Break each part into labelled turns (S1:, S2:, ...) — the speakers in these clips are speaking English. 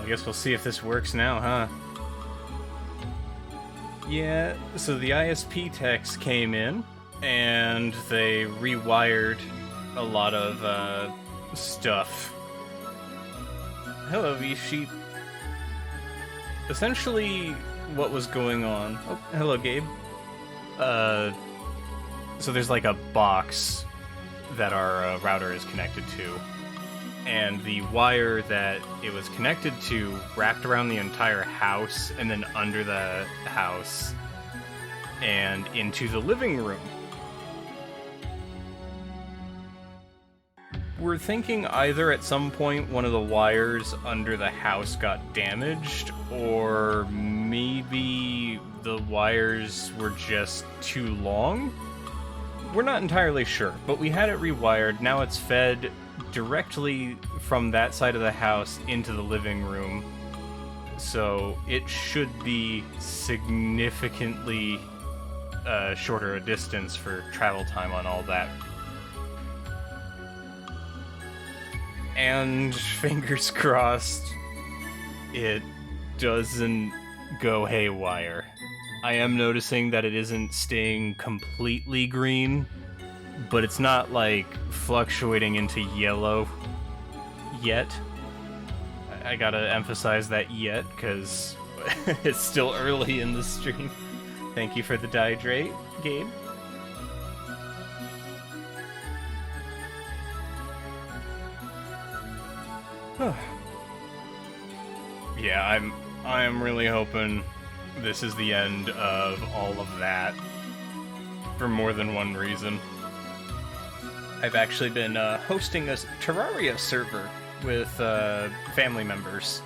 S1: I guess we'll see if this works now, huh? Yeah, so the ISP techs came in, and they rewired a lot of, stuff. Hello, V-Sheep. Essentially, what was going on... Oh, hello, Gabe. So there's like a box that our router is connected to, and the wire that it was connected to wrapped around the entire house and then under the house and into the living room. We're thinking either at some point one of the wires under the house got damaged, or maybe the wires were just too long. We're not entirely sure, but we had it rewired. Now it's fed directly from that side of the house into the living room, so it should be significantly shorter a distance for travel time on all that. And fingers crossed, it doesn't go haywire. I am noticing that it isn't staying completely green, but it's not, like, fluctuating into yellow yet. I gotta emphasize that yet, because it's still early in the stream. Thank you for the dihydrate, Gabe. Yeah, I am really hoping this is the end of all of that, for more than one reason. I've actually been hosting a Terraria server with family members.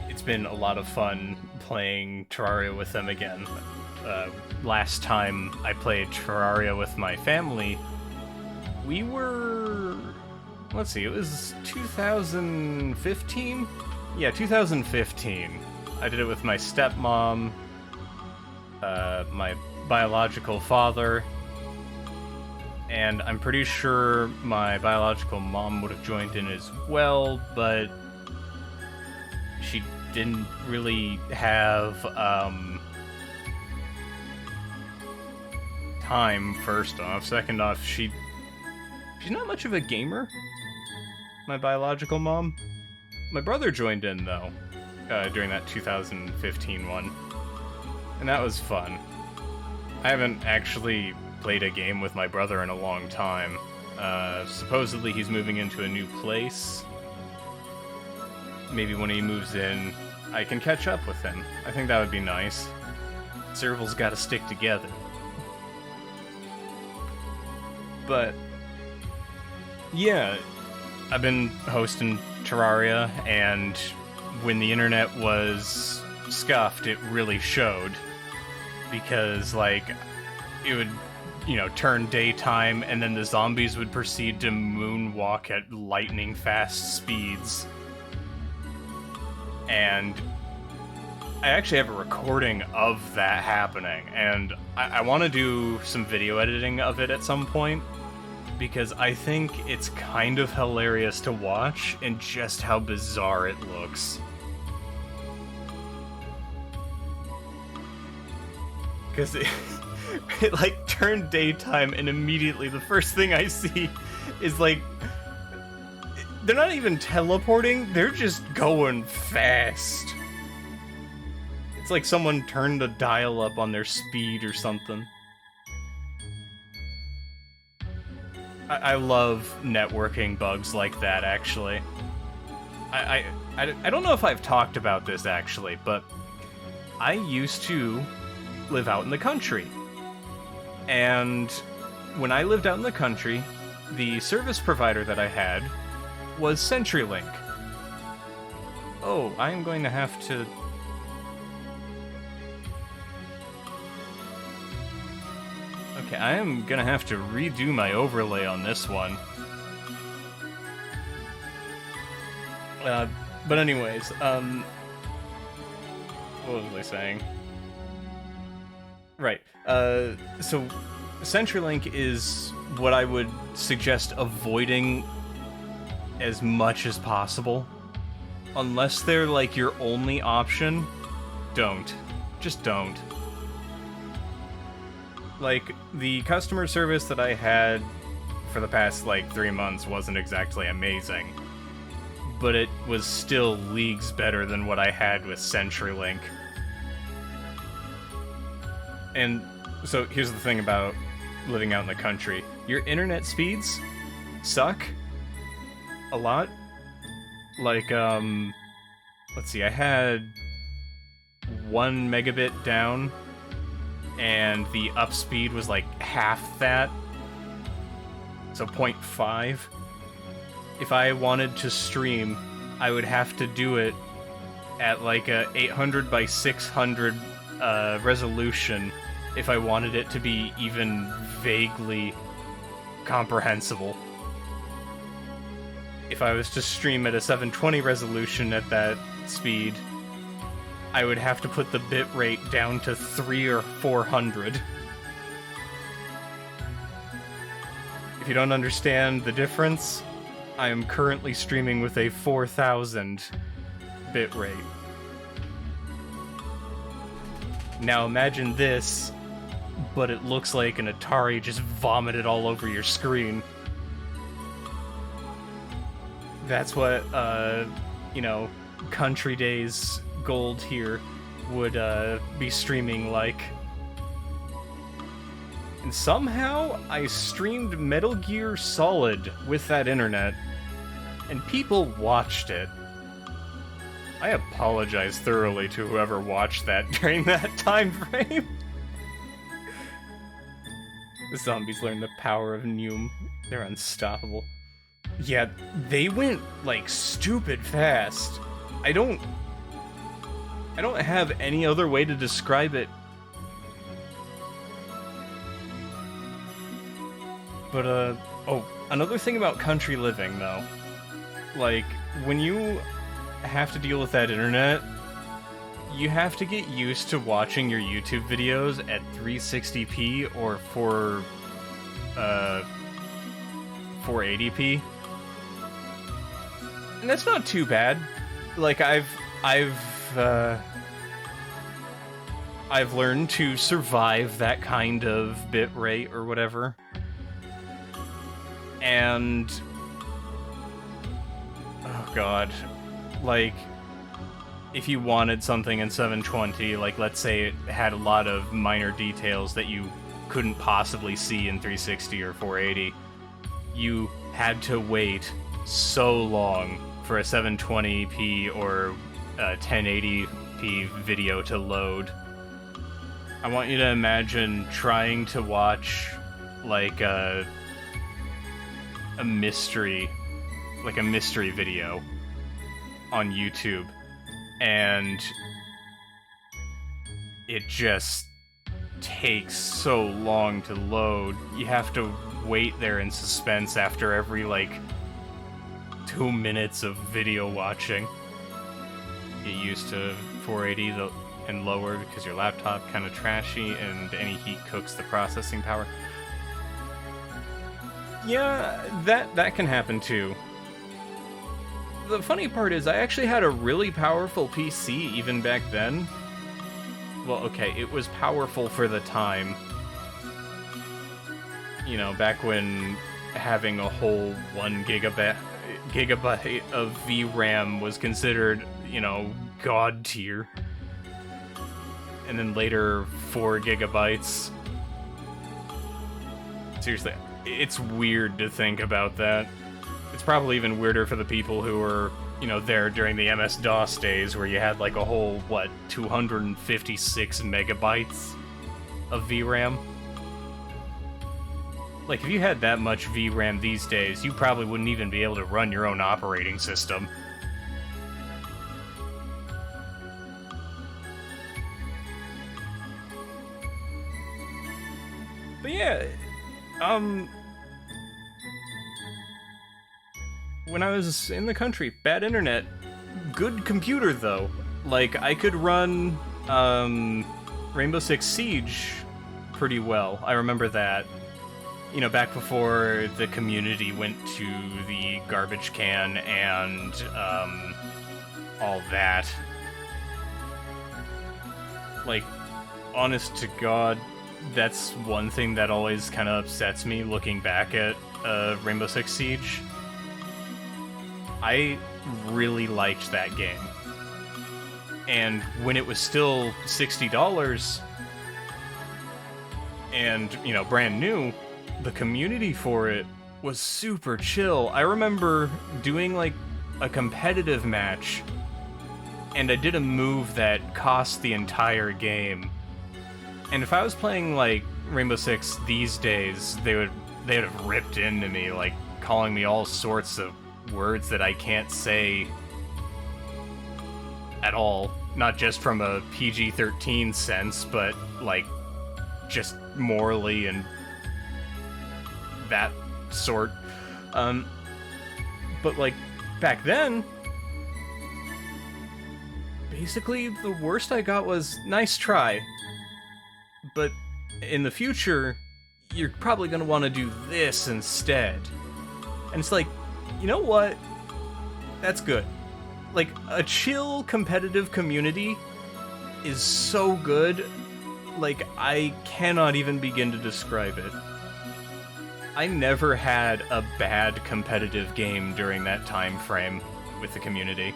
S1: It's been a lot of fun playing Terraria with them again. Last time I played Terraria with my family, we were... Let's see, it was 2015? Yeah, 2015. I did it with my stepmom, my biological father, and I'm pretty sure my biological mom would have joined in as well, but she didn't really have time, first off. Second off, she's not much of a gamer, my biological mom. My brother joined in, though, during that 2015 one, and that was fun. I haven't actually played a game with my brother in a long time. Supposedly he's moving into a new place. Maybe when he moves in, I can catch up with him. I think that would be nice. Serval's gotta stick together. But yeah, I've been hosting Terraria, and when the internet was scuffed, it really showed. Because, like, it would, you know, turn daytime, and then the zombies would proceed to moonwalk at lightning-fast speeds. And I actually have a recording of that happening, and I want to do some video editing of it at some point, because I think it's kind of hilarious to watch, and just how bizarre it looks. Because it like, turned daytime, and immediately the first thing I see is, like, they're not even teleporting, they're just going fast. It's like someone turned the dial up on their speed or something. I love networking bugs like that, actually. I don't know if I've talked about this, actually, but I used to live out in the country. And when I lived out in the country, the service provider that I had was CenturyLink. Oh, I'm going to have to... Okay, I am gonna have to redo my overlay on this one. But anyways, what was I saying? Right, so CenturyLink is what I would suggest avoiding as much as possible, unless they're like your only option, don't. Just don't. Like, the customer service that I had for the past, like, 3 months wasn't exactly amazing, but it was still leagues better than what I had with CenturyLink. And so here's the thing about living out in the country. Your internet speeds suck a lot. Like, let's see, I had 1 megabit down, and the up speed was like half that, so 0.5. If I wanted to stream, I would have to do it at like a 800 by 600 resolution if I wanted it to be even vaguely comprehensible. If I was to stream at a 720 resolution at that speed, I would have to put the bitrate down to 300 or 400. If you don't understand the difference, I am currently streaming with a 4000 bitrate. Now imagine this, but it looks like an Atari just vomited all over your screen. That's what, you know, Country Days Gold here would be streaming like. And somehow I streamed Metal Gear Solid with that internet, and people watched it. I apologize thoroughly to whoever watched that during that time frame. The zombies learn the power of Neum. They're unstoppable. Yeah, they went, like, stupid fast. I don't have any other way to describe it. But, oh, another thing about country living, though. Like, when you have to deal with that internet, you have to get used to watching your YouTube videos at 360p or 480p. And that's not too bad. Like, I've learned to survive that kind of bitrate or whatever. And oh god, like, if you wanted something in 720, like let's say it had a lot of minor details that you couldn't possibly see in 360 or 480, you had to wait so long for a 720p or a 1080p video to load. I want you to imagine trying to watch like a mystery video on YouTube, and it just takes so long to load. You have to wait there in suspense after every like 2 minutes of video watching. Get used to 480 and lower because your laptop kind of trashy and any heat cooks the processing power. Yeah, that can happen too. The funny part is I actually had a really powerful PC even back then. Well, okay, it was powerful for the time. You know, back when having a whole 1 gigabyte of VRAM was considered, you know, god tier. And then later 4 gigabytes. Seriously, it's weird to think about that. It's probably even weirder for the people who were, you know, there during the MS-DOS days where you had like a whole, 256 megabytes of VRAM? Like, if you had that much VRAM these days, you probably wouldn't even be able to run your own operating system. But yeah, when I was in the country, bad internet, good computer though. Like, I could run, Rainbow Six Siege pretty well. I remember that. You know, back before the community went to the garbage can and, all that. Like, honest to God, that's one thing that always kind of upsets me looking back at Rainbow Six Siege. I really liked that game. And when it was still $60 and, brand new, the community for it was super chill. I remember doing like a competitive match, and I did a move that cost the entire game. And if I was playing like Rainbow Six these days, they'd have ripped into me, like calling me all sorts of words that I can't say at all. Not just from a PG-13 sense, but like just morally and that sort. But like back then, basically the worst I got was nice try. But in the future, you're probably going to want to do this instead. And it's like, you know what? That's good. Like, a chill, competitive community is so good, like, I cannot even begin to describe it. I never had a bad competitive game during that time frame with the community.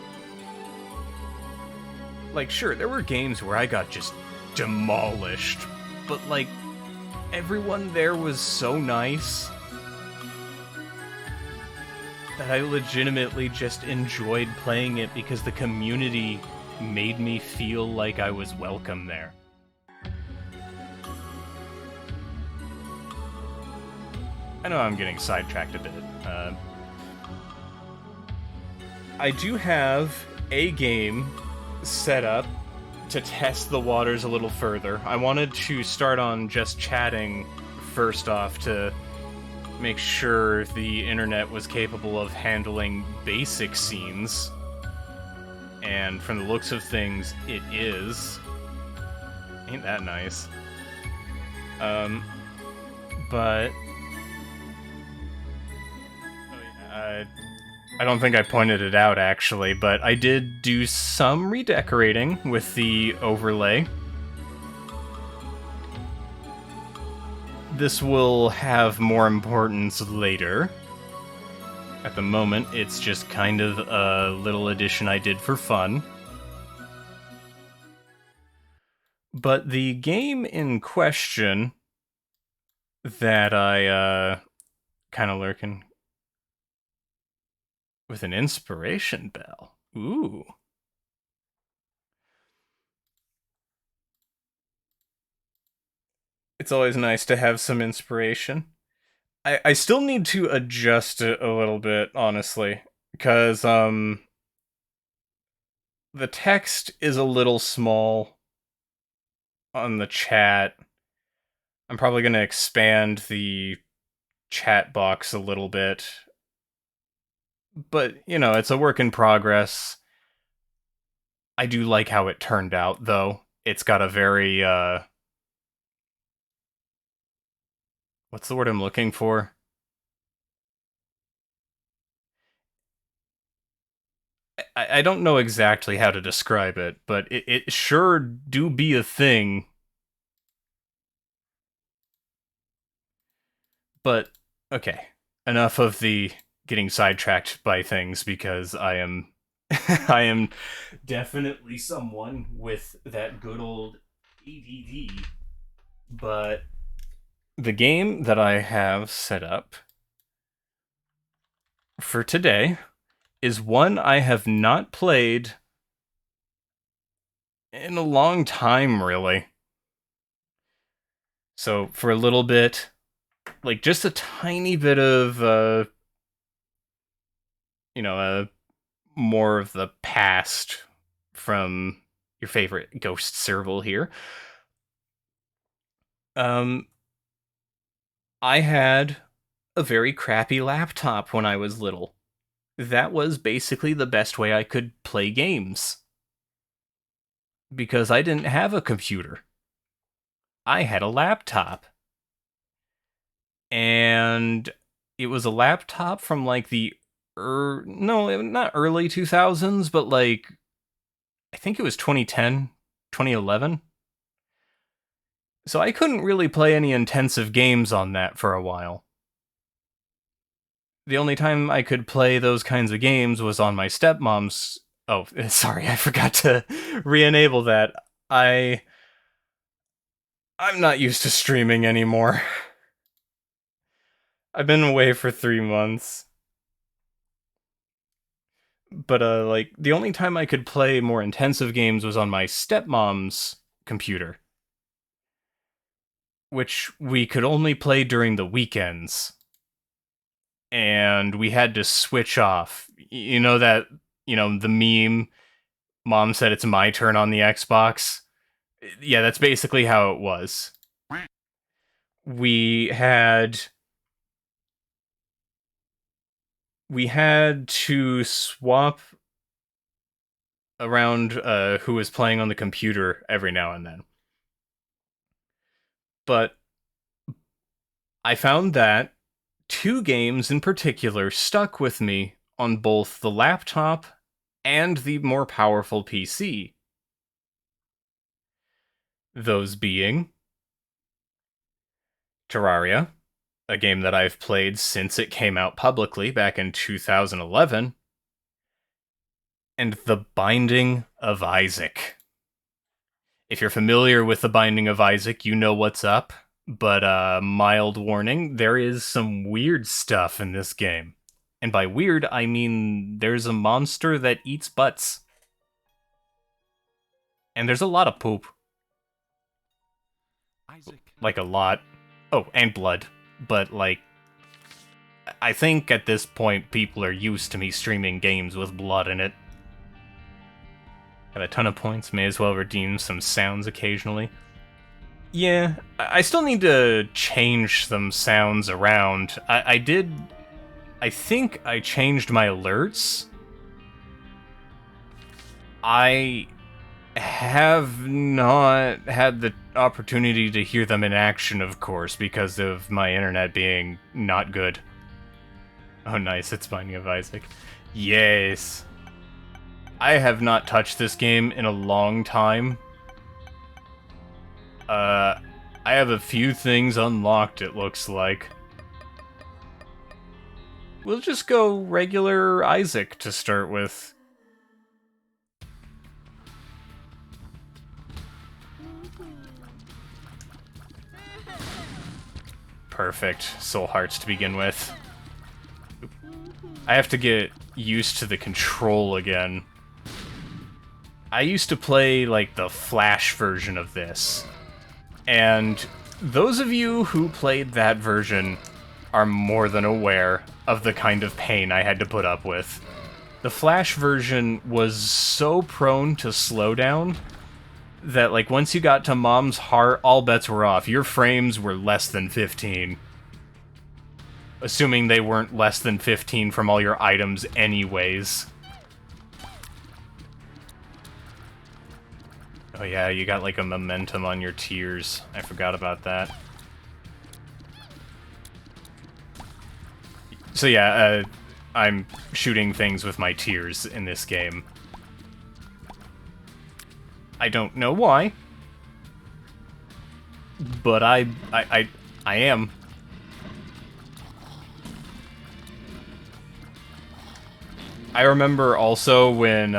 S1: Like, sure, there were games where I got just demolished, but, like, everyone there was so nice that I legitimately just enjoyed playing it because the community made me feel like I was welcome there. I know I'm getting sidetracked a bit. I do have a game set up to test the waters a little further. I wanted to start on just chatting first off to make sure the internet was capable of handling basic scenes. And from the looks of things, it is. Ain't that nice? But I don't think I pointed it out, actually, but I did do some redecorating with the overlay. This will have more importance later. At the moment, it's just kind of a little addition I did for fun. But the game in question that I kind of lurking with an inspiration bell. Ooh. It's always nice to have some inspiration. I still need to adjust it a little bit, honestly, because the text is a little small on the chat. I'm probably going to expand the chat box a little bit. But, it's a work in progress. I do like how it turned out, though. It's got a very, what's the word I'm looking for? I don't know exactly how to describe it, but it sure do be a thing. But, okay. Enough of the getting sidetracked by things, because I am I am definitely someone with that good old ADD. But the game that I have set up for today is one I have not played in a long time, really. So for a little bit, like just a tiny bit of, more of the past from your favorite Ghost Serval here. I had a very crappy laptop when I was little. That was basically the best way I could play games. Because I didn't have a computer. I had a laptop. And it was a laptop from like the no, not early 2000s, but like I think it was 2010, 2011. So I couldn't really play any intensive games on that for a while. The only time I could play those kinds of games was on my stepmom's. Oh, sorry, I forgot to re-enable that. I'm not used to streaming anymore. I've been away for 3 months. But like the only time I could play more intensive games was on my stepmom's computer, which we could only play during the weekends. And we had to switch off. You know that, the meme, mom said it's my turn on the Xbox? Yeah, that's basically how it was. We had to swap around who was playing on the computer every now and then. But I found that two games in particular stuck with me on both the laptop and the more powerful PC. Those being Terraria, a game that I've played since it came out publicly back in 2011, and The Binding of Isaac. If you're familiar with The Binding of Isaac, you know what's up, but mild warning, there is some weird stuff in this game. And by weird, I mean there's a monster that eats butts. And there's a lot of poop. Like a lot. Oh, and blood. But like, I think at this point people are used to me streaming games with blood in it. Got a ton of points, may as well redeem some sounds occasionally. Yeah, I still need to change some sounds around. I think I changed my alerts. I have not had the opportunity to hear them in action, of course, because of my internet being not good. Oh nice, it's Binding of Isaac. Yes. I have not touched this game in a long time. I have a few things unlocked, it looks like. We'll just go regular Isaac to start with. Perfect. Soul Hearts to begin with. I have to get used to the control again. I used to play, like, the Flash version of this. And those of you who played that version are more than aware of the kind of pain I had to put up with. The Flash version was so prone to slowdown that, like, once you got to Mom's Heart, all bets were off. Your frames were less than 15. Assuming they weren't less than 15 from all your items anyways. Oh yeah, you got, like, a momentum on your tears. I forgot about that. So yeah, I'm shooting things with my tears in this game. I don't know why, but I am. I remember also when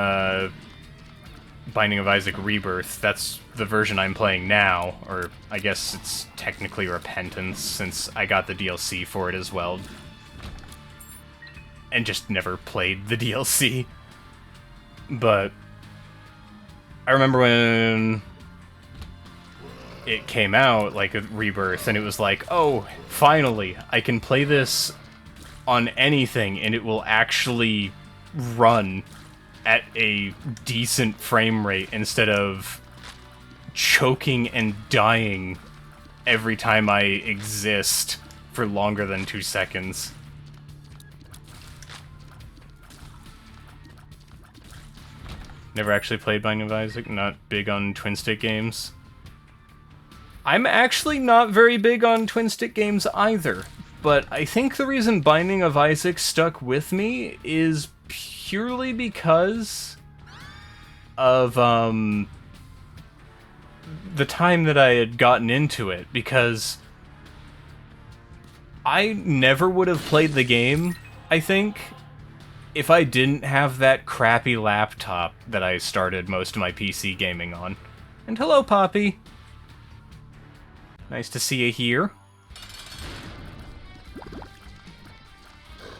S1: Binding of Isaac Rebirth, that's the version I'm playing now, or I guess it's technically Repentance, since I got the DLC for it as well. And just never played the DLC. But I remember when it came out, like, a Rebirth, and it was like, oh, finally, I can play this on anything, and it will actually run at a decent frame rate instead of choking and dying every time I exist for longer than 2 seconds. Never actually played Binding of Isaac, not big on twin-stick games. I'm actually not very big on twin-stick games either, but I think the reason Binding of Isaac stuck with me is purely because of the time that I had gotten into it, because I never would have played the game, I think, if I didn't have that crappy laptop that I started most of my PC gaming on. And hello, Poppy. Nice to see you here.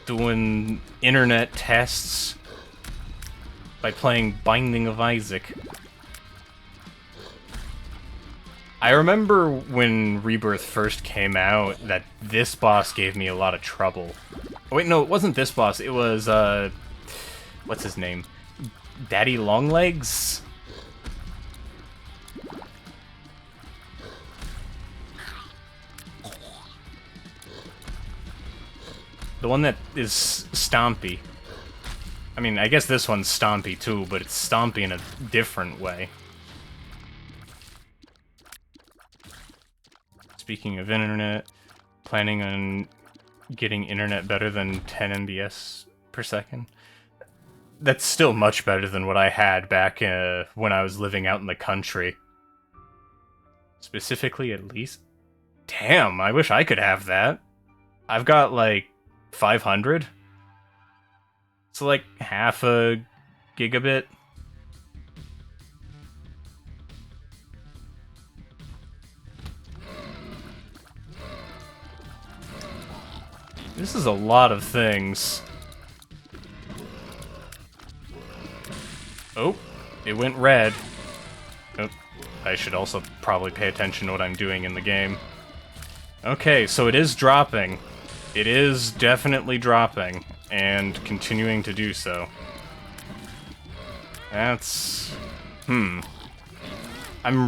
S1: Doing internet tests by playing Binding of Isaac. I remember when Rebirth first came out that this boss gave me a lot of trouble. Oh, wait, no, it wasn't this boss. It was, what's his name? Daddy Longlegs? The one that is Stompy. I mean, I guess this one's Stompy too, but it's Stompy in a different way. Speaking of internet, planning on getting internet better than 10 MBS per second. That's still much better than what I had back when I was living out in the country. Specifically, at least. Damn, I wish I could have that. I've got like 500. So like half a gigabit. This is a lot of things. Oh, it went red. Oh, I should also probably pay attention to what I'm doing in the game. Okay, so it is dropping. It is definitely dropping, and continuing to do so. That's... I'm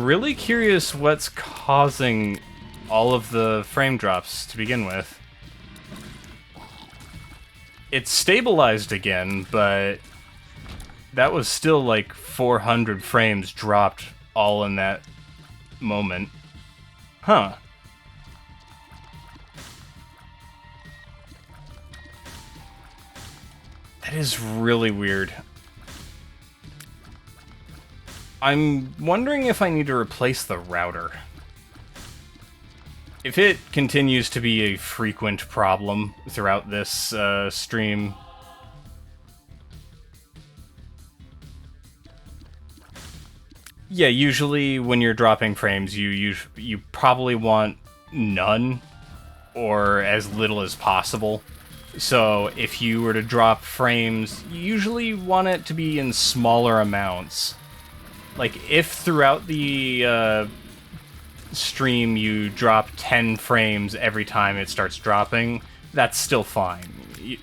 S1: really curious what's causing all of the frame drops to begin with. It's stabilized again, but that was still like 400 frames dropped all in that moment. Huh. That is really weird. I'm wondering if I need to replace the router. If it continues to be a frequent problem throughout this stream, yeah, usually when you're dropping frames, you probably want none or as little as possible. So if you were to drop frames, you usually want it to be in smaller amounts. Like if throughout the stream you drop 10 frames every time it starts dropping, that's still fine.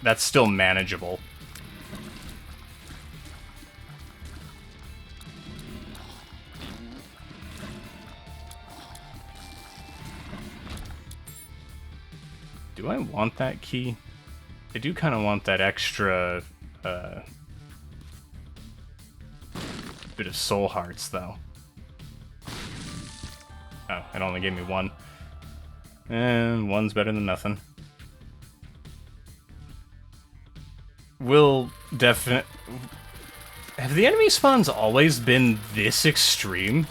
S1: That's still manageable. Do I want that key? I do kind of want that extra bit of soul hearts, though. Oh, it only gave me one. And one's better than nothing. Will definite... Have the enemy spawns always been this extreme?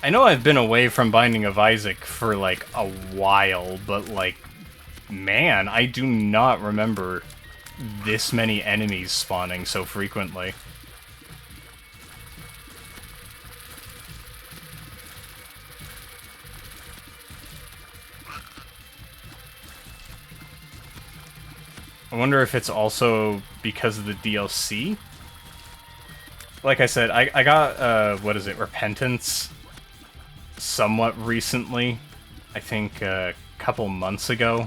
S1: I know I've been away from Binding of Isaac for, like, a while, but, like, man, I do not remember this many enemies spawning so frequently. I wonder if it's also because of the DLC? Like I said, I got, what is it, Repentance somewhat recently. I think a couple months ago.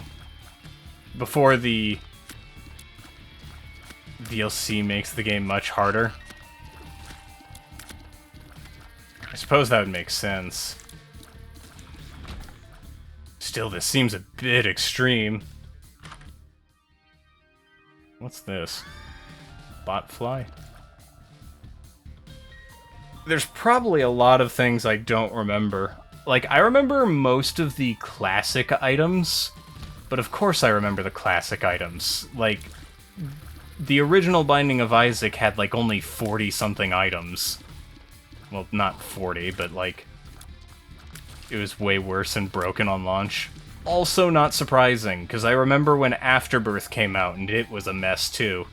S1: Before the DLC makes the game much harder. I suppose that would make sense. Still, this seems a bit extreme. What's this? Botfly? There's probably a lot of things I don't remember. Like, I remember most of the classic items, but of course I remember the classic items. Like, the original Binding of Isaac had, like, only 40-something items. Well, not 40, but, like, it was way worse and broken on launch. Also not surprising, because I remember when Afterbirth came out, and it was a mess, too.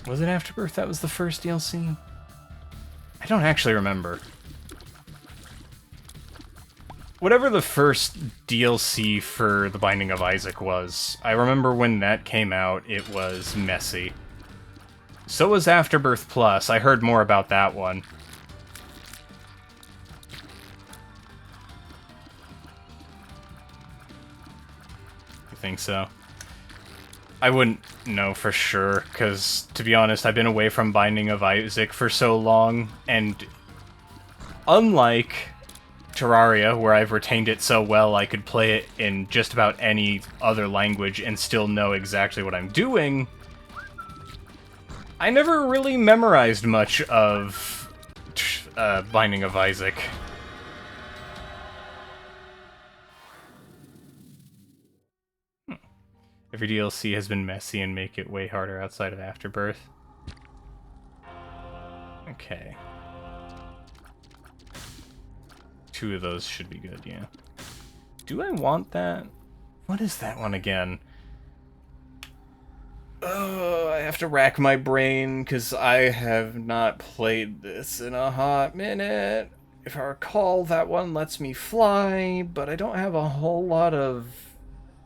S1: Was it Afterbirth that was the first DLC? I don't actually remember. Whatever the first DLC for The Binding of Isaac was, I remember when that came out, it was messy. So was Afterbirth Plus. I heard more about that one. I think so. I wouldn't know for sure, because, to be honest, I've been away from Binding of Isaac for so long, and unlike Terraria, where I've retained it so well I could play it in just about any other language and still know exactly what I'm doing, I never really memorized much of Binding of Isaac. Every DLC has been messy and make it way harder outside of Afterbirth. Okay. 2 of those should be good, yeah. Do I want that? What is that one again? Oh, I have to rack my brain, because I have not played this in a hot minute. If I recall, that one lets me fly, but I don't have a whole lot of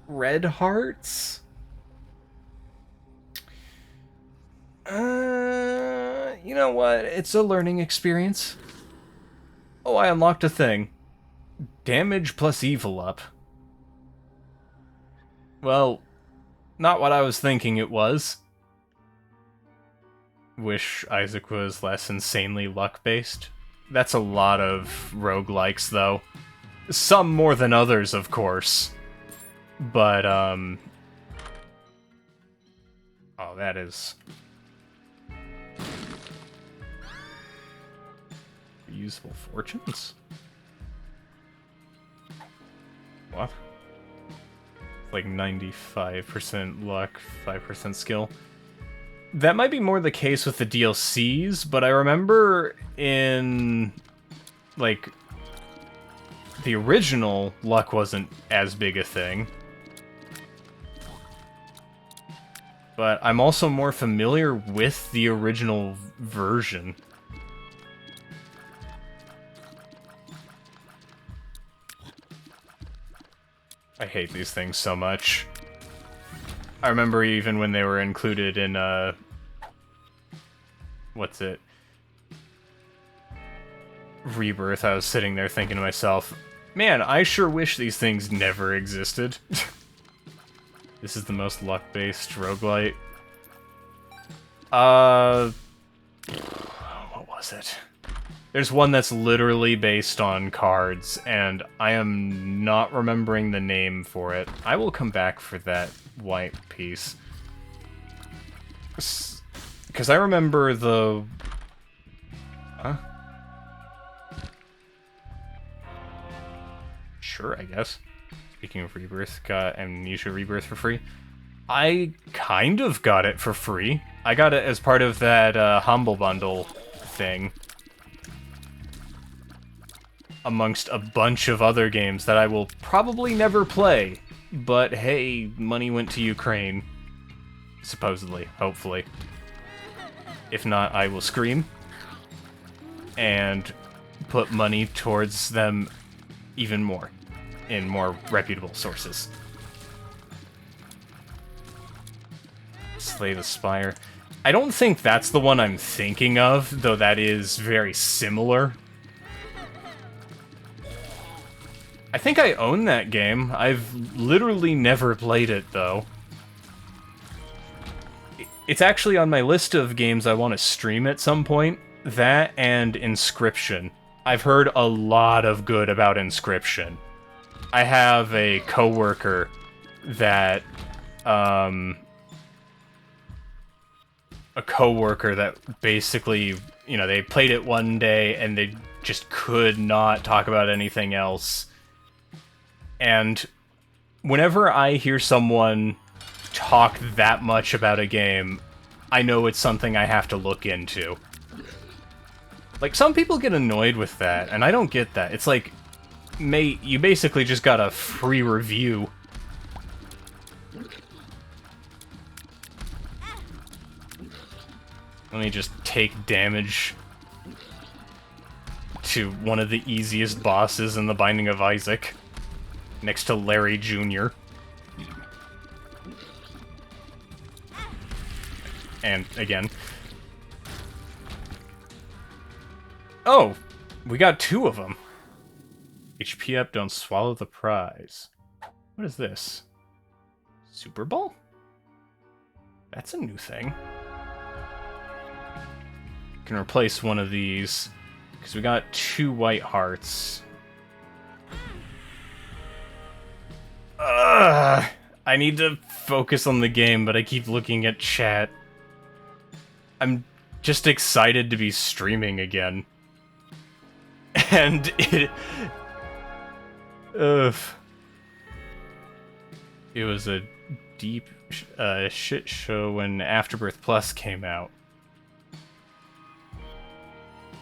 S1: red hearts? You know what? It's a learning experience. Oh, I unlocked a thing. Damage plus evil up. Well, not what I was thinking it was. Wish Isaac was less insanely luck-based. That's a lot of roguelikes, though. Some more than others, of course. But, oh, that is... Reusable fortunes? What? Like 95% luck, 5% skill. That might be more the case with the DLCs, but I remember in, like, the original, luck wasn't as big a thing. But I'm also more familiar with the original version. I hate these things so much. I remember even when they were included in, what's it? Rebirth, I was sitting there thinking to myself, man, I sure wish these things never existed. This is the most luck-based roguelite. What was it? There's one that's literally based on cards, and I am not remembering the name for it. I will come back for that white piece. Because I remember the... Huh? Sure, I guess. Speaking of Rebirth, got Amnesia Rebirth for free. I kind of got it for free. I got it as part of that Humble Bundle thing. Amongst a bunch of other games that I will probably never play. But hey, money went to Ukraine. Supposedly, hopefully. If not, I will scream. And put money towards them even more. In more reputable sources. Slave Aspire. I don't think that's the one I'm thinking of, though that is very similar. I think I own that game. I've literally never played it, though. It's actually on my list of games I want to stream at some point. That and Inscription. I've heard a lot of good about Inscription. I have a coworker that, a coworker that basically, you know, they played it one day and they just could not talk about anything else. And whenever I hear someone talk that much about a game, I know it's something I have to look into. Like, some people get annoyed with that, and I don't get that. It's like, mate, you basically just got a free review. Let me just take damage to one of the easiest bosses in The Binding of Isaac, next to Larry Jr. And again. Oh, we got 2 of them. HP up, don't swallow the prize. What is this? Super Ball? That's a new thing. Can replace one of these, because we got 2 white hearts. I need to focus on the game, but I keep looking at chat. I'm just excited to be streaming again. And it was a deep shit show when Afterbirth Plus came out.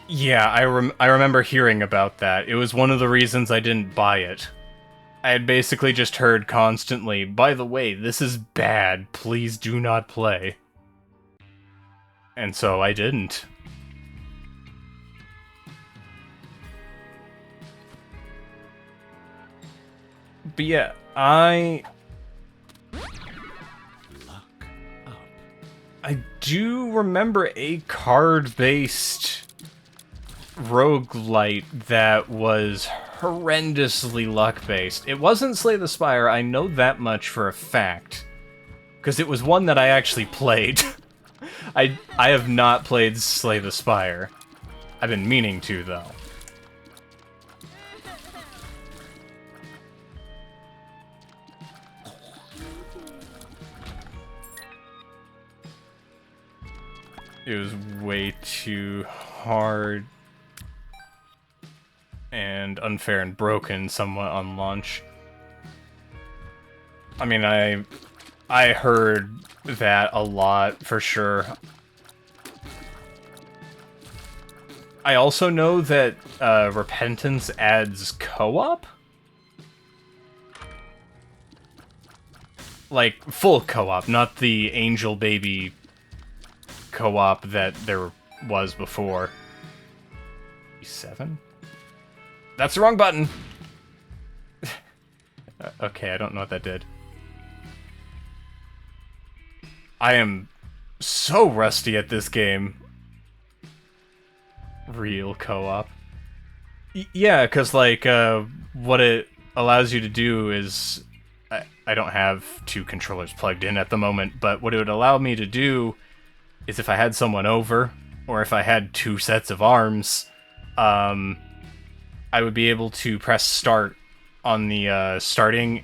S1: Yeah, I remember hearing about that. It was one of the reasons I didn't buy it. I had basically just heard constantly, by the way, this is bad, please do not play. And so I didn't. But yeah, I do remember a card-based roguelite that was horrendously luck-based. It wasn't Slay the Spire, I know that much for a fact. Because it was one that I actually played. I have not played Slay the Spire. I've been meaning to, though. It was way too hard and unfair and broken somewhat on launch. I mean, I heard that a lot, for sure. I also know that Repentance adds co-op? Like, full co-op, not the Angel Baby co-op that there was before. 7? That's the wrong button! Okay, I don't know what that did. I am so rusty at this game. Real co-op. Yeah, because, like, what it allows you to do is... I don't have 2 controllers plugged in at the moment, but what it would allow me to do is if I had someone over, or if I had 2 sets of arms, I would be able to press start on the starting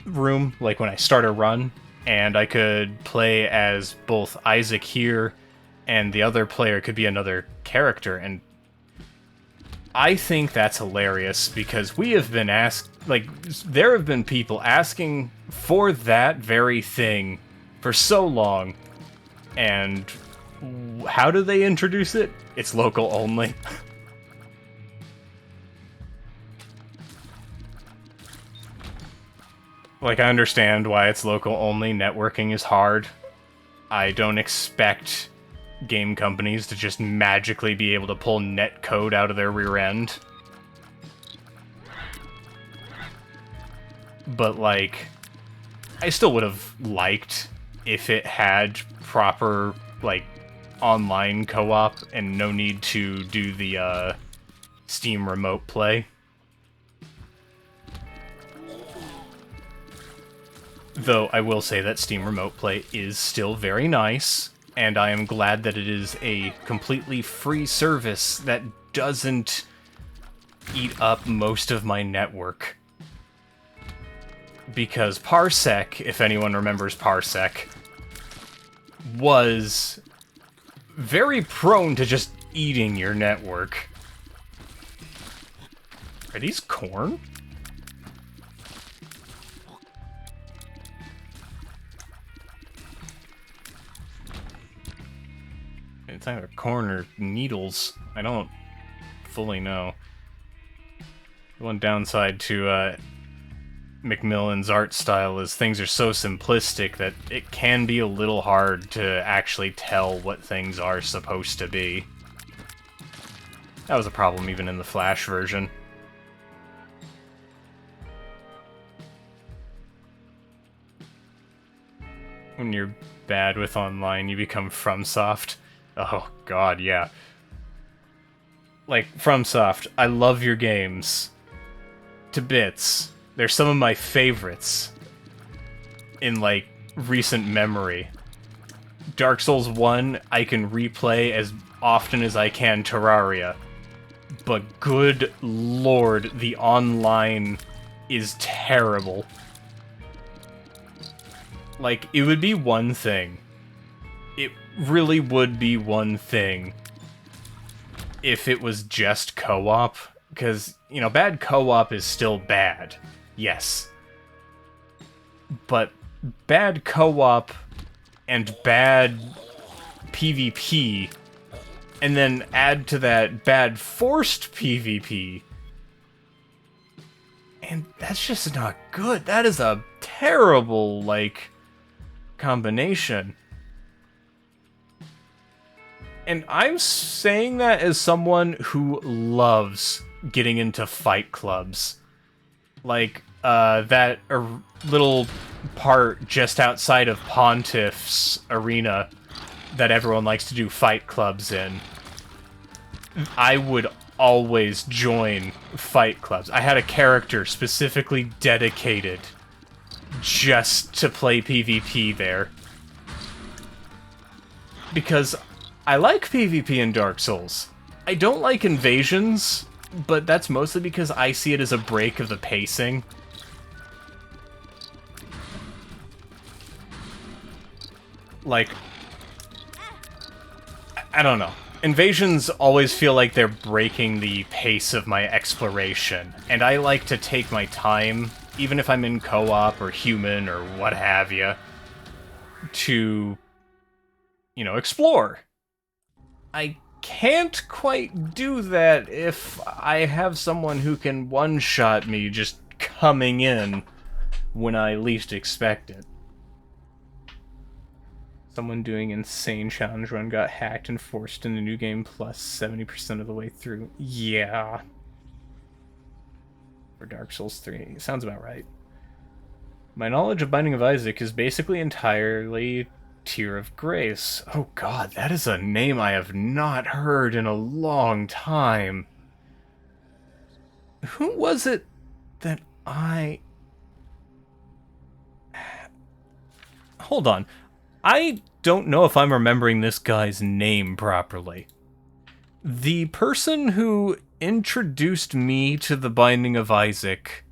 S1: room, like when I start a run, and I could play as both Isaac here, and the other player could be another character, and I think that's hilarious, because we have been there have been people asking for that very thing for so long, and how do they introduce it? It's local only. Like, I understand why it's local only. Networking is hard. I don't expect game companies to just magically be able to pull net code out of their rear end. But, like, I still would have liked if it had proper, like, online co-op and no need to do the, Steam Remote Play. Though I will say that Steam Remote Play is still very nice, and I am glad that it is a completely free service that doesn't eat up most of my network. Because Parsec, if anyone remembers Parsec, was very prone to just eating your network. Are these corn? It's either corn or needles. I don't fully know. The one downside to Macmillan's art style is things are so simplistic that it can be a little hard to actually tell what things are supposed to be. That was a problem even in the Flash version. When you're bad with online, you become FromSoft. Oh god, yeah. Like, FromSoft, I love your games. To bits. They're some of my favorites. In, like, recent memory. Dark Souls 1, I can replay as often as I can Terraria. But good lord, the online is terrible. Like, it would be one thing. It really would be one thing if it was just co-op. Because, you know, bad co-op is still bad. Yes. But bad co-op and bad PvP, and then add to that bad forced PvP, and that's just not good. That is a terrible, like, combination. And I'm saying that as someone who loves getting into fight clubs. Like, that little part just outside of Pontiff's arena that everyone likes to do fight clubs in. I would always join fight clubs. I had a character specifically dedicated just to play PvP there. Because I like PvP in Dark Souls. I don't like invasions, but that's mostly because I see it as a break of the pacing. Like, I don't know. Invasions always feel like they're breaking the pace of my exploration, and I like to take my time, even if I'm in co-op or human or what have you, to, you know, explore. I can't quite do that if I have someone who can one-shot me just coming in when I least expect it. Someone doing insane challenge run got hacked and forced in the new game plus 70% of the way through. Yeah. For Dark Souls 3. Sounds about right. My knowledge of Binding of Isaac is basically entirely Tear of Grace. Oh god, that is a name I have not heard in a long time. Who was it that I... Hold on. I don't know if I'm remembering this guy's name properly. The person who introduced me to the Binding of Isaac...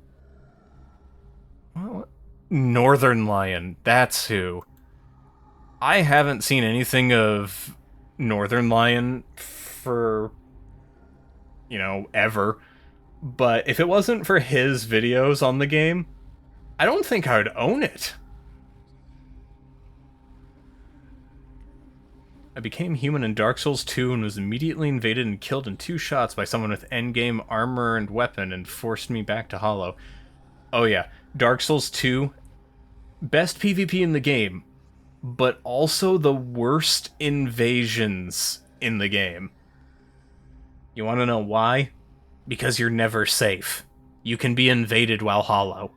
S1: Well, Northern Lion, that's who. I haven't seen anything of Northern Lion for, you know, ever. But if it wasn't for his videos on the game, I don't think I would own it. I became human in Dark Souls 2 and was immediately invaded and killed in 2 shots by someone with endgame armor and weapon and forced me back to Hollow. Oh yeah, Dark Souls 2, best PvP in the game, but also the worst invasions in the game. You want to know why? Because you're never safe. You can be invaded while Hollow.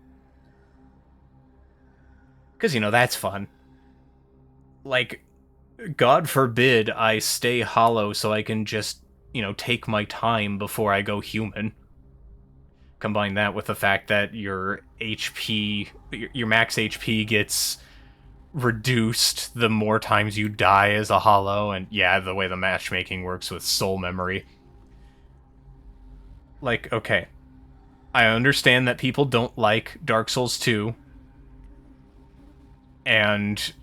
S1: Because, you know, that's fun. Like, God forbid I stay Hollow so I can just, you know, take my time before I go human. Combine that with the fact that your HP, your max HP gets reduced the more times you die as a Hollow, and yeah, the way the matchmaking works with soul memory. Like, okay, I understand that people don't like Dark Souls 2, and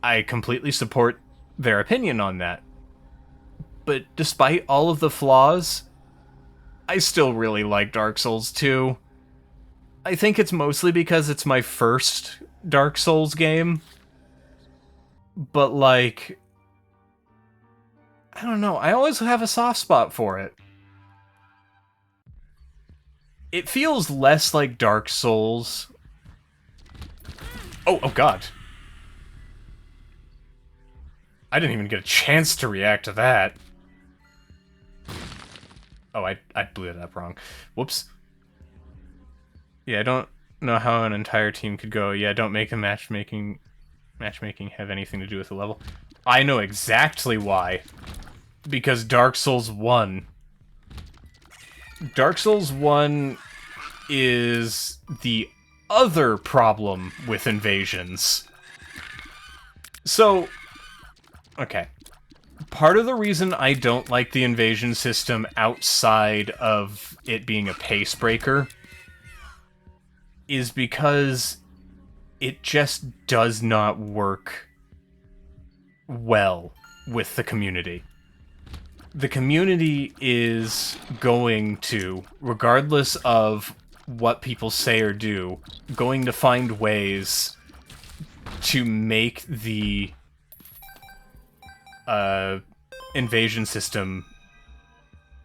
S1: I completely support their opinion on that. but despite all of the flaws, I still really like Dark Souls 2. I think it's mostly because it's my first Dark Souls game. But, like, I don't know, I always have a soft spot for it. It feels less like Dark Souls. Oh god. I didn't even get a chance to react to that. Oh, I blew it up wrong. Whoops. Yeah, I don't know how an entire team could go, yeah, don't make a matchmaking have anything to do with the level. I know exactly why. Because Dark Souls 1. Dark Souls 1 is the other problem with invasions. So, okay. Part of the reason I don't like the invasion system outside of it being a pace breaker is because it just does not work well with the community. The community is going to, regardless of what people say or do, going to find ways to make the invasion system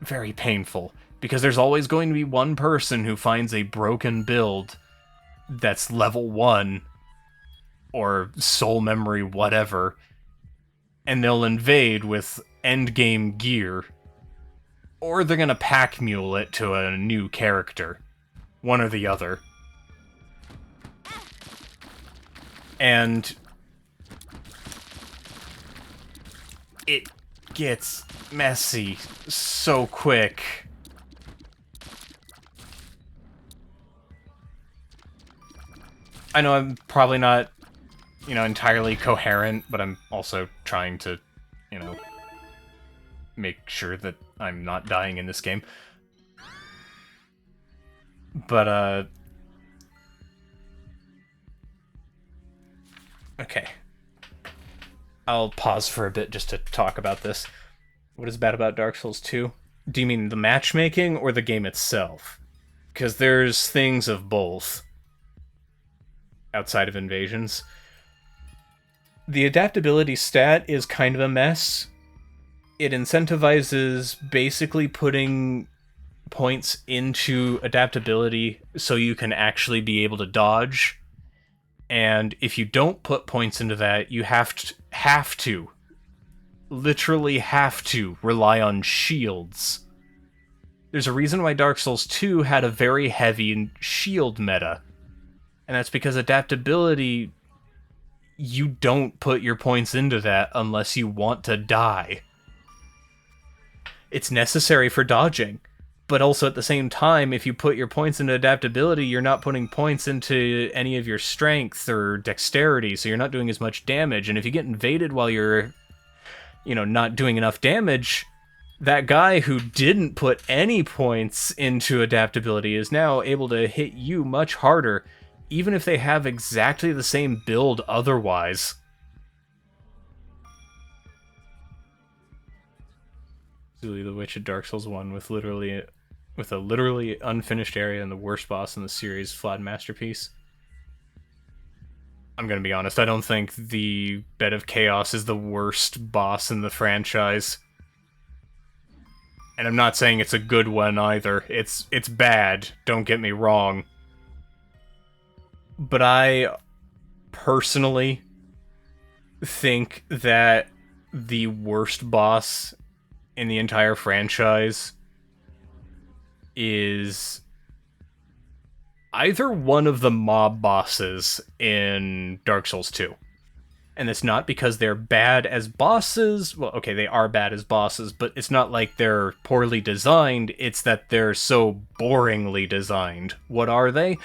S1: very painful. Because there's always going to be one person who finds a broken build that's level 1, or soul memory, whatever, and they'll invade with endgame gear, or they're gonna pack mule it to a new character. One or the other. And it gets messy so quick. I know I'm probably not, entirely coherent, but I'm also trying to, make sure that I'm not dying in this game. But, okay. I'll pause for a bit just to talk about this. What is bad about Dark Souls 2? Do you mean the matchmaking or the game itself? Because there's things of both. Outside of invasions. The adaptability stat is kind of a mess. It incentivizes basically putting points into adaptability so you can actually be able to dodge. And if you don't put points into that, you have to, literally have to, rely on shields. There's a reason why Dark Souls 2 had a very heavy shield meta. And that's because adaptability, you don't put your points into that unless you want to die. It's necessary for dodging. But also at the same time, if you put your points into adaptability, you're not putting points into any of your strength or dexterity, so you're not doing as much damage. And if you get invaded while you're, not doing enough damage, that guy who didn't put any points into adaptability is now able to hit you much harder, even if they have exactly the same build otherwise. The Witch of Dark Souls 1 with a literally unfinished area and the worst boss in the series, flawed masterpiece. I'm gonna be honest, I don't think the Bed of Chaos is the worst boss in the franchise. And I'm not saying it's a good one either. It's bad, don't get me wrong. But I personally think that the worst boss in the entire franchise is either one of the mob bosses in Dark Souls 2. And it's not because they're bad as bosses. Well, okay, they are bad as bosses, but it's not like they're poorly designed. It's that they're so boringly designed. What are they?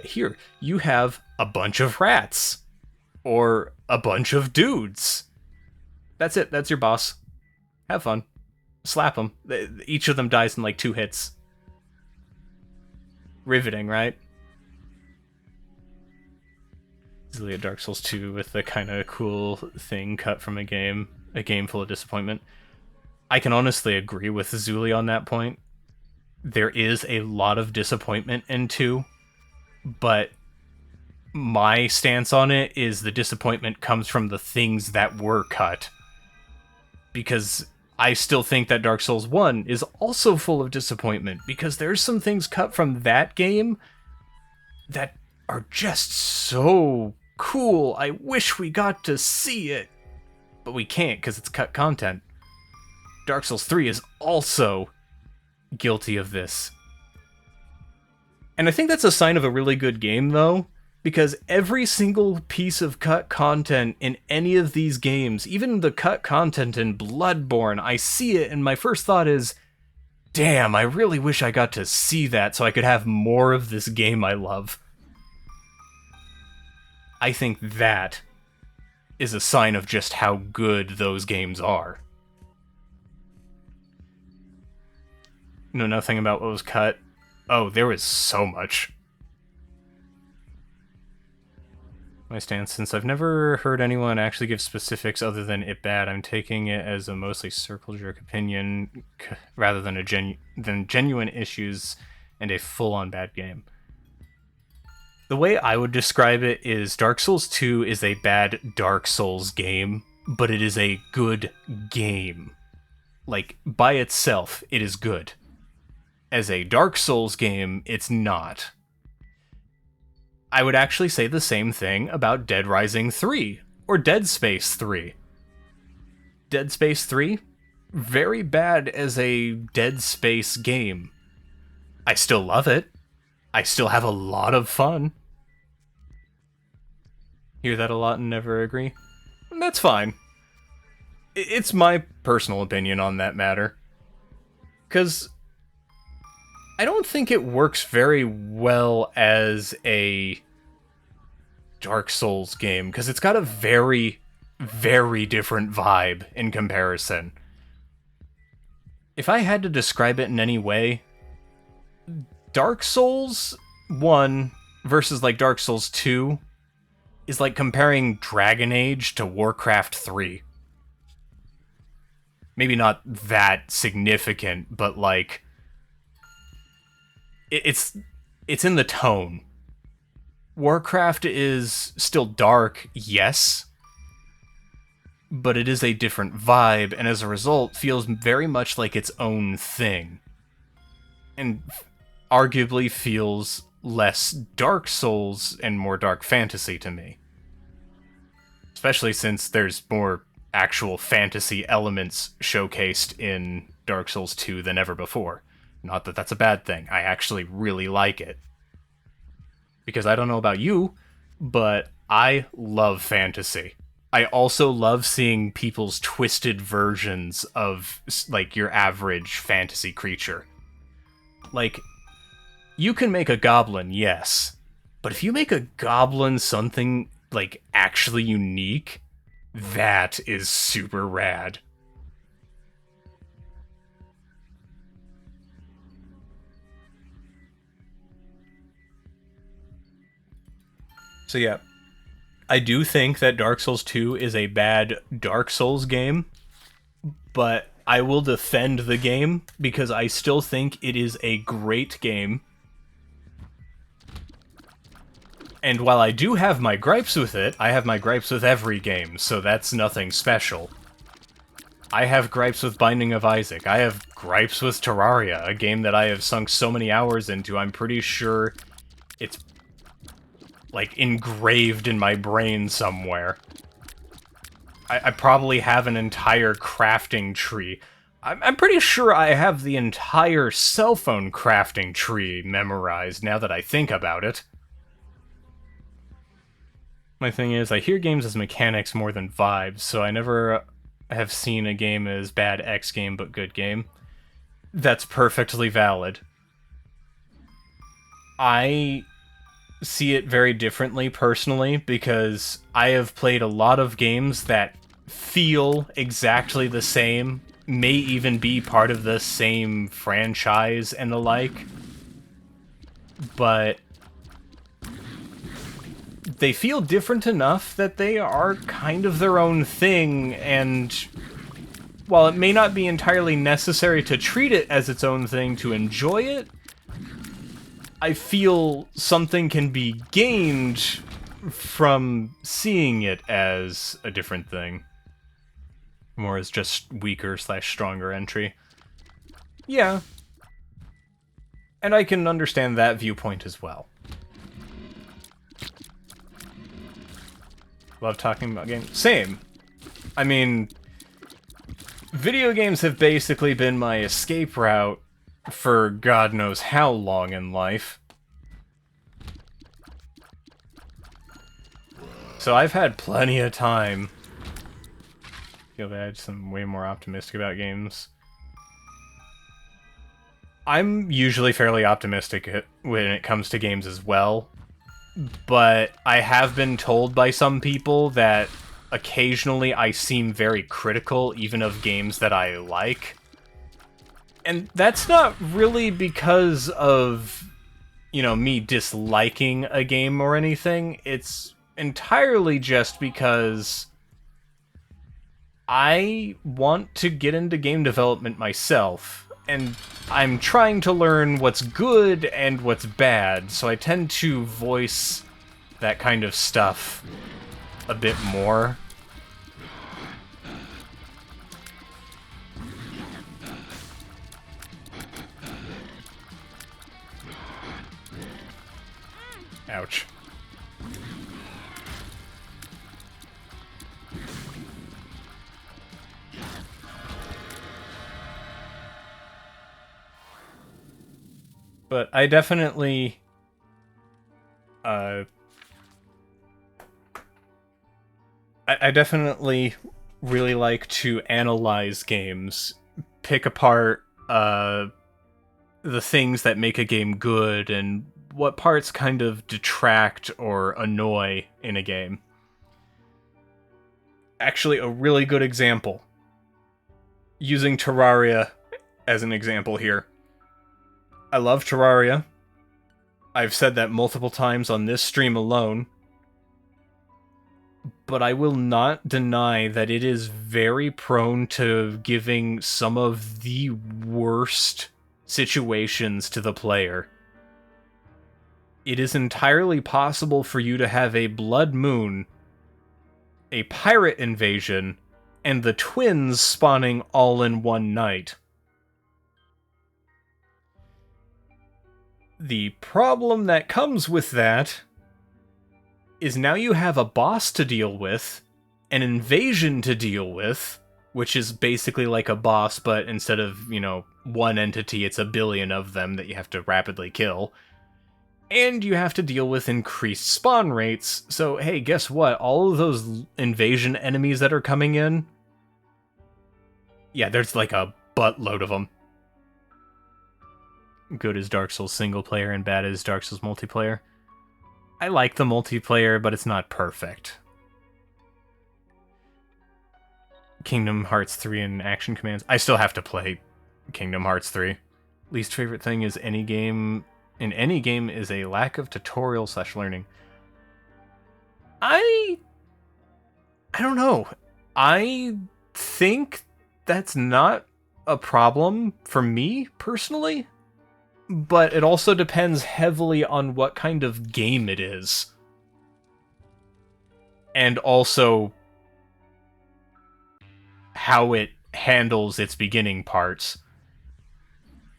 S1: Here, you have a bunch of rats. Or a bunch of dudes. That's it, that's your boss. Have fun. Slap them. Each of them dies in like 2 hits. Riveting, right? Easily a Dark Souls 2 with the kind of cool thing cut from a game full of disappointment. I can honestly agree with Zuli on that point. There is a lot of disappointment in 2, but my stance on it is the disappointment comes from the things that were cut. Because I still think that Dark Souls 1 is also full of disappointment, because there's some things cut from that game that are just so cool. I wish we got to see it, but we can't because it's cut content. Dark Souls 3 is also guilty of this. And I think that's a sign of a really good game, though, because every single piece of cut content in any of these games, even the cut content in Bloodborne, I see it and my first thought is, damn, I really wish I got to see that so I could have more of this game I love. I think that is a sign of just how good those games are. Know nothing about what was cut. Oh, there was so much. My stance, since I've never heard anyone actually give specifics other than it bad, I'm taking it as a mostly circle jerk opinion rather than genuine issues and a full-on bad game. The way I would describe it is Dark Souls 2 is a bad Dark Souls game, but it is a good game. Like, by itself, it is good. As a Dark Souls game, it's not. I would actually say the same thing about Dead Rising 3, or Dead Space 3. Dead Space 3? Very bad as a Dead Space game. I still love it. I still have a lot of fun. Hear that a lot and never agree? That's fine. It's my personal opinion on that matter. 'Cause I don't think it works very well as a Dark Souls game, because it's got a very, very different vibe in comparison. If I had to describe it in any way, Dark Souls 1 versus like Dark Souls 2 is like comparing Dragon Age to Warcraft 3. Maybe not that significant, but like it's in the tone. Warcraft is still dark, yes, but it is a different vibe, and as a result, feels very much like its own thing. And arguably feels less Dark Souls and more dark fantasy to me. Especially since there's more actual fantasy elements showcased in Dark Souls 2 than ever before. Not that that's a bad thing. I actually really like it. Because I don't know about you, but I love fantasy. I also love seeing people's twisted versions of, like, your average fantasy creature. Like, you can make a goblin, yes. But if you make a goblin something, like, actually unique, that is super rad. So yeah, I do think that Dark Souls 2 is a bad Dark Souls game, but I will defend the game because I still think it is a great game. And while I do have my gripes with it, I have my gripes with every game, so that's nothing special. I have gripes with Binding of Isaac. I have gripes with Terraria, a game that I have sunk so many hours into, I'm pretty sure it's like engraved in my brain somewhere. I probably have an entire crafting tree. I'm pretty sure I have the entire cell phone crafting tree memorized now that I think about it. My thing is, I hear games as mechanics more than vibes, so I never have seen a game as bad X game but good game. That's perfectly valid. I see it very differently personally because I have played a lot of games that feel exactly the same, may even be part of the same franchise and the like, but they feel different enough that they are kind of their own thing, and while it may not be entirely necessary to treat it as its own thing to enjoy it, I feel something can be gained from seeing it as a different thing. More as just weaker/stronger entry. Yeah. And I can understand that viewpoint as well. Love talking about games. Same. I mean, video games have basically been my escape route for God knows how long in life. So I've had plenty of time. I feel bad, I'm way more optimistic about games. I'm usually fairly optimistic when it comes to games as well, but I have been told by some people that occasionally I seem very critical even of games that I like. And that's not really because of, you know, me disliking a game or anything. It's entirely just because I want to get into game development myself, and I'm trying to learn what's good and what's bad, so I tend to voice that kind of stuff a bit more. Ouch. But I definitely I definitely really like to analyze games, pick apart the things that make a game good and what parts kind of detract or annoy in a game. Actually, a really good example, using Terraria as an example here. I love Terraria. I've said that multiple times on this stream alone. But I will not deny that it is very prone to giving some of the worst situations to the player. It is entirely possible for you to have a blood moon, a pirate invasion, and the twins spawning all in one night. The problem that comes with that is now you have a boss to deal with, an invasion to deal with, which is basically like a boss, but instead of, you know, one entity, it's a billion of them that you have to rapidly kill. And you have to deal with increased spawn rates, so hey, guess what? All of those invasion enemies that are coming in, yeah, there's like a buttload of them. Good as Dark Souls single player and bad as Dark Souls multiplayer. I like the multiplayer, but it's not perfect. Kingdom Hearts 3 and Action Commands. I still have to play Kingdom Hearts 3. Least favorite thing is in any game is a lack of tutorial/learning. I don't know. I think that's not a problem for me personally. But it also depends heavily on what kind of game it is. And also how it handles its beginning parts.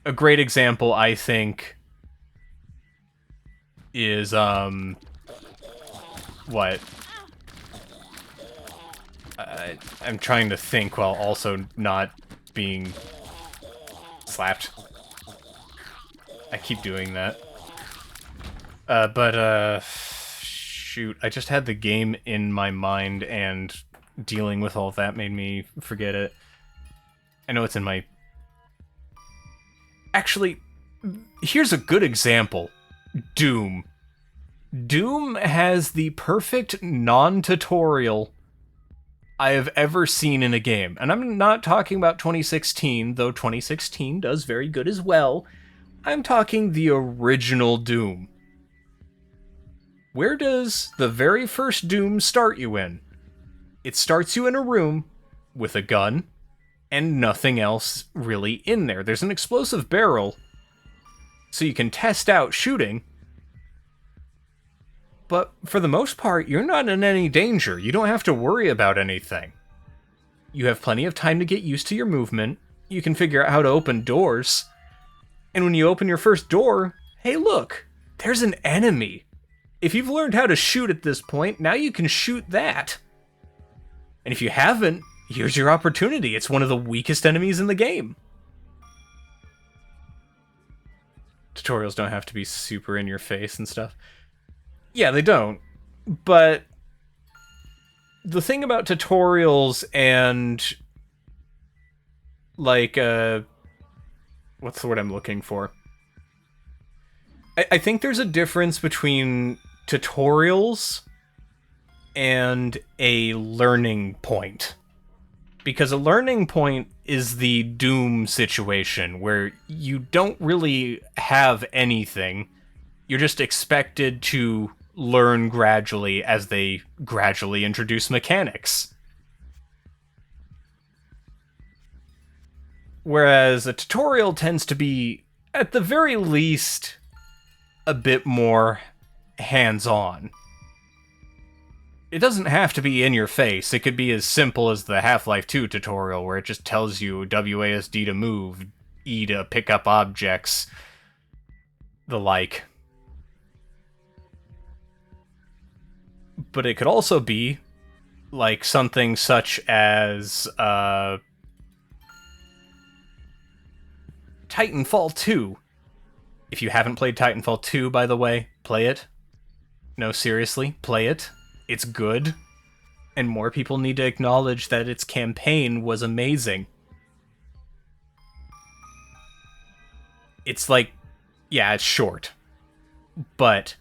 S1: A great example, I think, is, what? I'm trying to think while also not being slapped. I keep doing that. Shoot, I just had the game in my mind, and dealing with all of that made me forget it. I know it's in my... Actually, here's a good example. Doom. Doom has the perfect non-tutorial I have ever seen in a game. And I'm not talking about 2016, though 2016 does very good as well. I'm talking the original Doom. Where does the very first Doom start you in? It starts you in a room with a gun, and nothing else really in there. There's an explosive barrel, so you can test out shooting, but for the most part, you're not in any danger. You don't have to worry about anything. You have plenty of time to get used to your movement. You can figure out how to open doors. And when you open your first door, hey look, there's an enemy. If you've learned how to shoot at this point, now you can shoot that. And if you haven't, here's your opportunity. It's one of the weakest enemies in the game. Tutorials don't have to be super in your face and stuff. Yeah, they don't. But the thing about tutorials and, like, what's the word I'm looking for? I think there's a difference between tutorials and a learning point. Because a learning point is the Doom situation, where you don't really have anything. You're just expected to learn gradually as they gradually introduce mechanics. Whereas a tutorial tends to be, at the very least, a bit more hands-on. It doesn't have to be in your face. It could be as simple as the Half-Life 2 tutorial, where it just tells you WASD to move, E to pick up objects, the like. But it could also be like something such as Titanfall 2. If you haven't played Titanfall 2, by the way, play it. No, seriously, play it. It's good. And more people need to acknowledge that its campaign was amazing. It's like, yeah, it's short. But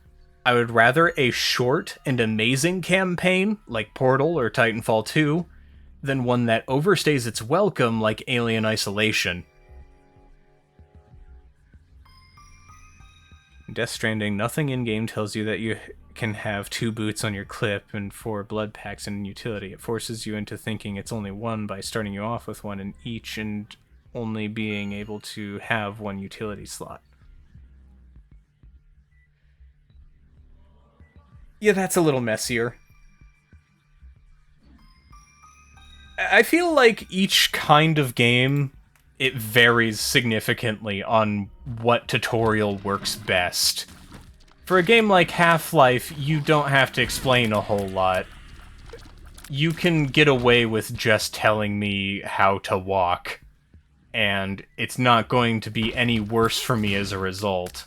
S1: I would rather a short and amazing campaign, like Portal or Titanfall 2, than one that overstays its welcome like Alien Isolation. In Death Stranding, nothing in-game tells you that you can have 2 boots on your clip and 4 blood packs in utility. It forces you into thinking it's only 1 by starting you off with 1 in each and only being able to have 1 utility slot. Yeah, that's a little messier. I feel like each kind of game, it varies significantly on what tutorial works best. For a game like Half-Life, you don't have to explain a whole lot. You can get away with just telling me how to walk, and it's not going to be any worse for me as a result.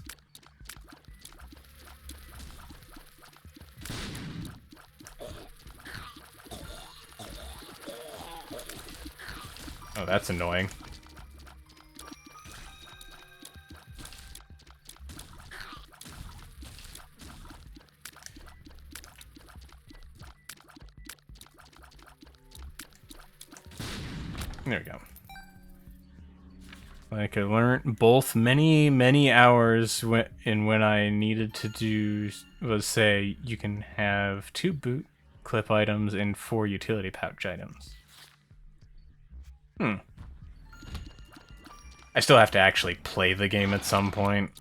S1: Oh, that's annoying. There we go. Like, I learned both many hours when I needed to do was say you can have 2 boot clip items and 4 utility pouch items. I still have to actually play the game at some point.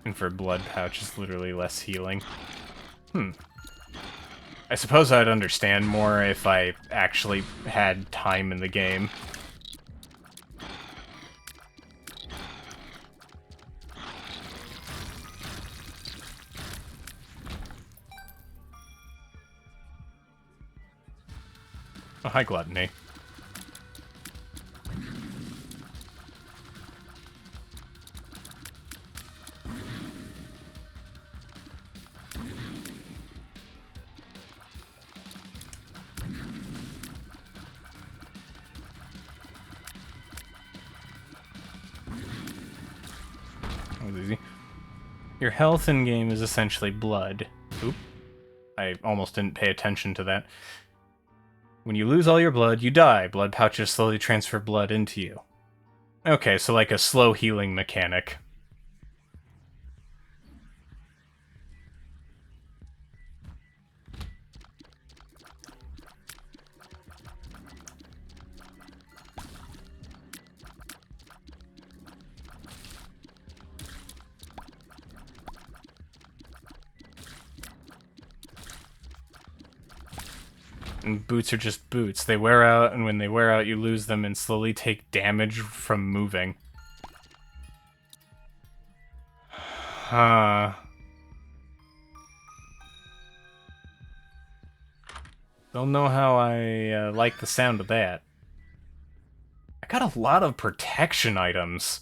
S1: And for blood pouch, it's literally less healing. I suppose I'd understand more if I actually had time in the game. Oh, hi, Gluttony. That was easy. Your health in-game is essentially blood. Oop. I almost didn't pay attention to that. When you lose all your blood, you die. Blood pouches slowly transfer blood into you. Okay, so like a slow healing mechanic. and boots are just boots. They wear out, and when they wear out, you lose them and slowly take damage from moving. Huh. Don't know how I like the sound of that. I got a lot of protection items.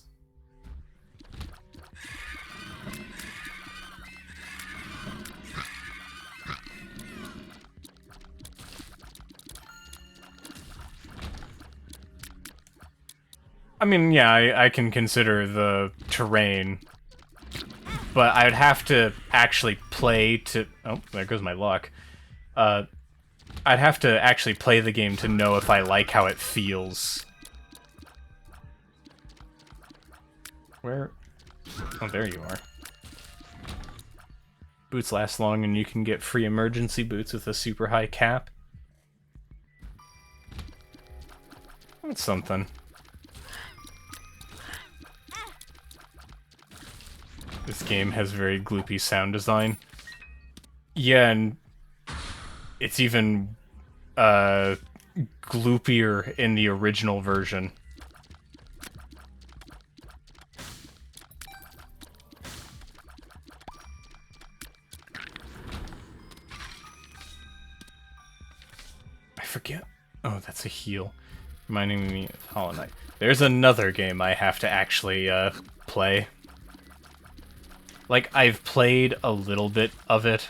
S1: I mean, yeah, I can consider the terrain, but I'd have to actually play to... Oh, there goes my luck. I'd have to actually play the game to know if I like how it feels. Where? Oh, there you are. Boots last long, and you can get free emergency boots with a super high cap. That's something. This game has very gloopy sound design. Yeah, and it's even gloopier in the original version. I forget. Oh, that's a heal. Reminding me of Hollow Knight. There's another game I have to actually play. Like, I've played a little bit of it,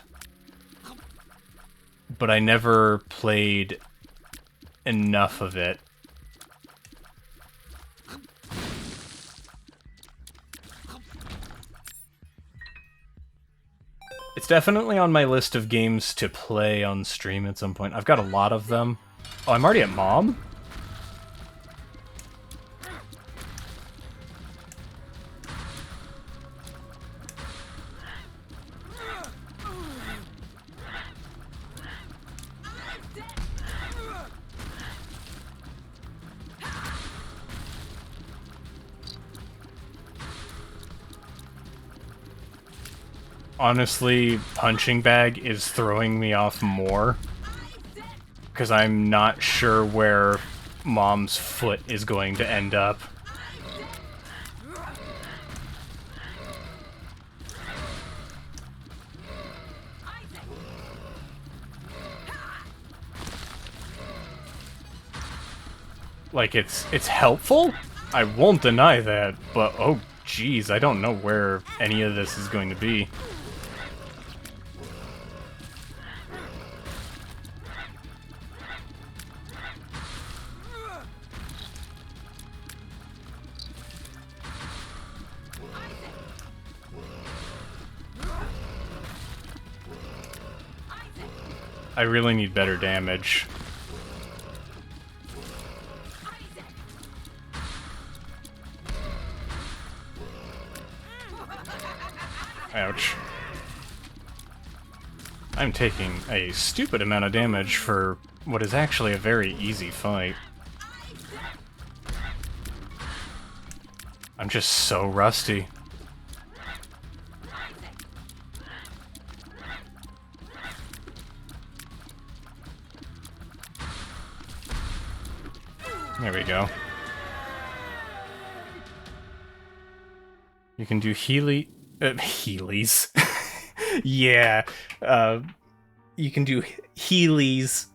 S1: but I never played enough of it. It's definitely on my list of games to play on stream at some point. I've got a lot of them. Oh, I'm already at Mom? Honestly, Punching Bag is throwing me off more, because I'm not sure where Mom's foot is going to end up. Like, it's helpful? I won't deny that, but oh geez, I don't know where any of this is going to be. I really need better damage. Ouch. I'm taking a stupid amount of damage for what is actually a very easy fight. I'm just so rusty. There we go. You can do Heelys. Yeah. You can do Heelys.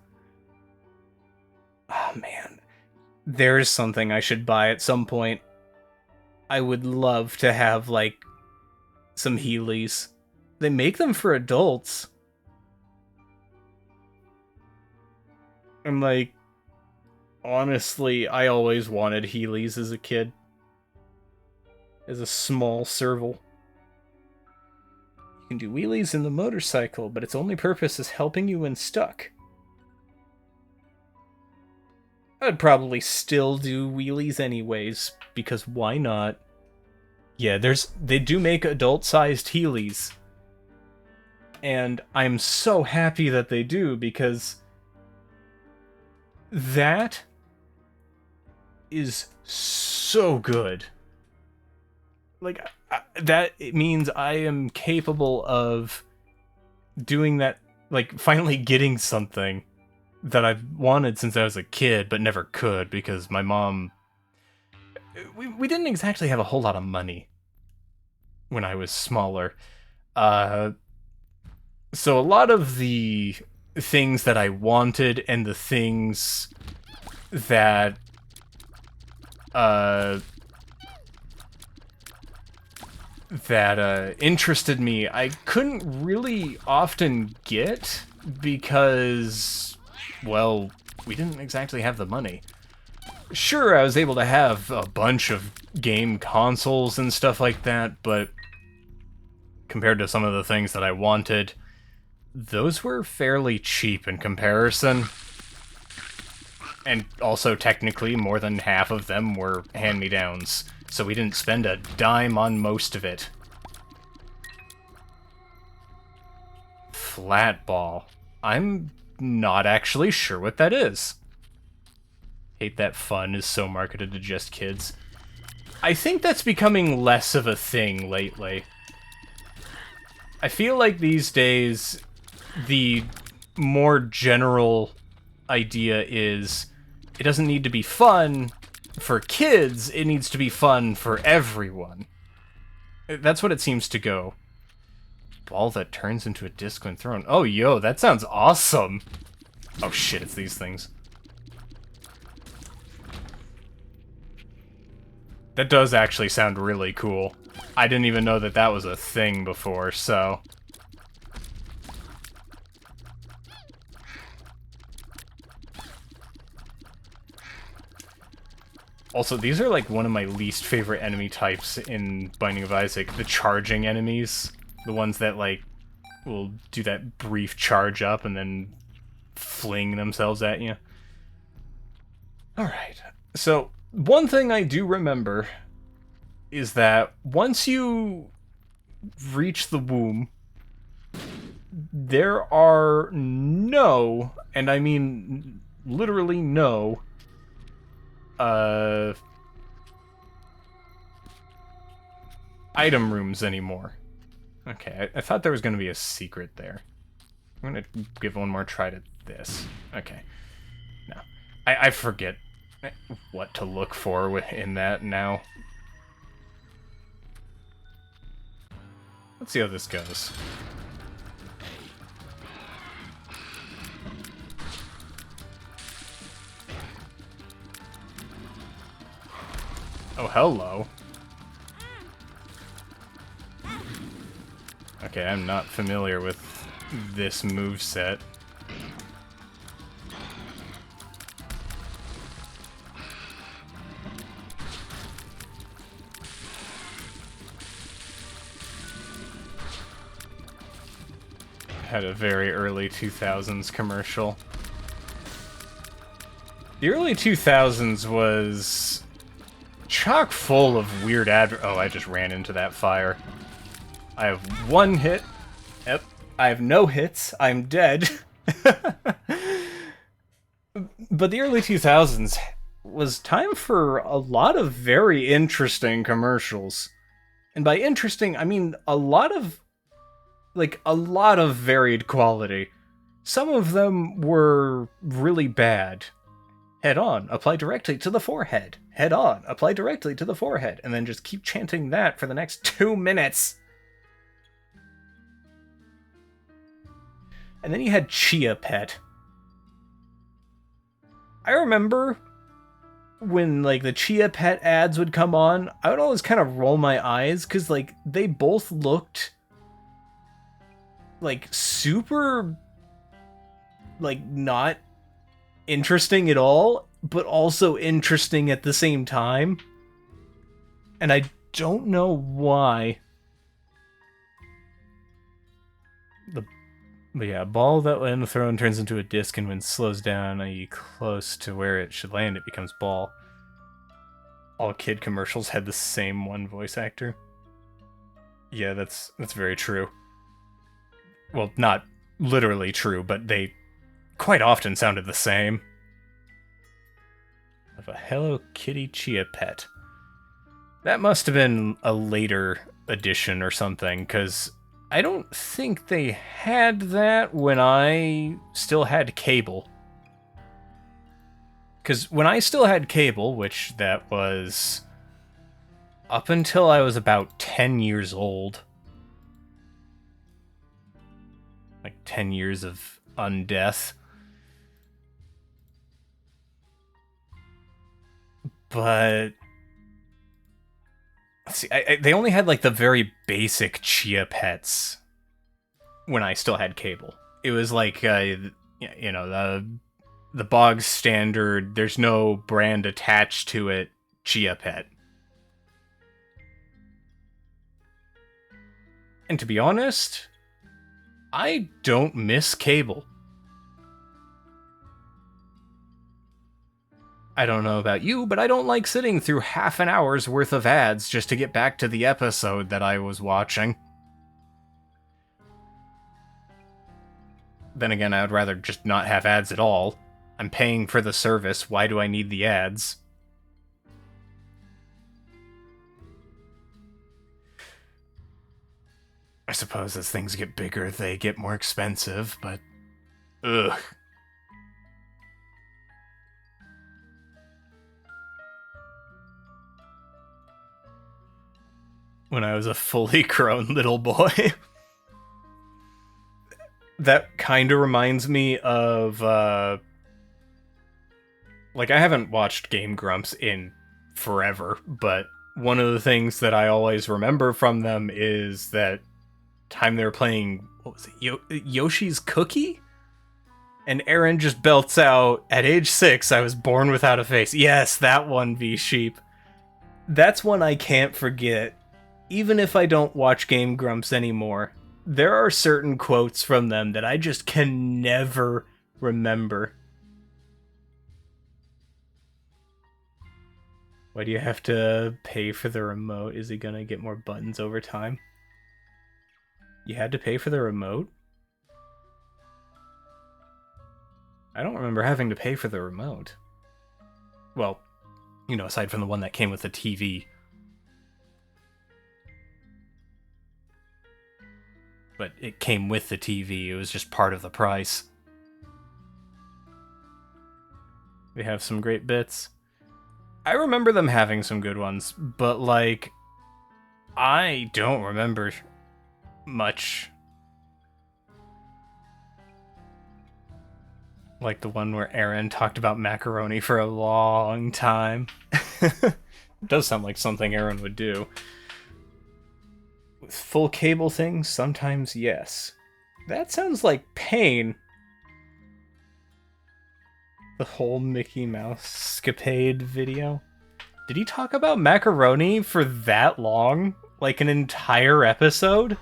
S1: Oh, man. There's something I should buy at some point. I would love to have, like, some Heelys. They make them for adults. And, like, honestly, I always wanted Heelys as a kid. As a small serval. You can do wheelies in the motorcycle, but its only purpose is helping you when stuck. I'd probably still do wheelies anyways, because why not? Yeah, they do make adult-sized Heelys. And I'm so happy that they do, because that is so good. Like, that it means I am capable of doing that, like, finally getting something that I've wanted since I was a kid, but never could because my mom... We didn't exactly have a whole lot of money when I was smaller. So a lot of the things that I wanted and the things that interested me, I couldn't really often get because, well, we didn't exactly have the money. Sure, I was able to have a bunch of game consoles and stuff like that, but compared to some of the things that I wanted, those were fairly cheap in comparison. And also, technically, more than half of them were hand-me-downs, so we didn't spend a dime on most of it. Flat ball. I'm not actually sure what that is. Hate that fun is so marketed to just kids. I think that's becoming less of a thing lately. I feel like these days, the more general idea is it doesn't need to be fun for kids, it needs to be fun for everyone. That's what it seems to go. Ball that turns into a disc when thrown. Oh, yo, that sounds awesome! Oh shit, it's these things. That does actually sound really cool. I didn't even know that that was a thing before, so... Also, these are like one of my least favorite enemy types in Binding of Isaac. The charging enemies. The ones that, like, will do that brief charge up and then fling themselves at you. Alright. So, one thing I do remember is that once you reach the womb, there are no, and I mean literally no, item rooms anymore. Okay, I thought there was going to be a secret there. I'm going to give one more try to this. Okay. No. I forget what to look for in that now. Let's see how this goes. Oh, hello. Okay, I'm not familiar with this moveset. Had a very early 2000s commercial. The early 2000s was chock full of weird oh, I just ran into that fire. I have one hit. Yep. I have no hits. I'm dead. But the early 2000s was time for a lot of very interesting commercials. And by interesting, I mean a lot of varied quality. Some of them were really bad. Head on, apply directly to the forehead. Head on, apply directly to the forehead. And then just keep chanting that for the next 2 minutes. And then you had Chia Pet. I remember when, like, the Chia Pet ads would come on, I would always kind of roll my eyes, because, like, they both looked like super, like, not interesting at all, but also interesting at the same time. And I don't know why. But yeah, a ball that when thrown turns into a disc, and when slows down, i.e. close to where it should land, it becomes ball. All kid commercials had the same one voice actor. Yeah, that's very true. Well, not literally true, but they quite often sounded the same. Of a Hello Kitty Chia Pet. That must have been a later edition or something, because I don't think they had that when I still had cable. Because when I still had cable, which that was up until I was about 10 years old, like 10 years of undeath. But let's see, they only had like the very basic Chia Pets when I still had cable. It was like, the bog standard, there's no brand attached to it, Chia Pet. And to be honest, I don't miss cable. I don't know about you, but I don't like sitting through half an hour's worth of ads just to get back to the episode that I was watching. Then again, I would rather just not have ads at all. I'm paying for the service, why do I need the ads? I suppose as things get bigger, they get more expensive, but... ugh. When I was a fully grown little boy. That kind of reminds me of, like, I haven't watched Game Grumps in forever, but one of the things that I always remember from them is that time they were playing, what was it, Yoshi's Cookie? And Aaron just belts out, at age 6, I was born without a face. Yes, that one, V-Sheep. That's one I can't forget. Even if I don't watch Game Grumps anymore, there are certain quotes from them that I just can never remember. Why do you have to pay for the remote? Is he gonna get more buttons over time? You had to pay for the remote? I don't remember having to pay for the remote. Well, aside from the one that came with the TV. But it came with the TV, it was just part of the price. They have some great bits. I remember them having some good ones, but, like, I don't remember much. Like the one where Aaron talked about macaroni for a long time. It does sound like something Aaron would do. With full cable things, sometimes yes. That sounds like pain. The whole Mickey Mouse escapade video. Did he talk about macaroni for that long? Like an entire episode?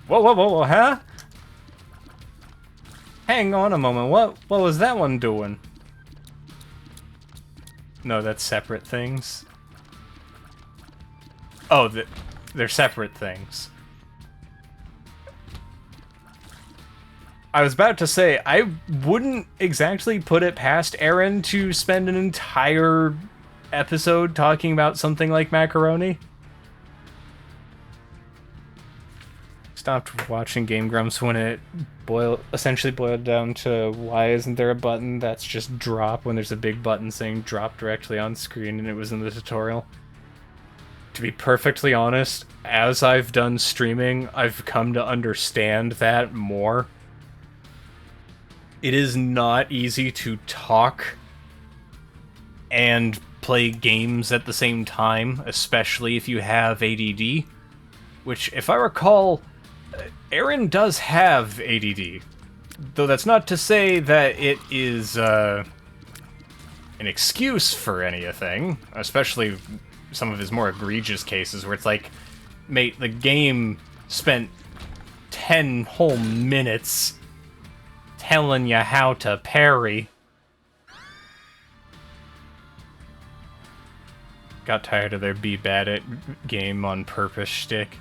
S1: Whoa, huh? Hang on a moment, what was that one doing? No, that's separate things. Oh, they're separate things. I was about to say, I wouldn't exactly put it past Aaron to spend an entire episode talking about something like macaroni. Stopped watching Game Grumps when it essentially boiled down to why isn't there a button that's just drop when there's a big button saying drop directly on screen, and it was in the tutorial. To be perfectly honest, as I've done streaming, I've come to understand that more. It is not easy to talk and play games at the same time, especially if you have ADD, which, if I recall, Aaron does have ADD, though that's not to say that it is an excuse for anything, especially some of his more egregious cases where it's like, mate, the game spent 10 whole minutes telling you how to parry. Got tired of their be bad at game on purpose shtick.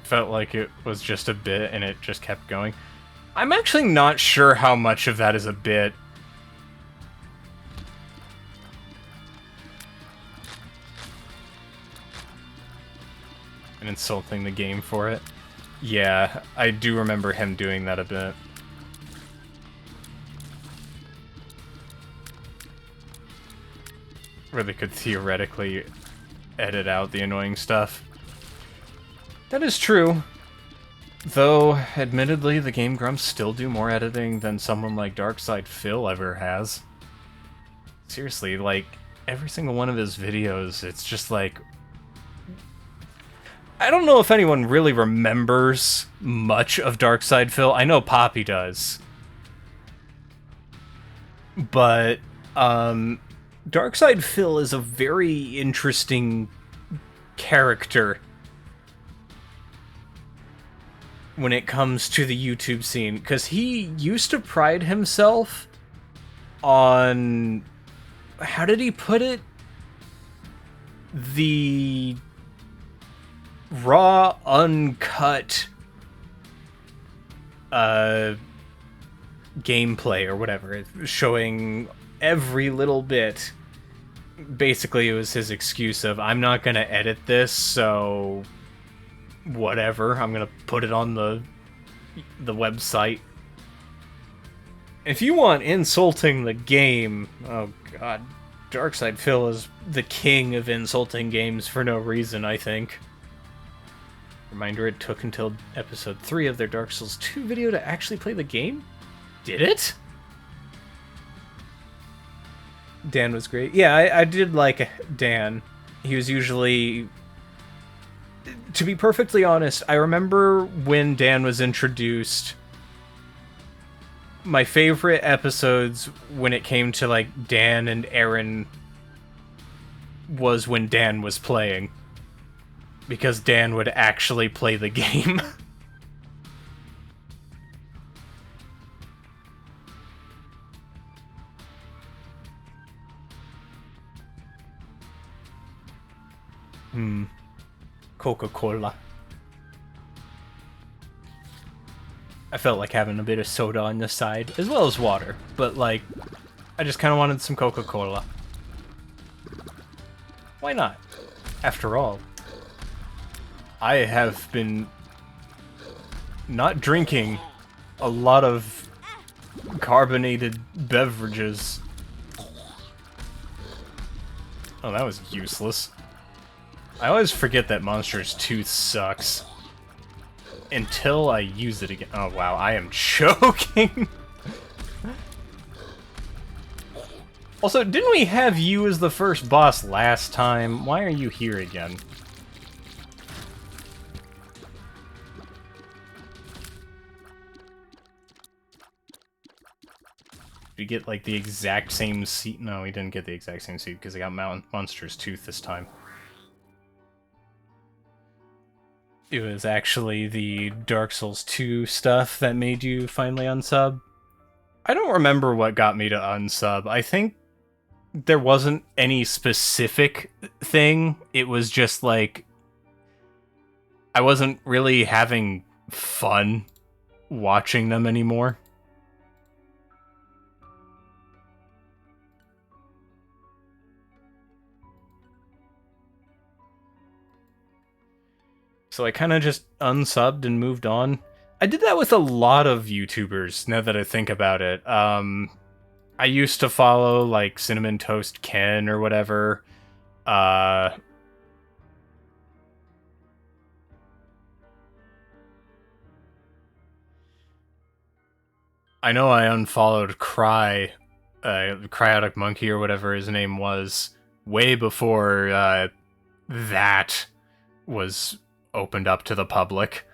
S1: Felt like it was just a bit and it just kept going. I'm actually not sure how much of that is a bit. And insulting the game for it. Yeah, I do remember him doing that a bit. Where they could theoretically edit out the annoying stuff. That is true. Though, admittedly, the Game Grumps still do more editing than someone like Darkside Phil ever has. Seriously, like, every single one of his videos, it's just like... I don't know if anyone really remembers much of Darkside Phil. I know Poppy does. But, Darkside Phil is a very interesting character when it comes to the YouTube scene, because he used to pride himself on... How did he put it? The raw, uncut gameplay or whatever, showing every little bit. Basically, it was his excuse of, I'm not gonna edit this, so whatever, I'm gonna put it on the website. If you want insulting the game, oh god, Darkside Phil is the king of insulting games for no reason, I think. Reminder, it took until episode 3 of their Dark Souls 2 video to actually play the game? Did it? Dan was great. Yeah, I did like Dan. He was usually... To be perfectly honest, I remember when Dan was introduced, my favorite episodes when it came to, like, Dan and Aaron was when Dan was playing. Because Dan would actually play the game. Coca-Cola. I felt like having a bit of soda on the side, as well as water, but, like, I just kind of wanted some Coca-Cola. Why not? After all, I have been not drinking a lot of carbonated beverages. Oh, that was useless. I always forget that Monster's Tooth sucks. Until I use it again. Oh wow, I am choking! Also, didn't we have you as the first boss last time? Why are you here again? We get, like, the exact same seat? No, we didn't get the exact same seat, because I got Monster's Tooth this time. It was actually the Dark Souls 2 stuff that made you finally unsub. I don't remember what got me to unsub. I think there wasn't any specific thing. It was just like... I wasn't really having fun watching them anymore. So I kind of just unsubbed and moved on. I did that with a lot of YouTubers, now that I think about it. I used to follow, like, Cinnamon Toast Ken or whatever. I know I unfollowed Cryotic Monkey or whatever his name was, way before that was opened up to the public.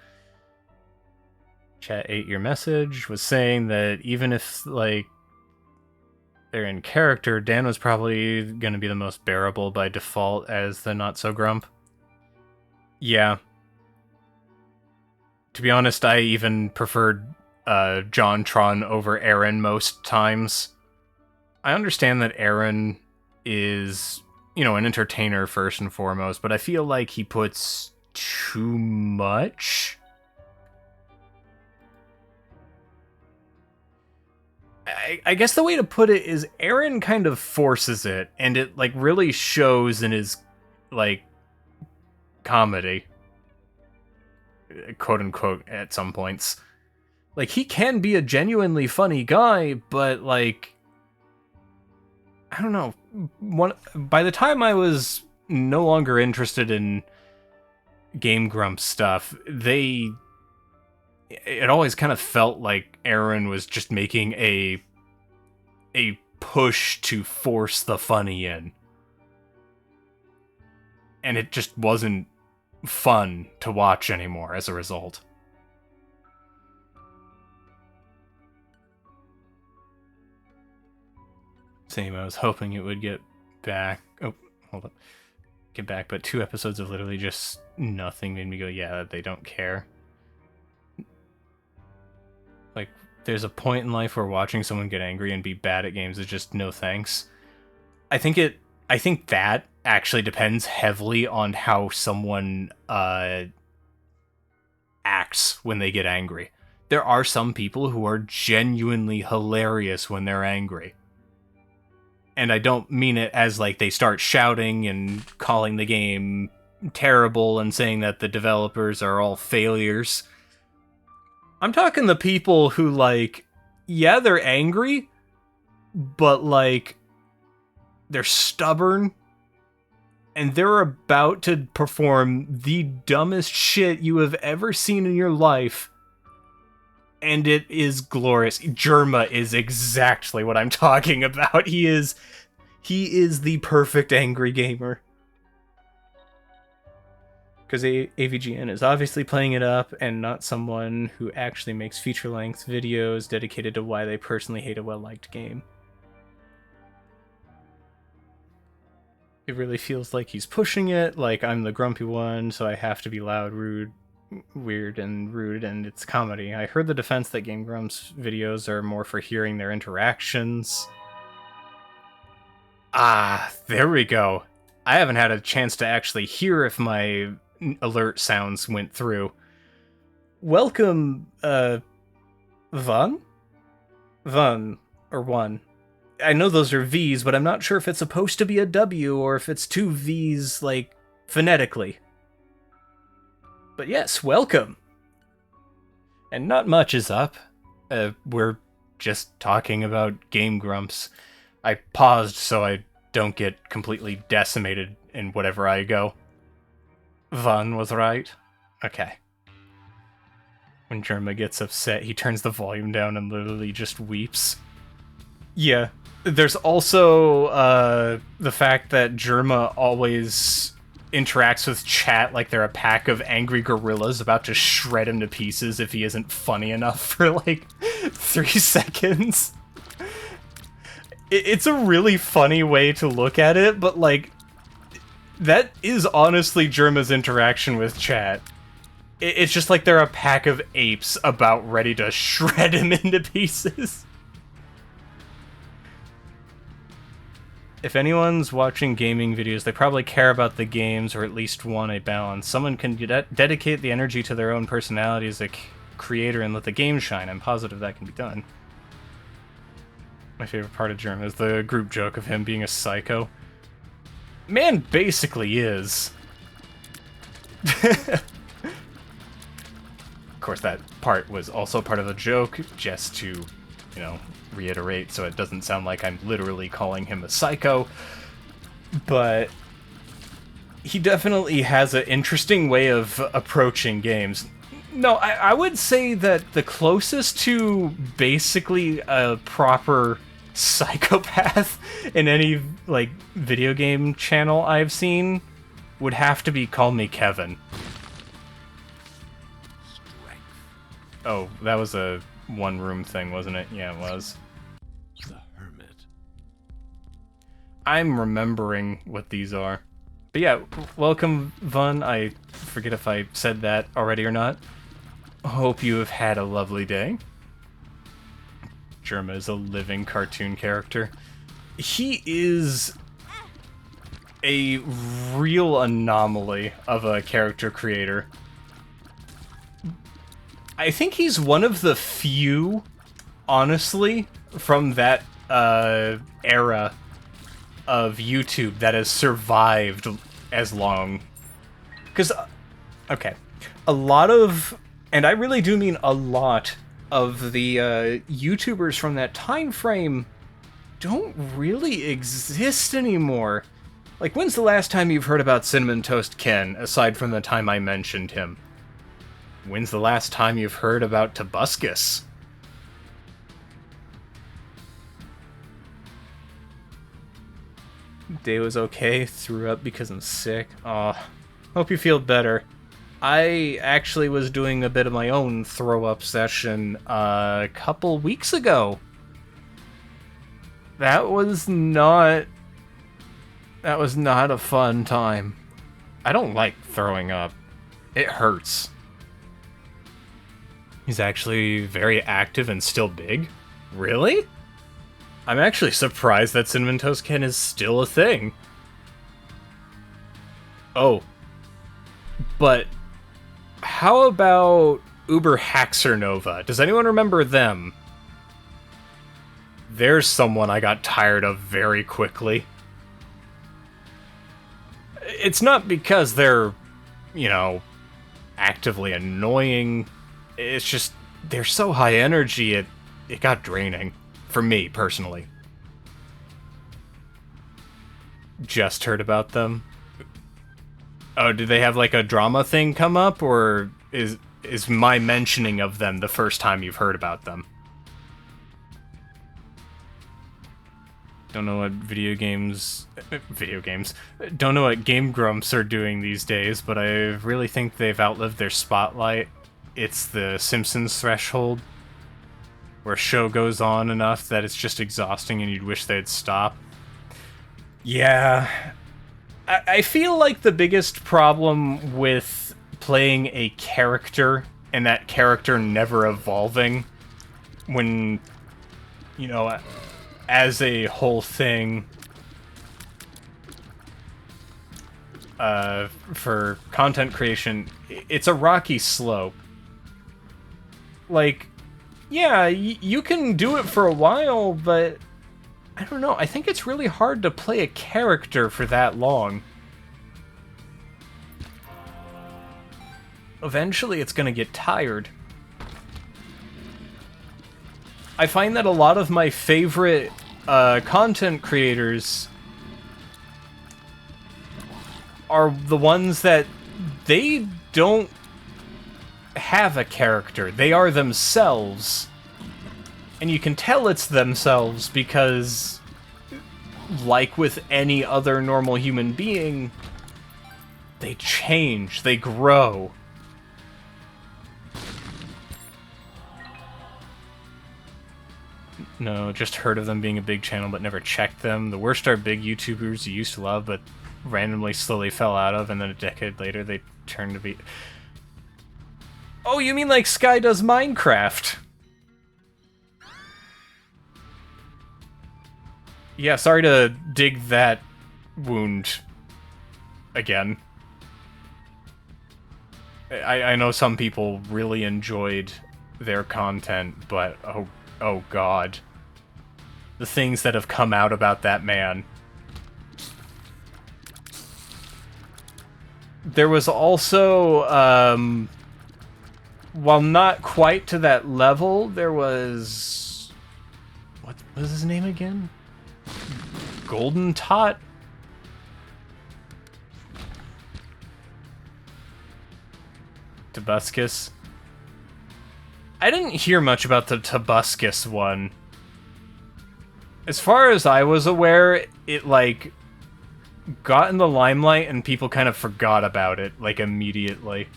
S1: Chat ate your message, was saying that even if, like, they're in character, Dan was probably going to be the most bearable by default as the not-so-grump. Yeah. To be honest, I even preferred JonTron over Aaron most times. I understand that Aaron is, you know, an entertainer first and foremost, but I feel like he puts too much. I guess the way to put it is Aaron kind of forces it, and it, like, really shows in his, like, comedy. quote-unquote, at some points. Like, he can be a genuinely funny guy, but, like, I don't know. By the time I was no longer interested in Game Grumps stuff, it always kind of felt like Aaron was just making a push to force the funny in. And it just wasn't fun to watch anymore as a result. Same, I was hoping it would get back. Oh, hold up. Get back, but 2 episodes of literally just nothing made me go, yeah, they don't care. Like, there's a point in life where watching someone get angry and be bad at games is just no thanks. I think that actually depends heavily on how someone acts when they get angry. There are some people who are genuinely hilarious when they're angry. And I don't mean it as, like, they start shouting and calling the game terrible and saying that the developers are all failures. I'm talking the people who, like, yeah, they're angry, but, like, they're stubborn, and they're about to perform the dumbest shit you have ever seen in your life, and it is glorious. Germa is exactly what I'm talking about. He is the perfect angry gamer. Because AVGN is obviously playing it up, and not someone who actually makes feature-length videos dedicated to why they personally hate a well-liked game. It really feels like he's pushing it, like I'm the grumpy one, so I have to be loud, weird, and rude, and it's comedy. I heard the defense that Game Grumps videos are more for hearing their interactions. Ah, there we go. I haven't had a chance to actually hear if my alert sounds went through. Welcome, Vun? Vun, or one. I know those are V's, but I'm not sure if it's supposed to be a W or if it's 2 V's, like, phonetically. But yes, welcome! And not much is up. We're just talking about Game Grumps. I paused so I don't get completely decimated in whatever I go. Vun was right? Okay. When Germa gets upset, he turns the volume down and literally just weeps. Yeah. There's also the fact that Germa always interacts with chat like they're a pack of angry gorillas about to shred him to pieces if he isn't funny enough for like 3 seconds. It's a really funny way to look at it, but like, that is honestly Germa's interaction with chat. It's just like they're a pack of apes about ready to shred him into pieces. If anyone's watching gaming videos, they probably care about the games or at least want a balance. Someone can dedicate the energy to their own personality as a creator and let the game shine. I'm positive that can be done. My favorite part of Germa is the group joke of him being a psycho. Man basically is. Of course, that part was also part of a joke, just to, you know, reiterate so it doesn't sound like I'm literally calling him a psycho. But he definitely has an interesting way of approaching games. No, I would say that the closest to basically a proper psychopath in any, like, video game channel I've seen would have to be Call Me Kevin. Oh, that was a one-room thing, wasn't it? Yeah, it was. The Hermit. I'm remembering what these are. But yeah, welcome, Vun. I forget if I said that already or not. Hope you have had a lovely day. Germa is a living cartoon character. He is a real anomaly of a character creator. I think he's one of the few, honestly, from that era of YouTube that has survived as long. Because, okay, a lot of, and I really do mean a lot, of the YouTubers from that time frame don't really exist anymore. Like, when's the last time you've heard about Cinnamon Toast Ken, aside from the time I mentioned him? When's the last time you've heard about Tobuscus? Day was okay, threw up because I'm sick. Aw, hope you feel better. I actually was doing a bit of my own throw-up session a couple weeks ago. That was not a fun time. I don't like throwing up. It hurts. He's actually very active and still big? Really? I'm actually surprised that Cinnamon Toast Ken is still a thing. Oh. But how about Uber Haxer Nova? Does anyone remember them? There's someone I got tired of very quickly. It's not because they're, you know, actively annoying. It's just, they're so high energy, it got draining. For me, personally. Just heard about them. Oh, did they have like a drama thing come up, or is my mentioning of them the first time you've heard about them? Don't know what video games... Don't know what Game Grumps are doing these days, but I really think they've outlived their spotlight. It's the Simpsons threshold, where a show goes on enough that it's just exhausting and you'd wish they'd stop. Yeah. I feel like the biggest problem with playing a character and that character never evolving when, you know, as a whole thing, for content creation, it's a rocky slope. Like, yeah, you can do it for a while, but I don't know. I think it's really hard to play a character for that long. Eventually, it's gonna get tired. I find that a lot of my favorite content creators are the ones that they don't have a character. They are themselves. And you can tell it's themselves because, like with any other normal human being, they change, they grow. No, just heard of them being a big channel but never checked them. The worst are big YouTubers you used to love but randomly slowly fell out of, and then a decade later they turned to be... Oh, you mean like Sky Does Minecraft? Yeah, sorry to dig that wound again. I know some people really enjoyed their content, but oh god. The things that have come out about that man. There was also, while not quite to that level, there was... What was his name again? Golden Tot? Tobuscus? I didn't hear much about the Tobuscus one. As far as I was aware, it, like, got in the limelight and people kind of forgot about it, like, immediately.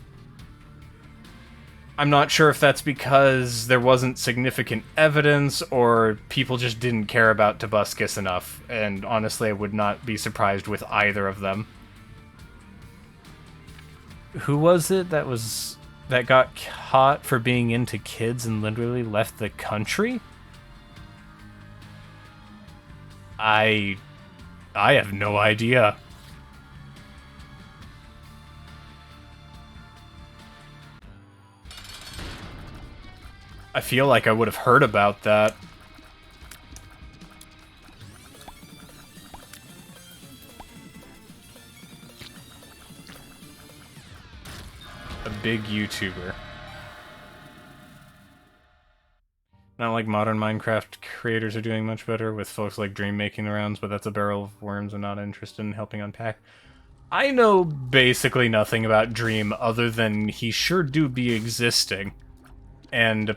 S1: I'm not sure if that's because there wasn't significant evidence, or people just didn't care about Tobuscus enough, and honestly I would not be surprised with either of them. Who was it that got caught for being into kids and literally left the country? I have no idea. I feel like I would have heard about that. A big YouTuber. Not like modern Minecraft creators are doing much better, with folks like Dream making the rounds, but that's a barrel of worms I'm not interested in helping unpack. I know basically nothing about Dream other than he sure do be existing. And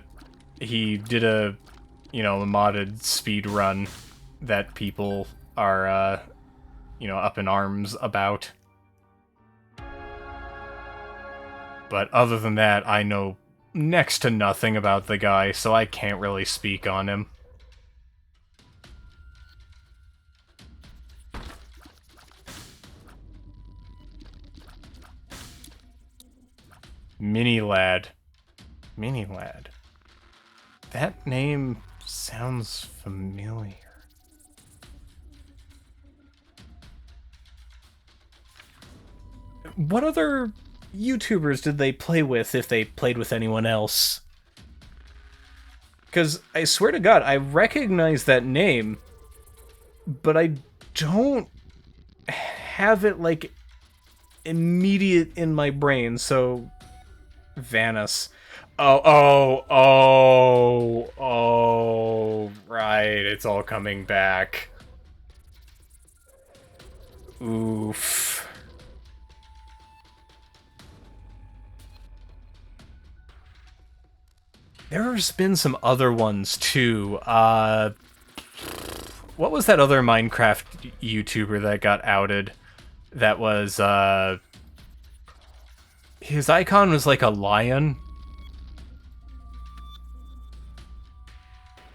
S1: he did a, you know, a modded speed run that people are, you know, up in arms about. But other than that, I know next to nothing about the guy, so I can't really speak on him. Mini Lad. Mini Lad. That name sounds familiar. What other YouTubers did they play with, if they played with anyone else? Because I swear to God, I recognize that name, but I don't have it, like, immediate in my brain, so... Vanis. Oh, right, it's all coming back. Oof. There's been some other ones, too. What was that other Minecraft YouTuber that got outed? That was, his icon was like a lion.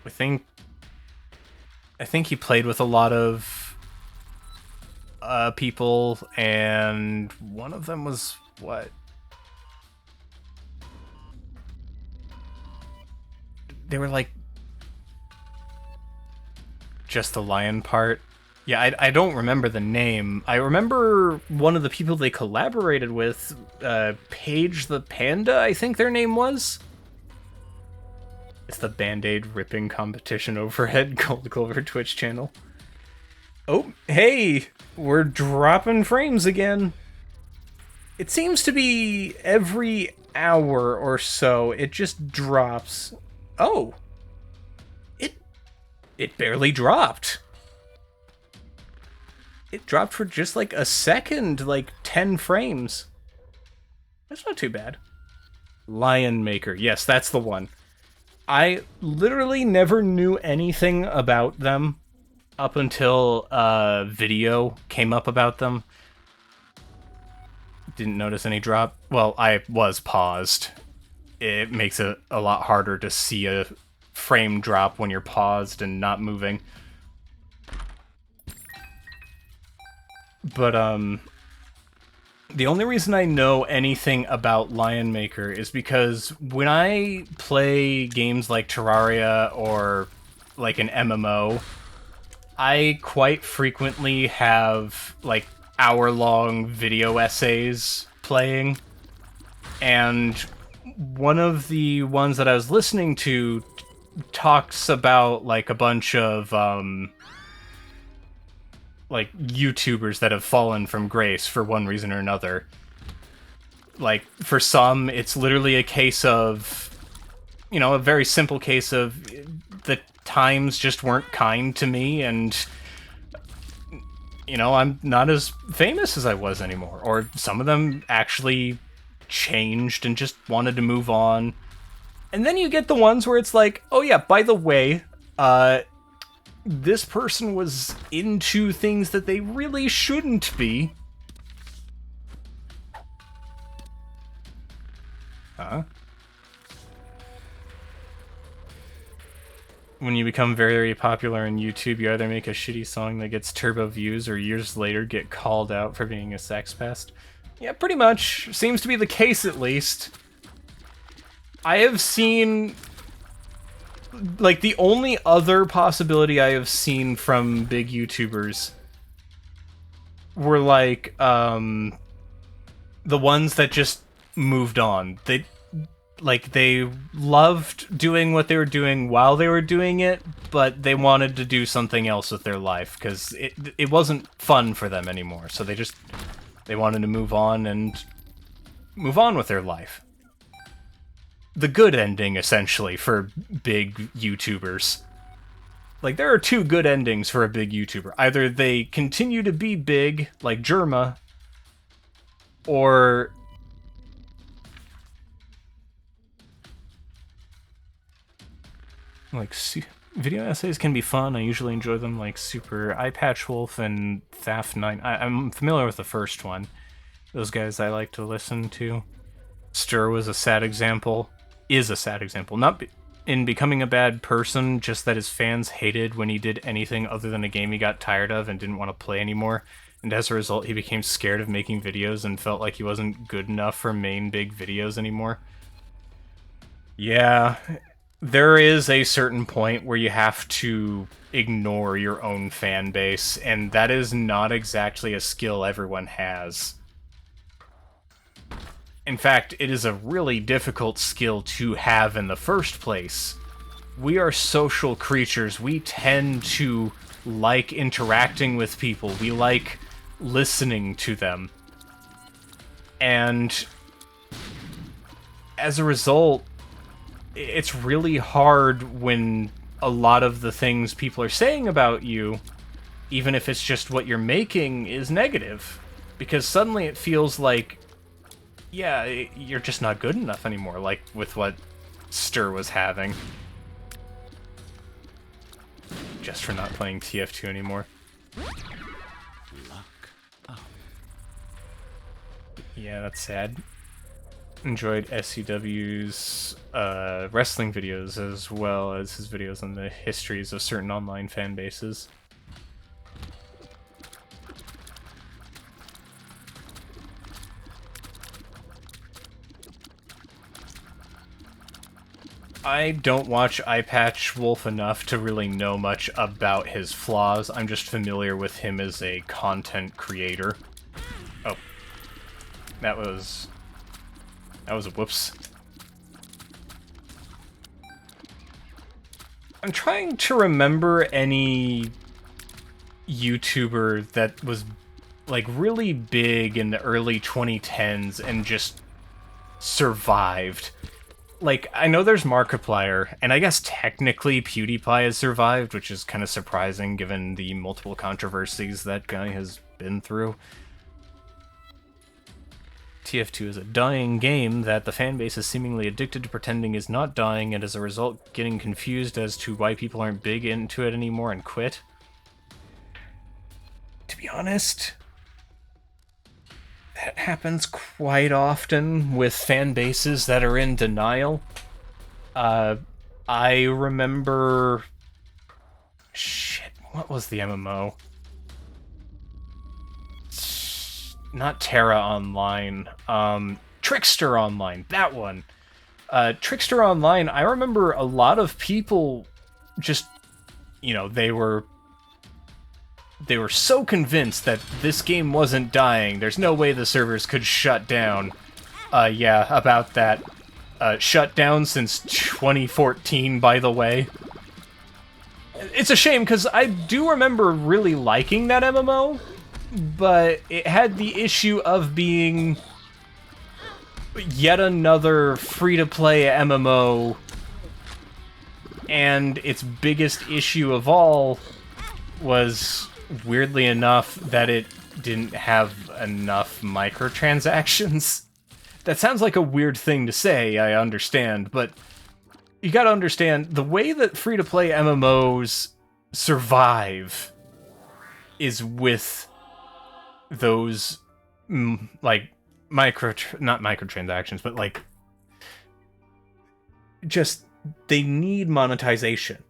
S1: I think he played with a lot of people, and one of them was what? They were like just the lion part. Yeah, I don't remember the name. I remember one of the people they collaborated with, Paige the Panda, I think their name was. It's the Band-Aid ripping competition overhead, Gold Clover Twitch channel. Oh, hey! We're dropping frames again. It seems to be every hour or so, it just drops. Oh! It barely dropped. It dropped for just like a second, like 10 frames. That's not too bad. Lion Maker. Yes, that's the one. I literally never knew anything about them up until a video came up about them. Didn't notice any drop. Well, I was paused. It makes it a lot harder to see a frame drop when you're paused and not moving. But, the only reason I know anything about Lion Maker is because when I play games like Terraria or, like, an MMO, I quite frequently have, like, hour-long video essays playing, and one of the ones that I was listening to talks about, like, a bunch of, like, YouTubers that have fallen from grace for one reason or another. Like, for some, it's literally a case of, you know, a very simple case of the times just weren't kind to me, and, you know, I'm not as famous as I was anymore. Or some of them actually changed and just wanted to move on. And then you get the ones where it's like, oh yeah, by the way, this person was into things that they really shouldn't be. Huh? When you become very popular on YouTube, you either make a shitty song that gets turbo views, or years later get called out for being a sex pest. Yeah, pretty much. Seems to be the case, at least. I have seen... like, the only other possibility I have seen from big YouTubers were, like, the ones that just moved on. They loved doing what they were doing while they were doing it, but they wanted to do something else with their life, because it wasn't fun for them anymore, so they wanted to move on and move on with their life. the good ending, essentially, for big YouTubers. Like, there are two good endings for a big YouTuber. Either they continue to be big, like Germa, or... like, video essays can be fun. I usually enjoy them, like Super Eyepatch Wolf and Thaf9. I'm familiar with the first one. Those guys I like to listen to. Stir was a sad example. Is a sad example. Not in becoming a bad person, just that his fans hated when he did anything other than a game he got tired of and didn't want to play anymore. And as a result, he became scared of making videos and felt like he wasn't good enough for main big videos anymore. Yeah, there is a certain point where you have to ignore your own fan base, and that is not exactly a skill everyone has. In fact, it is a really difficult skill to have in the first place. We are social creatures. We tend to like interacting with people. We like listening to them. And as a result, it's really hard when a lot of the things people are saying about you, even if it's just what you're making, is negative. Because suddenly it feels like, yeah, you're just not good enough anymore, like with what Stir was having. Just for not playing TF2 anymore. Yeah, that's sad. Enjoyed SCW's wrestling videos as well as his videos on the histories of certain online fan bases. I don't watch Eyepatch Wolf enough to really know much about his flaws. I'm just familiar with him as a content creator. Oh. That was a whoops. I'm trying to remember any YouTuber that was, like, really big in the early 2010s and just survived. Like, I know there's Markiplier, and I guess technically PewDiePie has survived, which is kind of surprising given the multiple controversies that guy has been through. TF2 is a dying game that the fanbase is seemingly addicted to pretending is not dying, and as a result getting confused as to why people aren't big into it anymore and quit. To be honest, that happens quite often with fan bases that are in denial. I remember... Shit, what was the MMO? Not Terra Online. Trickster Online, that one. Trickster Online, I remember a lot of people just, you know, they were so convinced that this game wasn't dying. There's no way the servers could shut down. Yeah, about that. Shut down since 2014, by the way. It's a shame, because I do remember really liking that MMO, but it had the issue of being yet another free-to-play MMO, and its biggest issue of all was, weirdly enough, that it didn't have enough microtransactions. That sounds like a weird thing to say, I understand, but you gotta understand, the way that free-to-play MMOs survive is with those, like, not microtransactions, but, like, just, they need monetization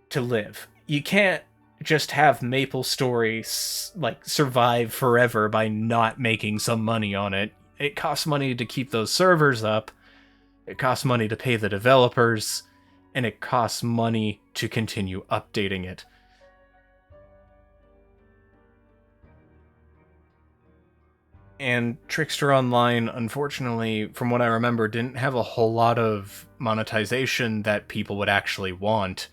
S1: to live. You can't just have MapleStory, like, survive forever by not making some money on it. It costs money to keep those servers up, it costs money to pay the developers, and it costs money to continue updating it. And Trickster Online, unfortunately, from what I remember, didn't have a whole lot of monetization that people would actually want.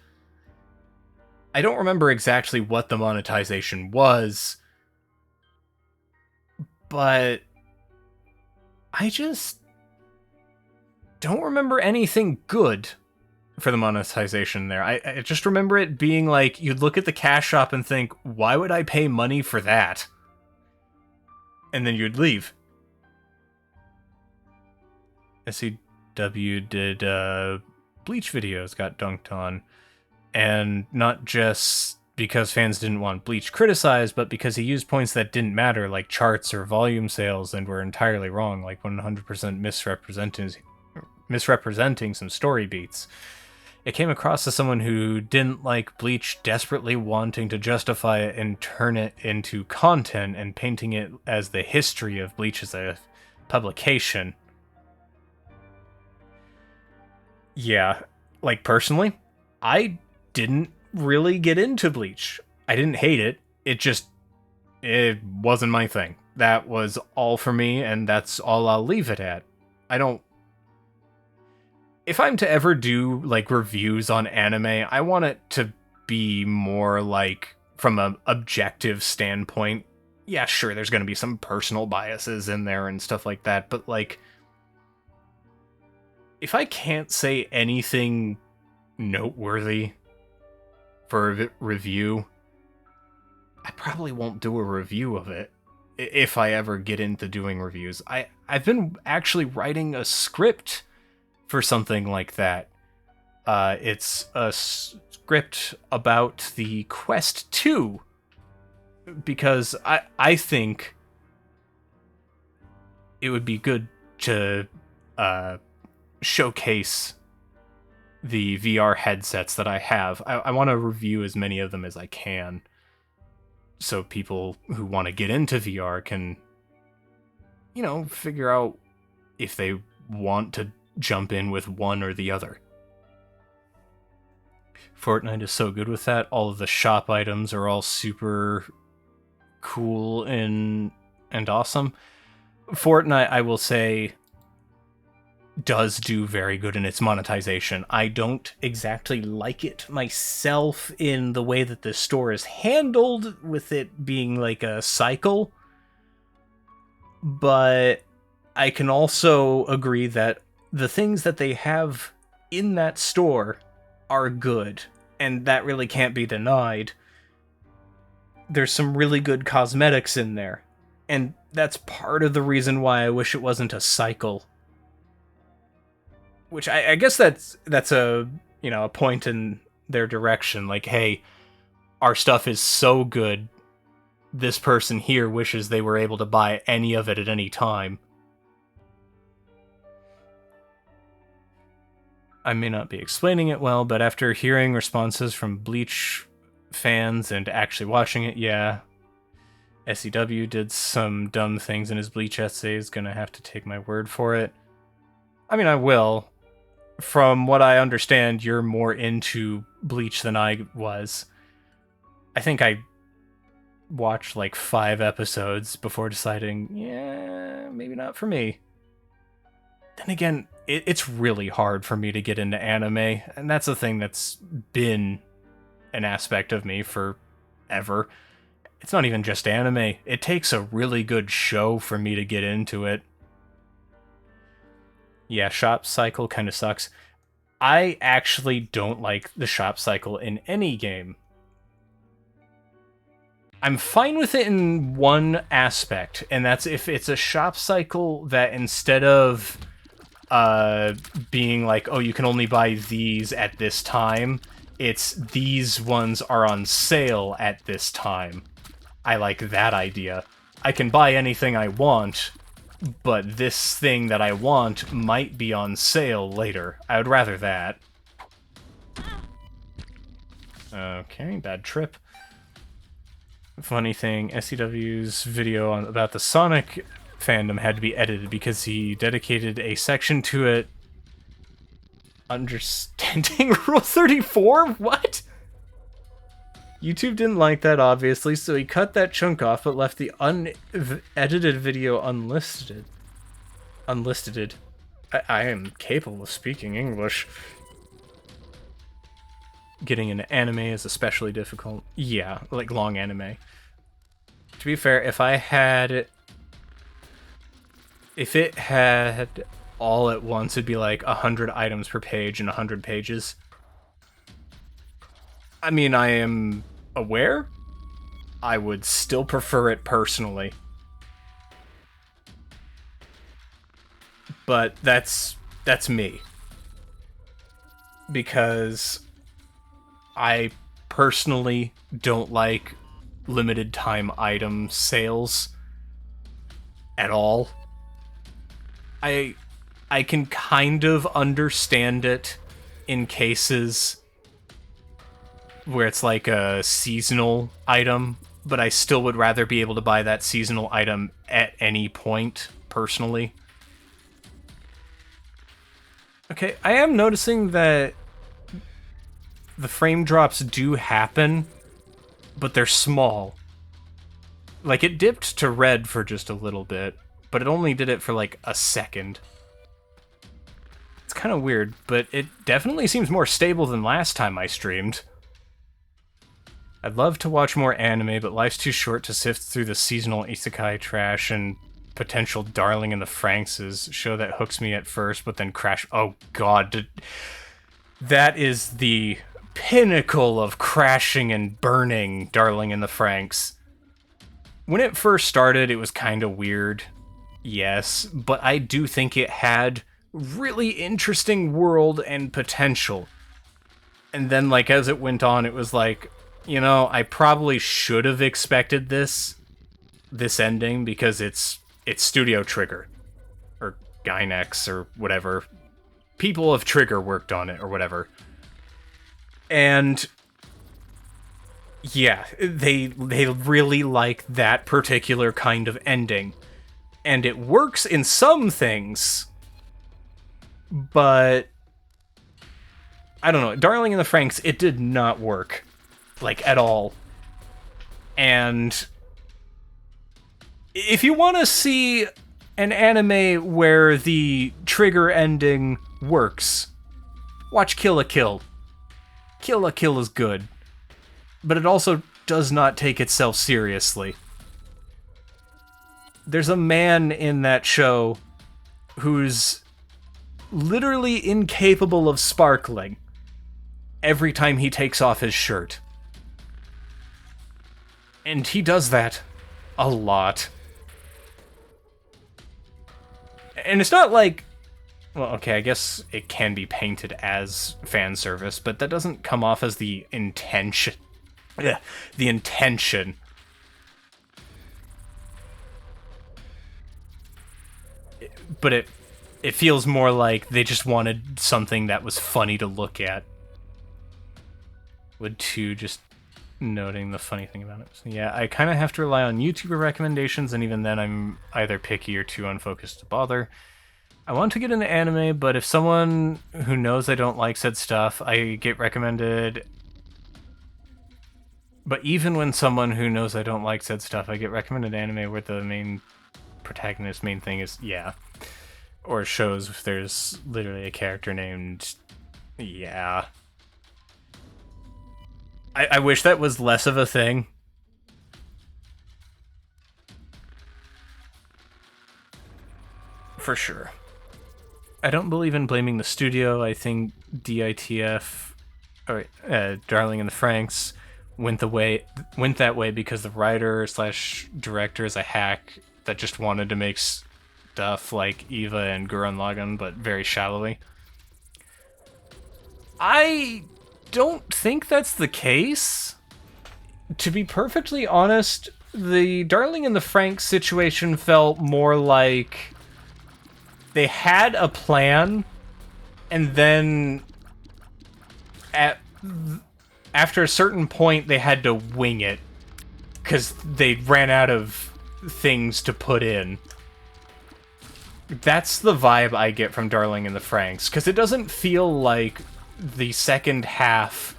S1: I don't remember exactly what the monetization was, but I just don't remember anything good for the monetization there. I just remember it being like, you'd look at the cash shop and think, why would I pay money for that? And then you'd leave. SCW did Bleach videos, got dunked on. And not just because fans didn't want Bleach criticized, but because he used points that didn't matter, like charts or volume sales, and were entirely wrong, like 100% misrepresenting some story beats. It came across as someone who didn't like Bleach desperately wanting to justify it and turn it into content and painting it as the history of Bleach as a publication. Yeah, like personally, I didn't really get into Bleach. I didn't hate it. It wasn't my thing. That was all for me, and that's all I'll leave it at. If I'm to ever do, like, reviews on anime, I want it to be more, like, from an objective standpoint. Yeah, sure, there's gonna be some personal biases in there and stuff like that, but, like, if I can't say anything noteworthy for a review, I probably won't do a review of it if I ever get into doing reviews. I've been actually writing a script for something like that. It's a script about the Quest 2, because I think it would be good to showcase the VR headsets that I have. I want to review as many of them as I can, so people who want to get into VR can, figure out if they want to jump in with one or the other. Fortnite is so good with that. All of the shop items are all super cool and awesome. Fortnite, I will say, does do very good in its monetization. I don't exactly like it myself in the way that the store is handled, with it being like a cycle. But I can also agree that the things that they have in that store are good, and that really can't be denied. There's some really good cosmetics in there, and that's part of the reason why I wish it wasn't a cycle. Which I guess that's a a point in their direction. Like, hey, our stuff is so good, this person here wishes they were able to buy any of it at any time. I may not be explaining it well, but after hearing responses from Bleach fans and actually watching it, yeah, SCW did some dumb things in his Bleach essays. Gonna have to take my word for it. I mean, I will. From what I understand, you're more into Bleach than I was. I think I watched like 5 episodes before deciding, yeah, maybe not for me. Then again, it's really hard for me to get into anime, and that's a thing that's been an aspect of me forever. It's not even just anime. It takes a really good show for me to get into it. Yeah, shop cycle kind of sucks. I actually don't like the shop cycle in any game. I'm fine with it in one aspect, and that's if it's a shop cycle that instead of being like, oh, you can only buy these at this time, it's these ones are on sale at this time. I like that idea. I can buy anything I want, but this thing that I want might be on sale later. I would rather that. Okay, bad trip. Funny thing, SCW's video about the Sonic fandom had to be edited because he dedicated a section to it. Understanding Rule 34? What? YouTube didn't like that, obviously, so he cut that chunk off, but left the unedited video unlisted. I am capable of speaking English. Getting into anime is especially difficult. Yeah, like long anime. To be fair, if it had all at once, it'd be like 100 items per page and 100 pages. I mean, I am aware. I would still prefer it personally. But that's me. Because I personally don't like limited time item sales at all. I can kind of understand it in cases where it's like a seasonal item, but I still would rather be able to buy that seasonal item at any point, personally. Okay, I am noticing that the frame drops do happen, but they're small. Like, it dipped to red for just a little bit, but it only did it for like a second. It's kind of weird, but it definitely seems more stable than last time I streamed. I'd love to watch more anime, but life's too short to sift through the seasonal isekai trash and potential Darling in the Franxx' show that hooks me at first, but then crash. Oh god, that is the pinnacle of crashing and burning, Darling in the Franxx. When it first started, it was kind of weird, yes, but I do think it had really interesting world and potential. And then, like, as it went on, it was like, you know, I probably should have expected this ending, because it's Studio Trigger, or Gynex, or whatever. People of Trigger worked on it, or whatever. And yeah, they really like that particular kind of ending. And it works in some things, but I don't know. Darling in the Franxx, it did not work. Like, at all. And if you want to see an anime where the trigger ending works, watch Kill la Kill. Kill la Kill is good, but it also does not take itself seriously. There's a man in that show who's literally incapable of sparkling every time he takes off his shirt. And he does that a lot. And it's not like... Well, okay, I guess it can be painted as fan service, but that doesn't come off as the intention. The intention. But it feels more like they just wanted something that was funny to look at. Would too, just noting the funny thing about it. So yeah, I kind of have to rely on YouTuber recommendations, and even then I'm either picky or too unfocused to bother. I want to get into anime, but if someone who knows I don't like said stuff, I get recommended... But even when someone who knows I don't like said stuff, I get recommended anime where the main protagonist, main thing is, yeah. Or shows if there's literally a character named... Yeah. I wish that was less of a thing. For sure. I don't believe in blaming the studio. I think DITF, or Darling in the Franxx, went that way because the writer / director is a hack that just wanted to make stuff like Eva and Gurren Lagann, but very shallowly. I don't think that's the case. To be perfectly honest, the Darling in the Franxx situation felt more like they had a plan, and then after a certain point they had to wing it because they ran out of things to put in. That's the vibe I get from Darling in the Franxx, because it doesn't feel like the second half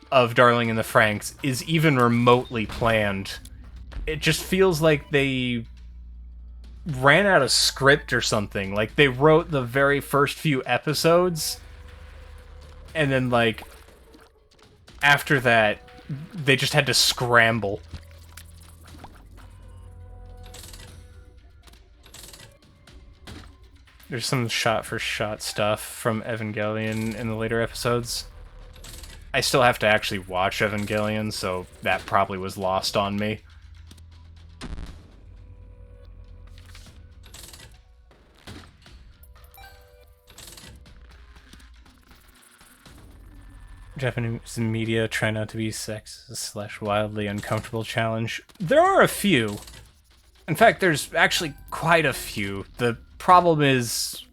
S1: of Darling in the Franxx is even remotely planned. It just feels like they ran out of script or something. Like, they wrote the very first few episodes, and then, like, after that, they just had to scramble. There's some shot-for-shot stuff from Evangelion in the later episodes. I still have to actually watch Evangelion, so that probably was lost on me. Japanese media try not to be sexist / wildly uncomfortable challenge. There are a few. In fact, there's actually quite a few. The problem is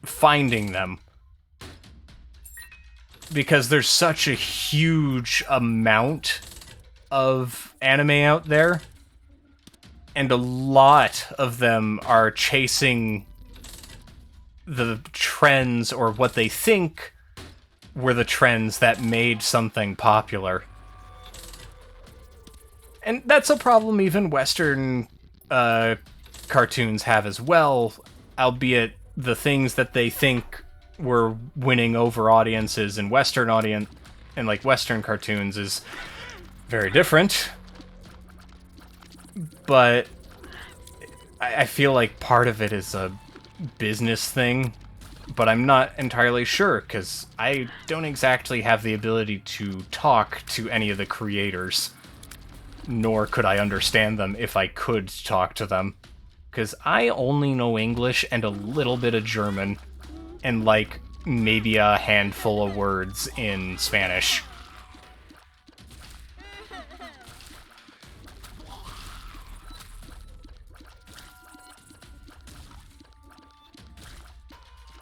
S1: finding them. Because there's such a huge amount of anime out there. And a lot of them are chasing the trends or what they think were the trends that made something popular. And that's a problem even Western cartoons have as well, albeit the things that they think were winning over audiences in Western cartoons is very different. But I feel like part of it is a business thing, but I'm not entirely sure, because I don't exactly have the ability to talk to any of the creators, nor could I understand them if I could talk to them, because I only know English and a little bit of German, and like maybe a handful of words in Spanish.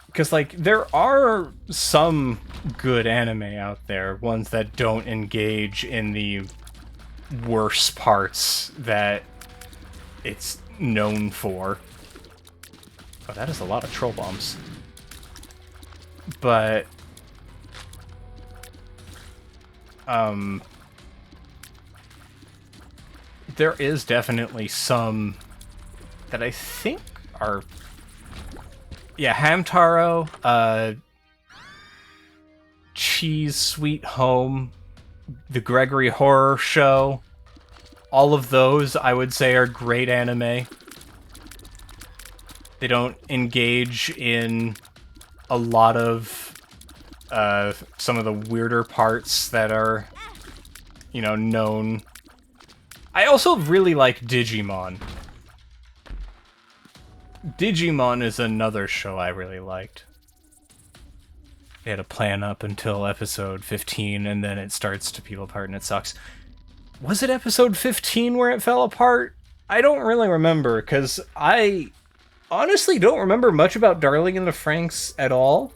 S1: Because, like, there are some good anime out there, ones that don't engage in the worst parts that it's known for. Oh, that is a lot of troll bombs. But, there is definitely some that I think are... Yeah, Hamtaro, Cheese Sweet Home, the Gregory Horror Show, all of those, I would say, are great anime. They don't engage in a lot of some of the weirder parts that are, you know, known. I also really like Digimon. Digimon is another show I really liked. They had a plan up until episode 15, and then it starts to peel apart, and it sucks. Was it episode 15 where it fell apart? I don't really remember, because I honestly don't remember much about Darling in the Franxx at all.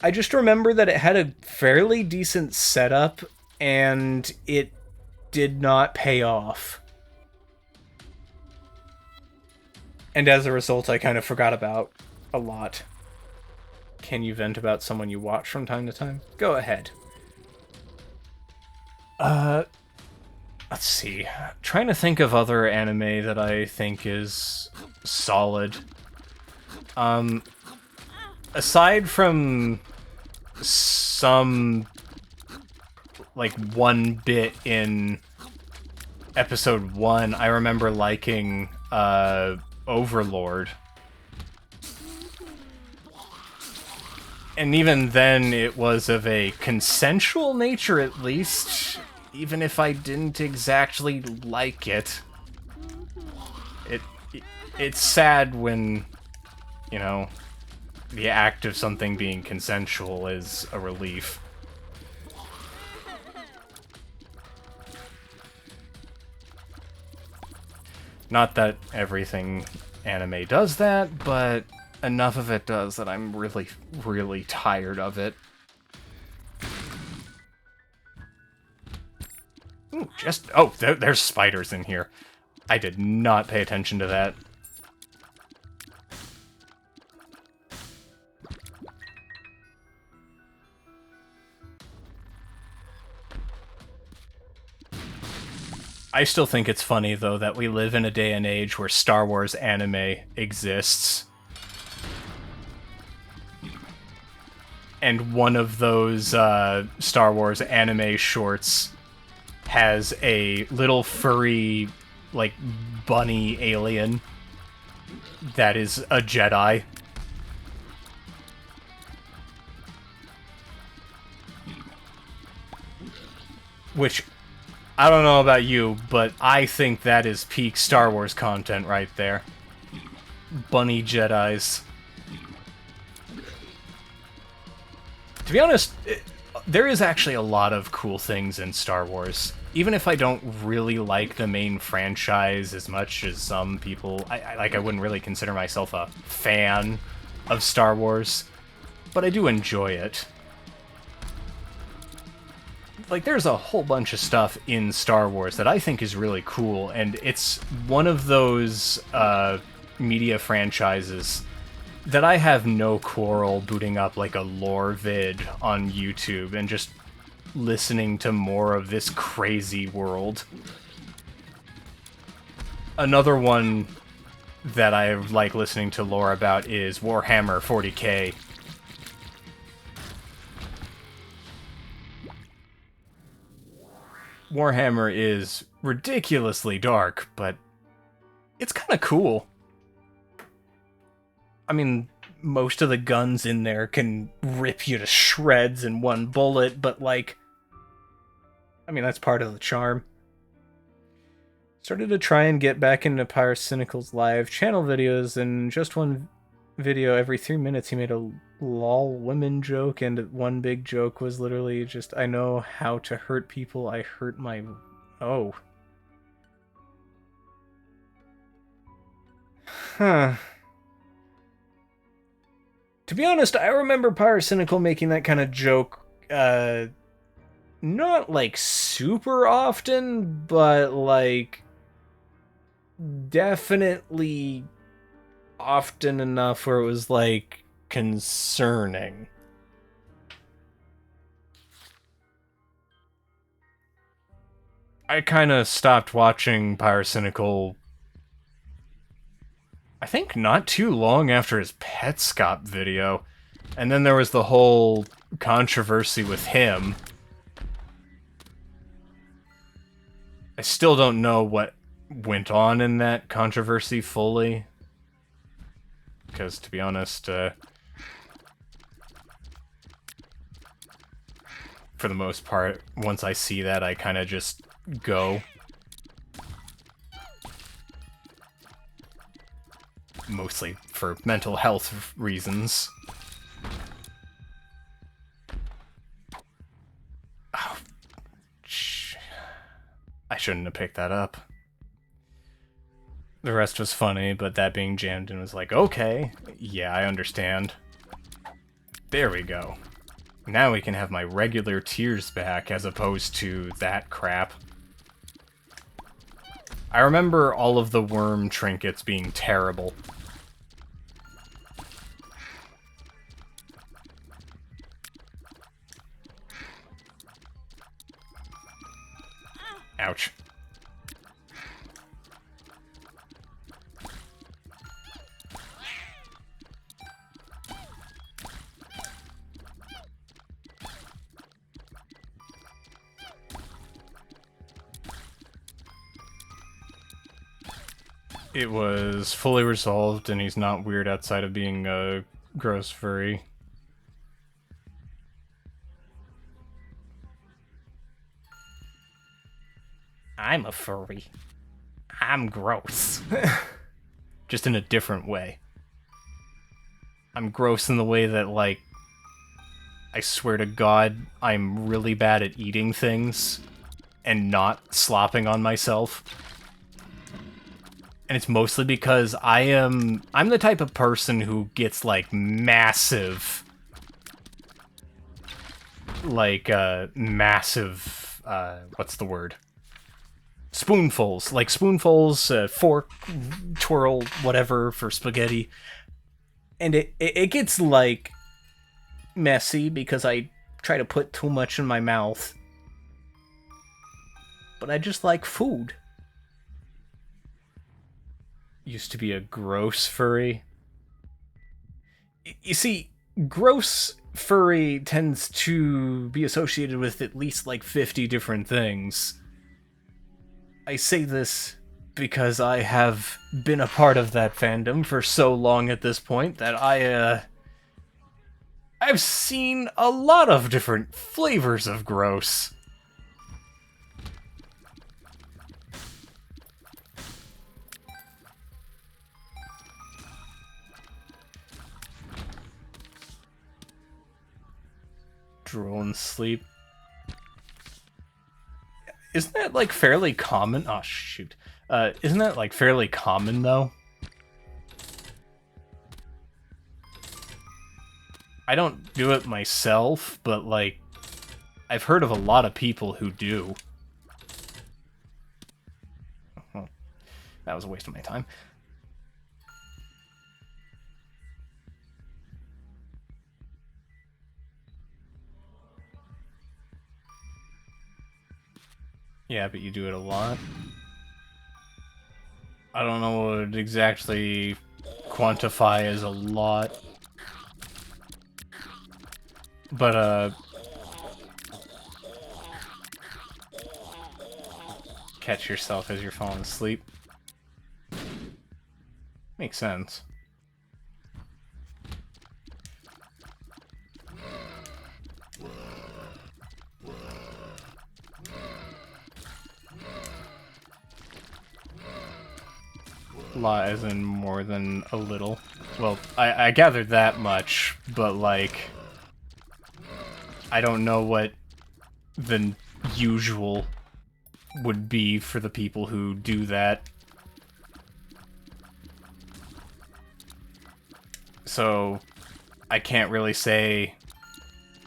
S1: I just remember that it had a fairly decent setup, and it did not pay off. And as a result, I kind of forgot about a lot. Can you vent about someone you watch from time to time? Go ahead. Let's see. Trying to think of other anime that I think is solid. Aside from some, like, one bit in episode 1, I remember liking, Overlord. And even then, it was of a consensual nature, at least, even if I didn't exactly like it. It's sad when, you know, the act of something being consensual is a relief. Not that everything anime does that, but enough of it does that I'm really, really tired of it. Ooh, there's spiders in here. I did not pay attention to that. I still think it's funny, though, that we live in a day and age where Star Wars anime exists. And one of those Star Wars anime shorts has a little furry, like, bunny alien that is a Jedi. Which, I don't know about you, but I think that is peak Star Wars content right there. Bunny Jedis. To be honest, there is actually a lot of cool things in Star Wars. Even if I don't really like the main franchise as much as some people, I wouldn't really consider myself a fan of Star Wars, but I do enjoy it. Like, there's a whole bunch of stuff in Star Wars that I think is really cool, and it's one of those media franchises that I have no quarrel booting up like a lore vid on YouTube and just listening to more of this crazy world. Another one that I like listening to lore about is Warhammer 40k. Warhammer is ridiculously dark, but it's kind of cool. I mean, most of the guns in there can rip you to shreds in one bullet, but like, I mean, that's part of the charm. Started to try and get back into Pyrocynical's live channel videos, and just one video every 3 minutes he made a lol women joke, and one big joke was literally just, I know how to hurt people, I hurt my... Oh. Huh. To be honest, I remember Pyrocynical making that kind of joke, not, like, super often, but, like, definitely often enough where it was, like, concerning. I kind of stopped watching Pyrocynical, I think not too long after his Petscop video, and then there was the whole controversy with him. I still don't know what went on in that controversy fully, because to be honest, for the most part, once I see that, I kind of just go. Mostly for mental health reasons. Oh, I shouldn't have picked that up. The rest was funny, but that being jammed in was like, okay, yeah, I understand. There we go. Now we can have my regular tears back as opposed to that crap. I remember all of the worm trinkets being terrible. Ouch. It was fully resolved, and he's not weird outside of being a gross furry. I'm a furry. I'm gross. Just in a different way. I'm gross in the way that, like, I swear to God, I'm really bad at eating things and not slopping on myself. And it's mostly because I'm the type of person who gets, like, massive, what's the word? Spoonfuls. Like, spoonfuls, fork, twirl, whatever, for spaghetti. And it gets, like, messy because I try to put too much in my mouth. But I just like food. Used to be a gross furry. You see, gross furry tends to be associated with at least like 50 different things. I say this because I have been a part of that fandom for so long at this point that I've seen a lot of different flavors of gross. drool and sleep. Isn't that, like, fairly common? Oh, shoot. Isn't that, like, fairly common, though? I don't do it myself, but, like, I've heard of a lot of people who do. Well, that was a waste of my time. Yeah, but you do it a lot. I don't know what would exactly quantify as a lot. But, catch yourself as you're falling asleep. Makes sense. Lot as in more than a little. Well, I gathered that much, but, like, I don't know what the usual would be for the people who do that. So, I can't really say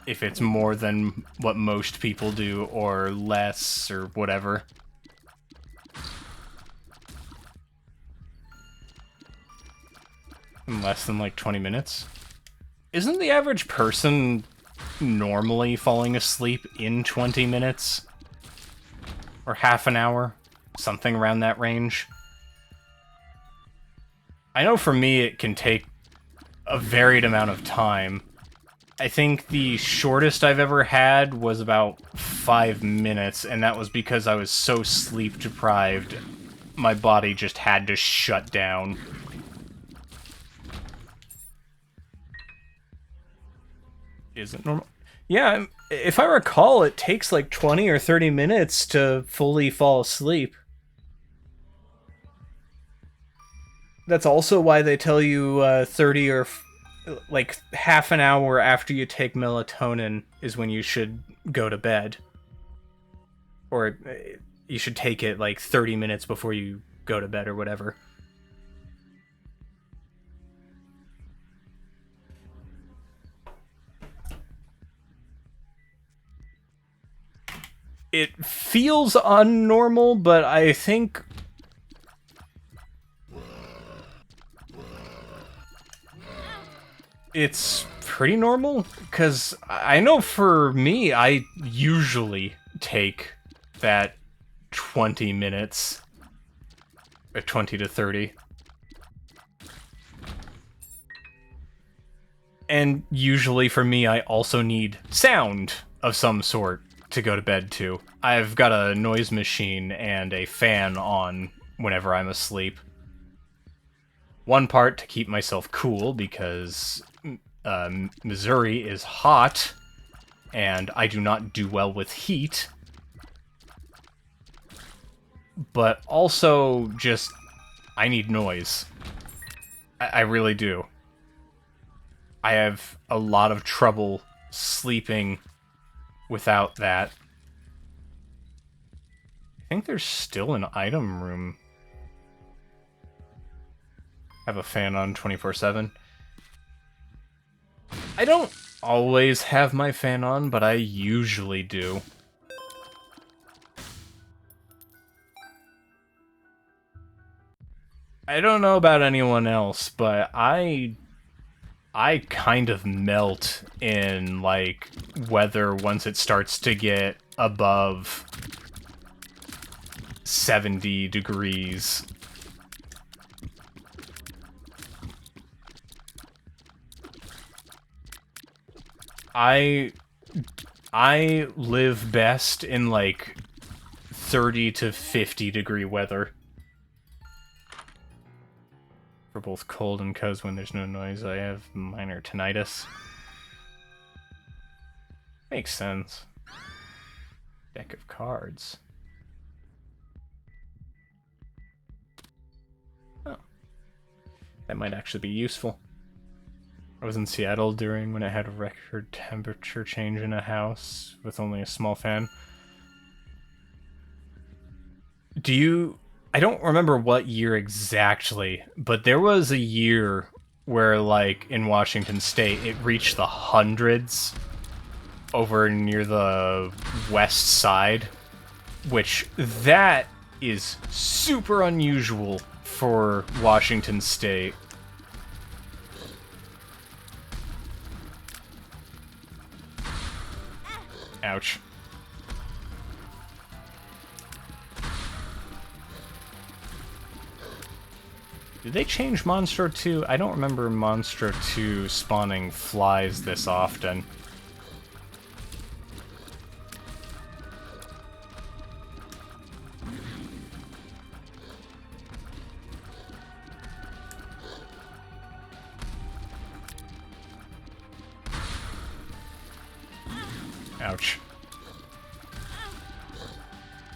S1: if it's more than what most people do, or less, or whatever. In less than, like, 20 minutes? Isn't the average person normally falling asleep in 20 minutes? Or half an hour? Something around that range? I know for me it can take a varied amount of time. I think the shortest I've ever had was about 5 minutes, and that was because I was so sleep deprived, my body just had to shut down. Is it normal? Yeah, if I recall, it takes like 20 or 30 minutes to fully fall asleep. That's also why they tell you 30 or like half an hour after you take melatonin is when you should go to bed. Or you should take it like 30 minutes before you go to bed or whatever. It feels unnormal, but I think it's pretty normal, because I know for me, I usually take that 20 minutes, or 20 to 30. And usually for me, I also need sound of some sort to go to bed to. I've got a noise machine and a fan on whenever I'm asleep. One part to keep myself cool, because Missouri is hot, and I do not do well with heat. But also, just, I need noise. I really do. I have a lot of trouble sleeping without that. I think there's still an item room. Have a fan on 24/7. I don't always have my fan on, but I usually do. I don't know about anyone else, but I kind of melt in, like, weather once it starts to get above 70 degrees. I live best in, like, 30 to 50 degree weather. For both cold and cuz when there's no noise, I have minor tinnitus. Makes sense. Deck of cards. Oh. That might actually be useful. I was in Seattle during when it had a record temperature change in a house with only a small fan. Do you... I don't remember what year exactly, but there was a year where, like, in Washington State, it reached the hundreds over near the west side, which that is super unusual for Washington State. Ouch. Did they change Monstro 2? I don't remember Monstro 2 spawning flies this often. Ouch.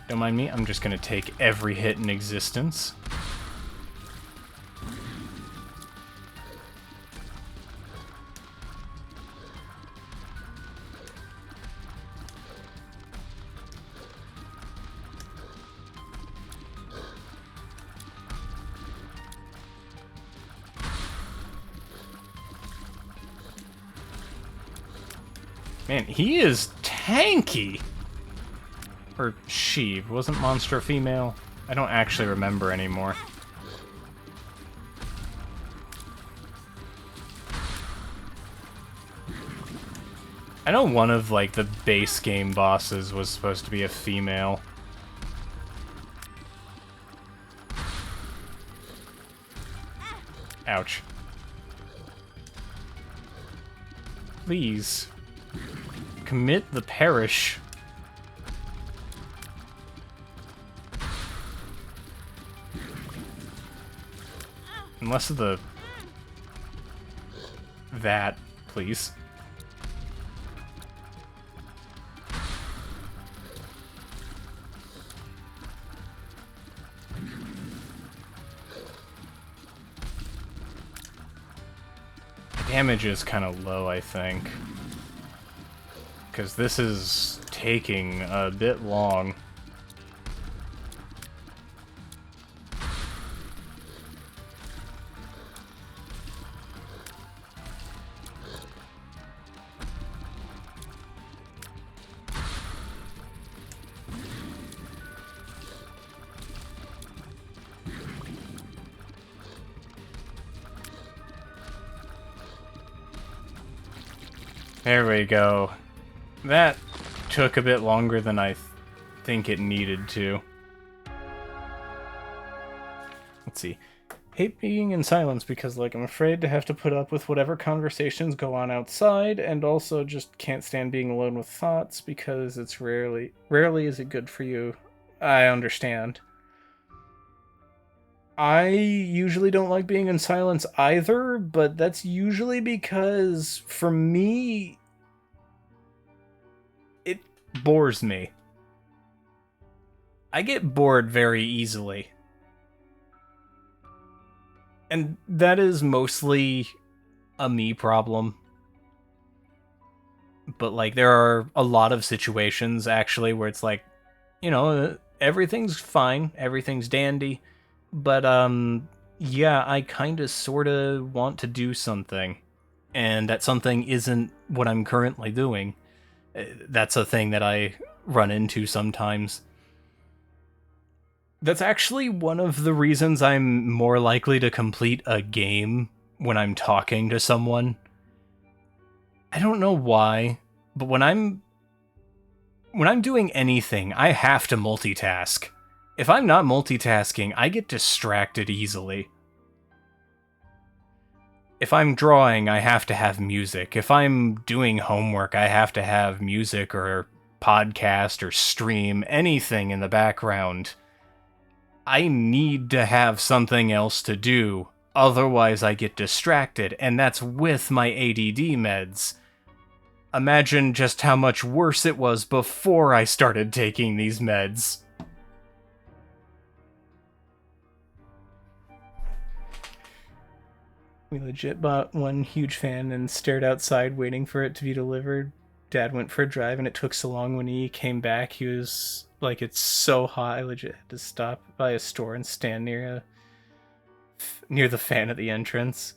S1: Don't mind me, I'm just gonna take every hit in existence. Man, he is tanky! Or she. Wasn't Monster female? I don't actually remember anymore. I know one of, like, the base game bosses was supposed to be a female. Ouch. Please. Commit the parish. Unless of the... that, please. Damage is kind of low, I think. Because this is taking a bit long. There we go. That took a bit longer than I think it needed to. Let's see. Hate being in silence because, like, I'm afraid to have to put up with whatever conversations go on outside, and also just can't stand being alone with thoughts because it's rarely is it good for you. I understand. I usually don't like being in silence either, but that's usually because, for me, it bores me. I get bored very easily. And that is mostly a me problem. But, like, there are a lot of situations, actually, where it's like, you know, everything's fine, everything's dandy, but, yeah, I kinda sorta want to do something. And that something isn't what I'm currently doing. That's a thing that I run into sometimes. That's actually one of the reasons I'm more likely to complete a game when I'm talking to someone. I don't know why, but when I'm doing anything, I have to multitask. If I'm not multitasking, I get distracted easily. If I'm drawing, I have to have music. If I'm doing homework, I have to have music or podcast or stream, anything in the background. I need to have something else to do, otherwise I get distracted, and that's with my ADD meds. Imagine just how much worse it was before I started taking these meds. We legit bought one huge fan and stared outside waiting for it to be delivered. Dad went for a drive and it took so long. When he came back, he was like, it's so hot. I legit had to stop by a store and stand near the fan at the entrance.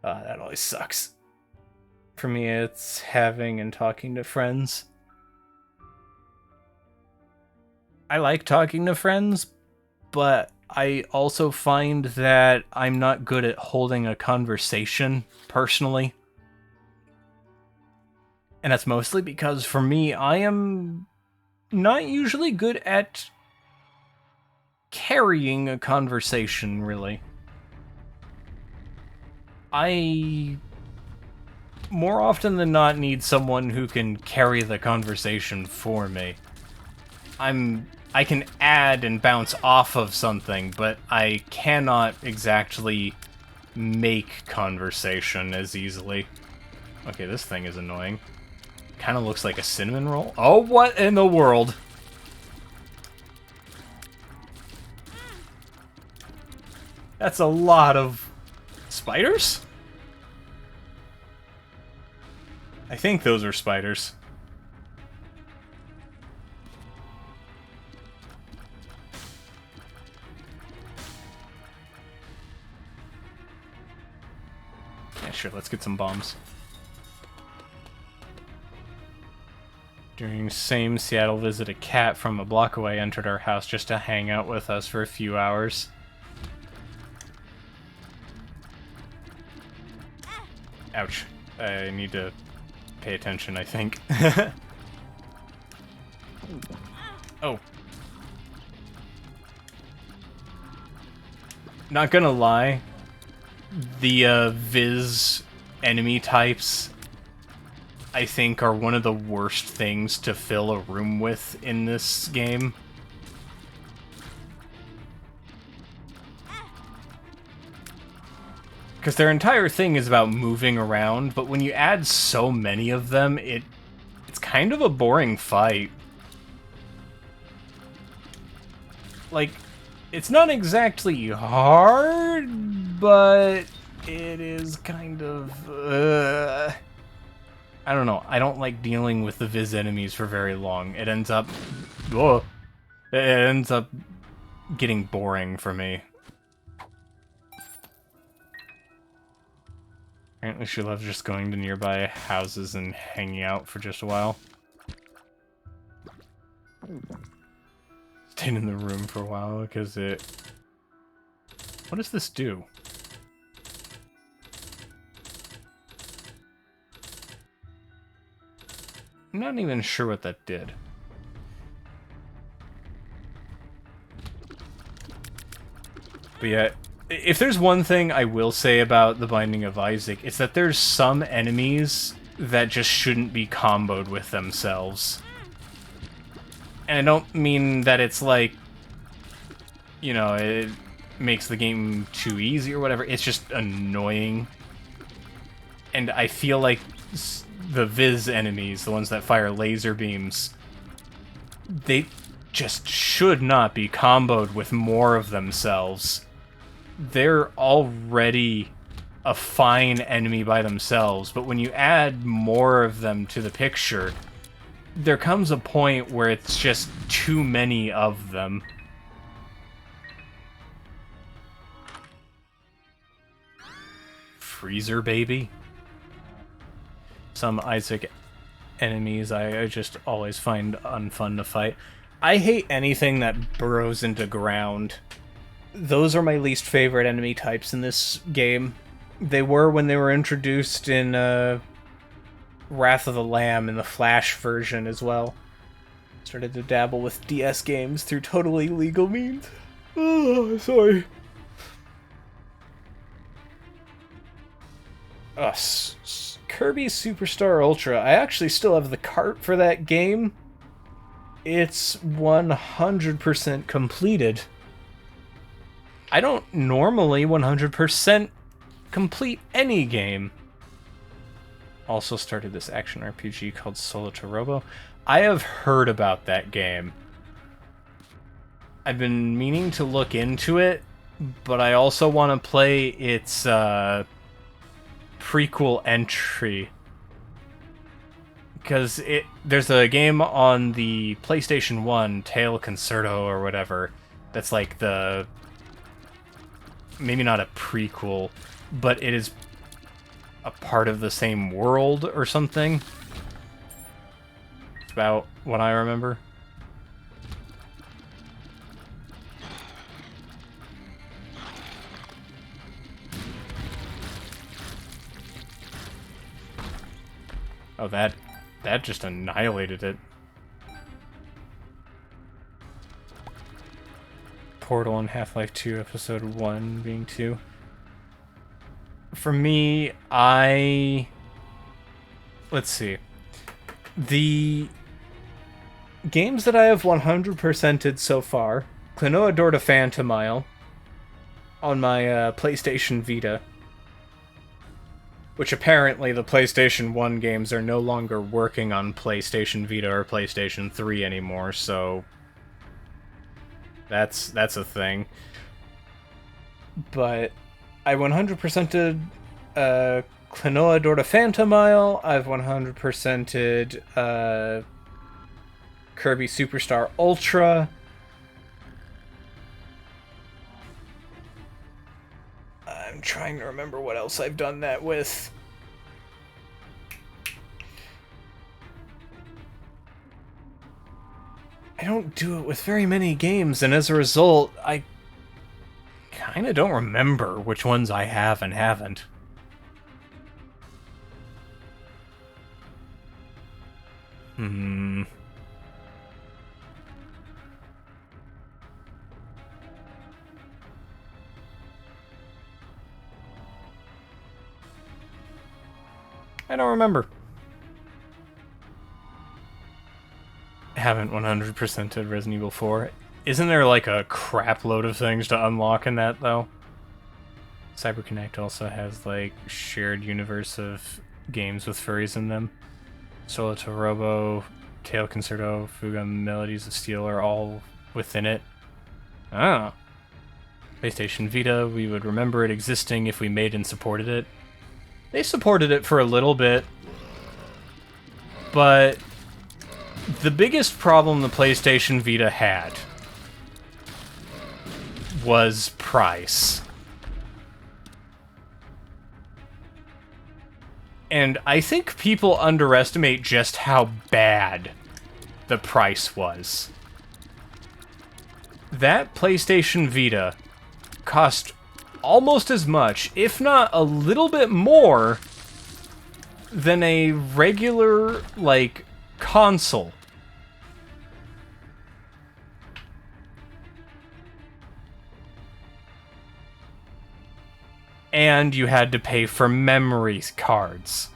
S1: That always sucks. For me, it's having and talking to friends. I like talking to friends, but I also find that I'm not good at holding a conversation, personally. And that's mostly because, for me, I am not usually good at carrying a conversation, really. I, more often than not, need someone who can carry the conversation for me. I can add and bounce off of something, but I cannot exactly make conversation as easily. Okay, this thing is annoying. Kind of looks like a cinnamon roll. Oh, what in the world? That's a lot of spiders? I think those are spiders. Yeah, sure, let's get some bombs. During same Seattle visit, a cat from a block away entered our house just to hang out with us for a few hours. Ouch. I need to pay attention, I think. Oh. Not gonna lie, the Viz enemy types, I think, are one of the worst things to fill a room with in this game. Because their entire thing is about moving around, but when you add so many of them, it's kind of a boring fight. Like, it's not exactly hard, but it is kind of... I don't know. I don't like dealing with the Viz enemies for very long. It ends up... Whoa! It ends up getting boring for me. Apparently she loves just going to nearby houses and hanging out for just a while. Stayed in the room for a while because it... What does this do? I'm not even sure what that did. But yeah, if there's one thing I will say about The Binding of Isaac, it's that there's some enemies that just shouldn't be comboed with themselves. And I don't mean that it's like, you know, it makes the game too easy or whatever. It's just annoying. And I feel like the Viz enemies, the ones that fire laser beams, they just should not be comboed with more of themselves. They're already a fine enemy by themselves, but when you add more of them to the picture, there comes a point where it's just too many of them. Freezer baby? Some Isaac enemies I just always find unfun to fight. I hate anything that burrows into ground. Those are my least favorite enemy types in this game. They were when they were introduced in Wrath of the Lamb in the Flash version as well. Started to dabble with DS games through totally legal means. Oh, sorry. Kirby Superstar Ultra. I actually still have the cart for that game. It's 100% completed. I don't normally 100% complete any game. Also started this action RPG called Solo to Robo. I have heard about that game. I've been meaning to look into it, but I also want to play its prequel entry. Because there's a game on the PlayStation 1, Tail Concerto or whatever, that's like the... maybe not a prequel, but it is a part of the same world or something. It's about what I remember. Oh, that just annihilated it. Portal and Half-Life 2 Episode 1 being 2. For me, let's see. The games that I have 100%ed so far, Klonoa Door to Phantomile on my PlayStation Vita, which apparently the PlayStation 1 games are no longer working on PlayStation Vita or PlayStation 3 anymore, so that's a thing. But I 100%ed Klonoa Door to Phantomile. I've 100%ed Kirby Superstar Ultra. I'm trying to remember what else I've done that with. I don't do it with very many games, and as a result, I kind of don't remember which ones I have and haven't. I don't remember. Haven't 100%ed Resident Evil 4. Isn't there like a crap load of things to unlock in that, though? CyberConnect also has like shared universe of games with furries in them. Solo to Robo, Tail Concerto, Fuga, Melodies of Steel are all within it. Ah. PlayStation Vita, we would remember it existing if we made and supported it. They supported it for a little bit, but the biggest problem the PlayStation Vita had was price. And I think people underestimate just how bad the price was. That PlayStation Vita cost almost as much, if not a little bit more, than a regular, like, console. And you had to pay for memory cards.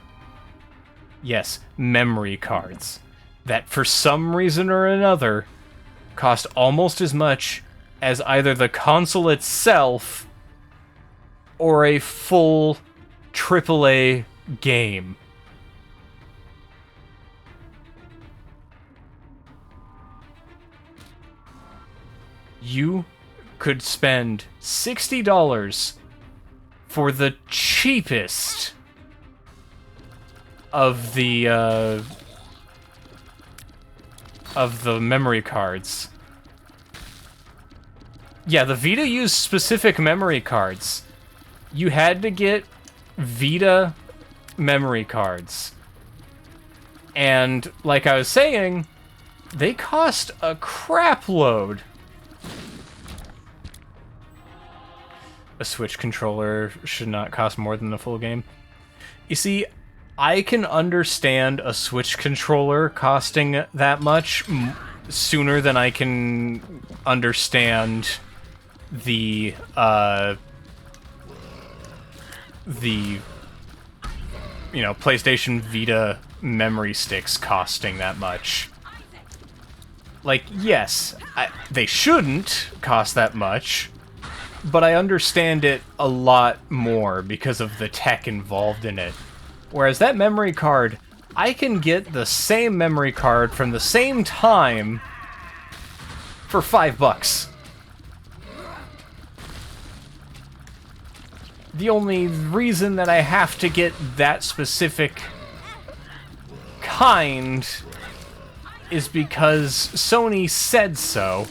S1: Yes, memory cards. That for some reason or another cost almost as much as either the console itself or a full AAA game. You could spend $60 for the cheapest of the memory cards. Yeah, the Vita used specific memory cards. You had to get Vita memory cards. And, like I was saying, they cost a crap load. A Switch controller should not cost more than the full game. You see, I can understand a Switch controller costing that much sooner than I can understand the PlayStation Vita memory sticks costing that much. Like, yes, they shouldn't cost that much, but I understand it a lot more because of the tech involved in it. Whereas that memory card, I can get the same memory card from the same time for $5. The only reason that I have to get that specific kind is because Sony said so.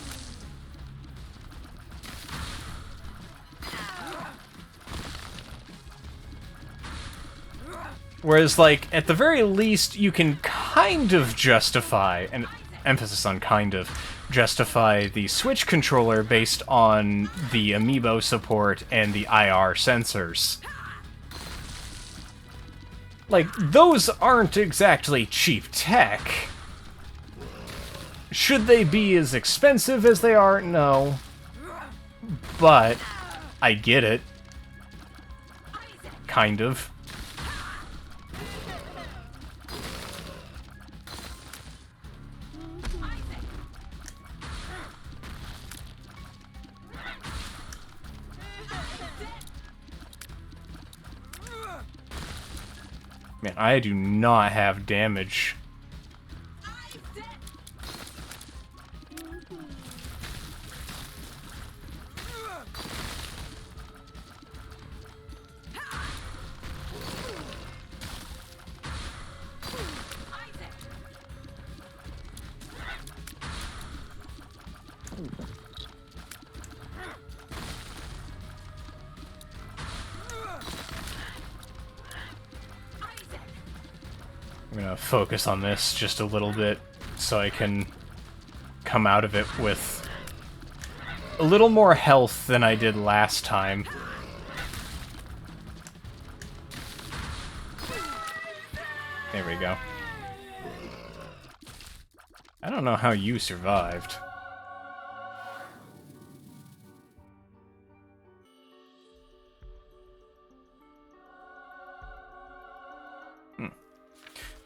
S1: Whereas, like, at the very least, you can kind of justify, and emphasis on kind of, justify the Switch controller based on the amiibo support and the IR sensors. Like, those aren't exactly cheap tech. Should they be as expensive as they are? No. But I get it. Kind of. Man, I do not have damage. I'm gonna focus on this just a little bit so I can come out of it with a little more health than I did last time. There we go. I don't know how you survived.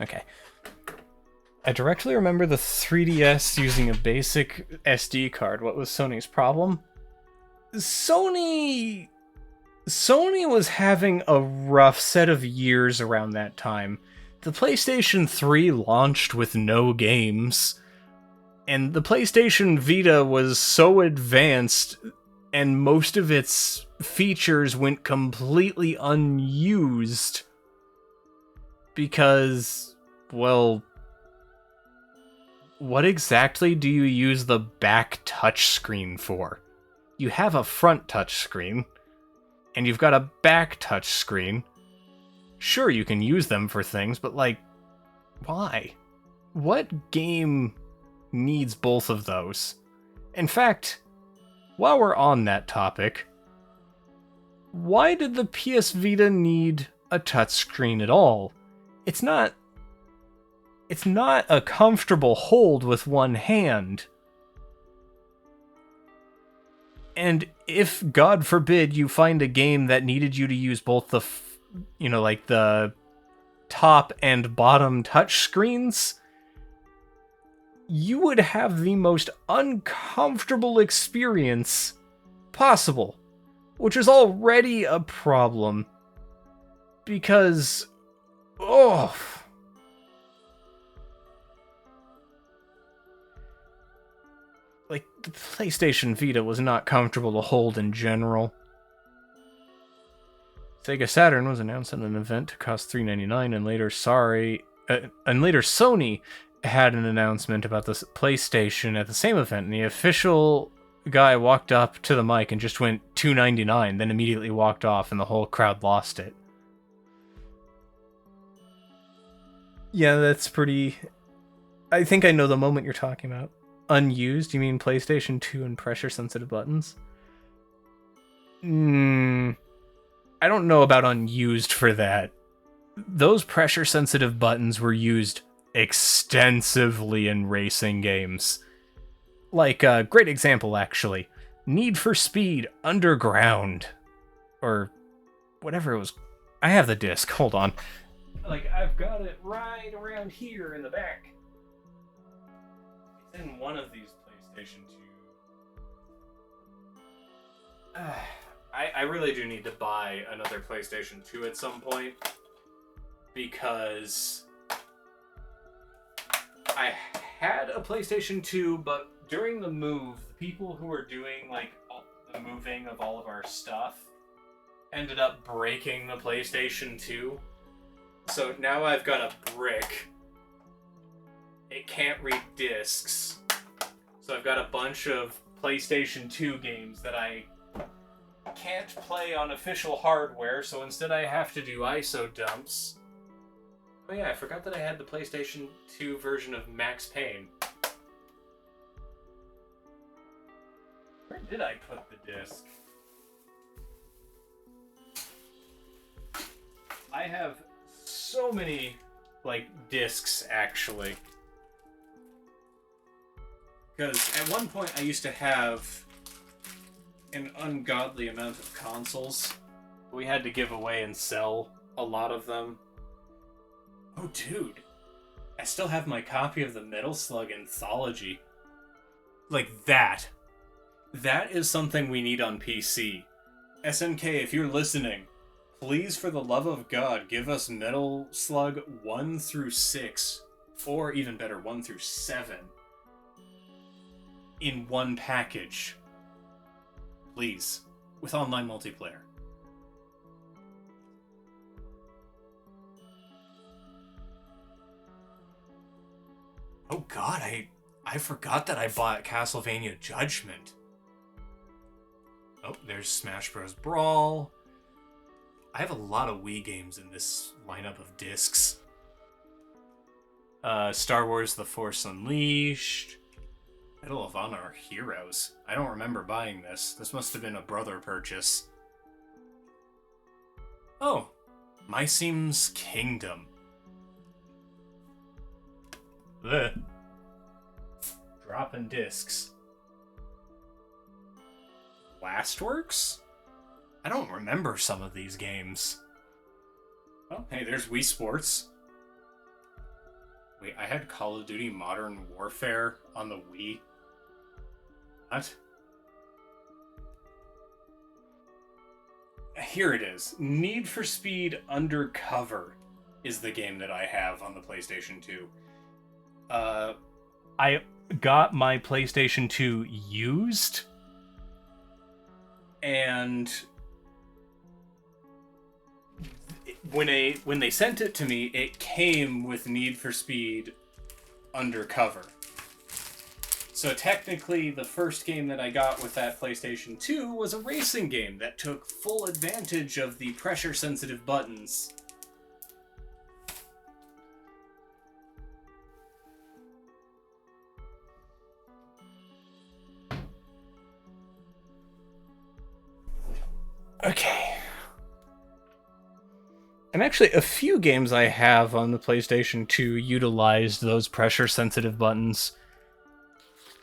S1: Okay. I directly remember the 3DS using a basic SD card. What was Sony's problem? Sony was having a rough set of years around that time. The PlayStation 3 launched with no games, and the PlayStation Vita was so advanced, and most of its features went completely unused because, well, what exactly do you use the back touchscreen for? You have a front touchscreen, and you've got a back touchscreen. Sure, you can use them for things, but, like, why? What game needs both of those? In fact, while we're on that topic, why did the PS Vita need a touchscreen at all? It's not a comfortable hold with one hand. And if, God forbid, you find a game that needed you to use both the, like the top and bottom touchscreens, you would have the most uncomfortable experience possible, which is already a problem. Because, like, the PlayStation Vita was not comfortable to hold in general. Sega Saturn was announced at an event to cost $399, and later Sony had an announcement about the PlayStation at the same event, and the official guy walked up to the mic and just went $299, then immediately walked off, and the whole crowd lost it. Yeah, that's pretty... I think I know the moment you're talking about. Unused? You mean PlayStation 2 and pressure-sensitive buttons? I don't know about unused for that. Those pressure-sensitive buttons were used extensively in racing games. Like, a great example, actually. Need for Speed Underground. Or whatever it was. I have the disc, hold on. Like, I've got it right around here in the back. It's in one of these PlayStation 2. I really do need to buy another PlayStation 2 at some point, because I had a PlayStation 2, but during the move, the people who were doing, like, the moving of all of our stuff, ended up breaking the PlayStation 2. So now I've got a brick. It can't read discs. So I've got a bunch of PlayStation 2 games that I can't play on official hardware, so instead I have to do ISO dumps. Oh yeah, I forgot that I had the PlayStation 2 version of Max Payne. Where did I put the disc? I have so many, like, discs, actually. Because at one point I used to have an ungodly amount of consoles. We had to give away and sell a lot of them. Oh, dude. I still have my copy of the Metal Slug Anthology. Like that. That is something we need on PC. SNK, if you're listening, please, for the love of God, give us Metal Slug 1 through 6. Or even better, 1 through 7. In one package. Please. With online multiplayer. Oh god, I forgot that I bought Castlevania Judgment. Oh, there's Smash Bros. Brawl. I have a lot of Wii games in this lineup of discs. Star Wars The Force Unleashed. Medal of Honor Heroes. I don't remember buying this. This must have been a brother purchase. Oh, My Sims Kingdom. Ugh. Dropping discs. Lastworks? I don't remember some of these games. Oh, hey, there's Wii Sports. Wait, I had Call of Duty Modern Warfare on the Wii. What? Here it is. Need for Speed Undercover is the game that I have on the PlayStation 2. I got my PlayStation 2 used, and when they sent it to me, it came with Need for Speed Undercover. So technically, the first game that I got with that PlayStation 2 was a racing game that took full advantage of the pressure-sensitive buttons. Okay. And actually, a few games I have on the PlayStation 2 utilized those pressure-sensitive buttons.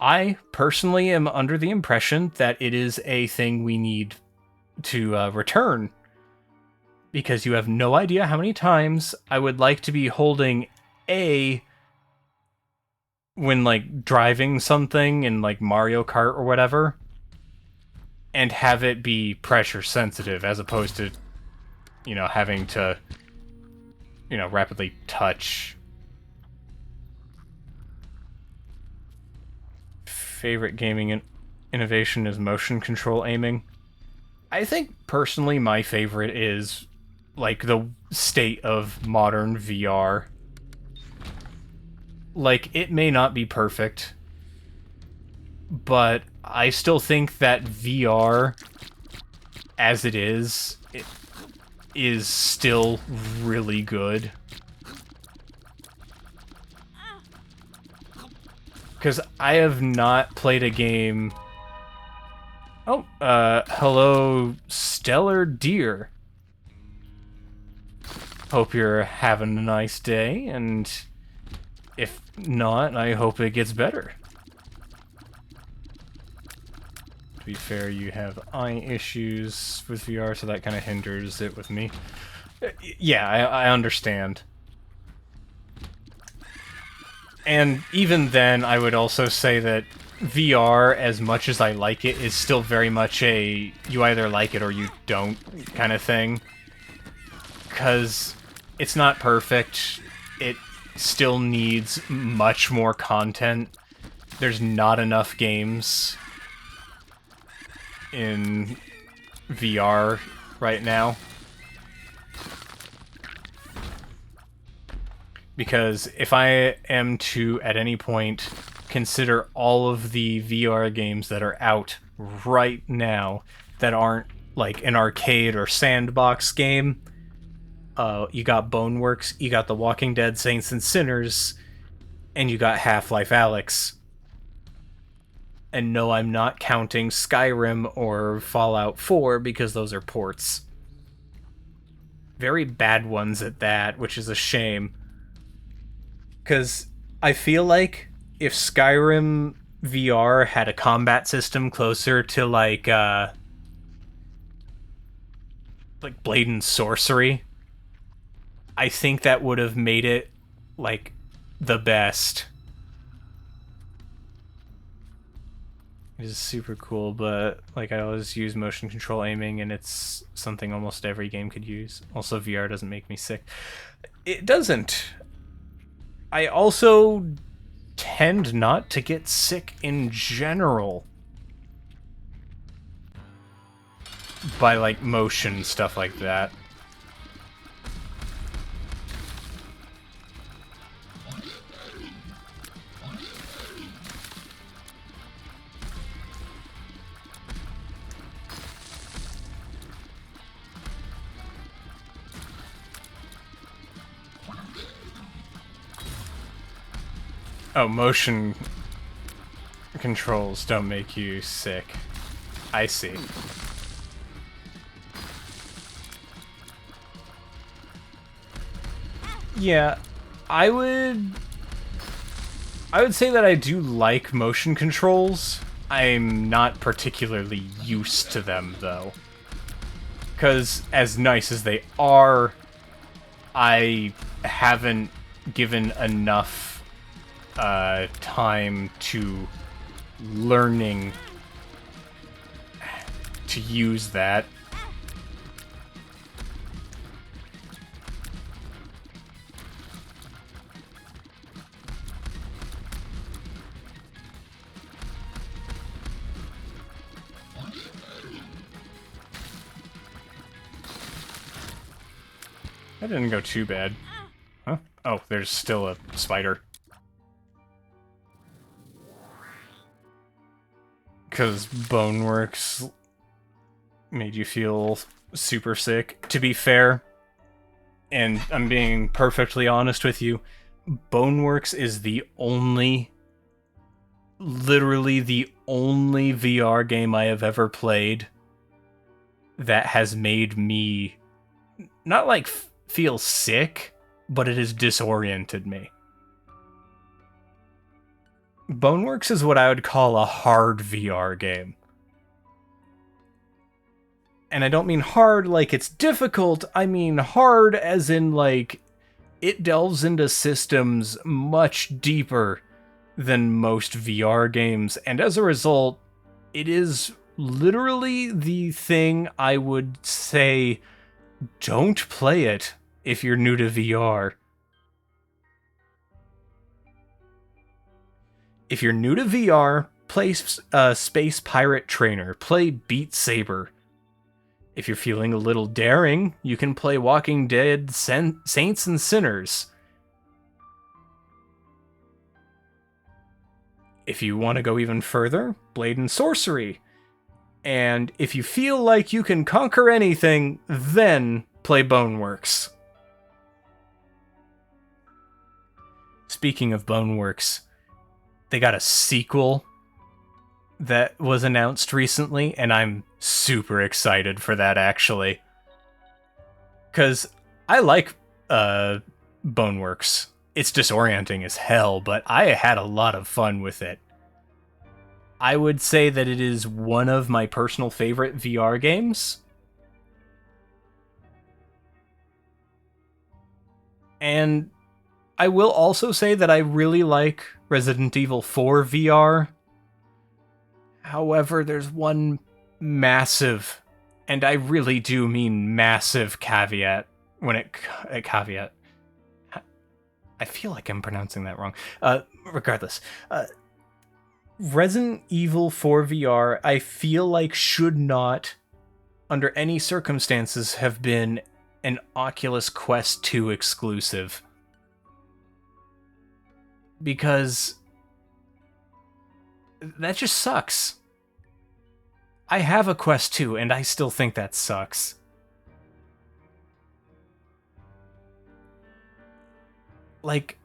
S1: I personally am under the impression that it is a thing we need to return, because you have no idea how many times I would like to be holding A when, like, driving something in, like, Mario Kart or whatever, and have it be pressure sensitive as opposed to, you know, having to, you know, rapidly touch. Favorite gaming innovation is motion control aiming. I think personally my favorite is, like, the state of modern VR. Like, it may not be perfect, but I still think that VR, as it is still really good. Because I have not played a game... Oh, hello, Stellar Deer. Hope you're having a nice day, and if not, I hope it gets better. To be fair, you have eye issues with VR, so that kind of hinders it with me. Yeah, I understand. And even then, I would also say that VR, as much as I like it, is still very much a you either like it or you don't kind of thing. Because it's not perfect. It still needs much more content. There's not enough games in VR right now. Because if I am to, at any point, consider all of the VR games that are out right now that aren't like an arcade or sandbox game, you got Boneworks, you got The Walking Dead Saints and Sinners, and you got Half-Life Alyx. And no, I'm not counting Skyrim or Fallout 4 because those are ports. Very bad ones at that, which is a shame. Because I feel like if Skyrim VR had a combat system closer to like Blade and Sorcery, I think that would have made it like the best. It is super cool, but like I always use motion control aiming, and it's something almost every game could use. Also, VR doesn't make me sick. It doesn't. I also tend not to get sick in general by like motion, stuff like that. Oh, motion controls don't make you sick. I see. Yeah, I would say that I do like motion controls. I'm not particularly used to them, though. Because as nice as they are, I haven't given enough time to learning to use that. That didn't go too bad. Huh? Oh, there's still a spider. Because Boneworks made you feel super sick. To be fair, and I'm being perfectly honest with you, Boneworks is literally the only VR game I have ever played that has made me not like feel sick, but it has disoriented me. Boneworks is what I would call a hard VR game. And I don't mean hard like it's difficult, I mean hard as in like it delves into systems much deeper than most VR games, and as a result, it is literally the thing I would say don't play it if you're new to VR. If you're new to VR, play Space Pirate Trainer, play Beat Saber. If you're feeling a little daring, you can play Walking Dead Saints and Sinners. If you want to go even further, Blade and Sorcery. And if you feel like you can conquer anything, then play Boneworks. Speaking of Boneworks, they got a sequel that was announced recently, and I'm super excited for that, actually. Because I like Boneworks. It's disorienting as hell, but I had a lot of fun with it. I would say that it is one of my personal favorite VR games. And I will also say that I really like Resident Evil 4 VR. However, there's one massive, and I really do mean massive caveat caveat. I feel like I'm pronouncing that wrong. Regardless, Resident Evil 4 VR, I feel like should not under any circumstances, have been an Oculus Quest 2 exclusive. Because that just sucks. I have a Quest 2, and I still think that sucks. Like,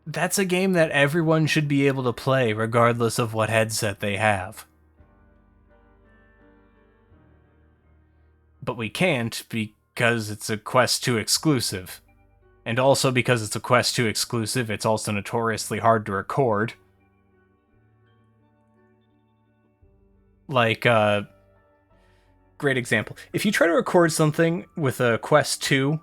S1: that's a game that everyone should be able to play, regardless of what headset they have. But we can't, because it's a Quest 2 exclusive. And also because it's a Quest 2 exclusive, it's also notoriously hard to record. Like, great example. If you try to record something with a Quest 2,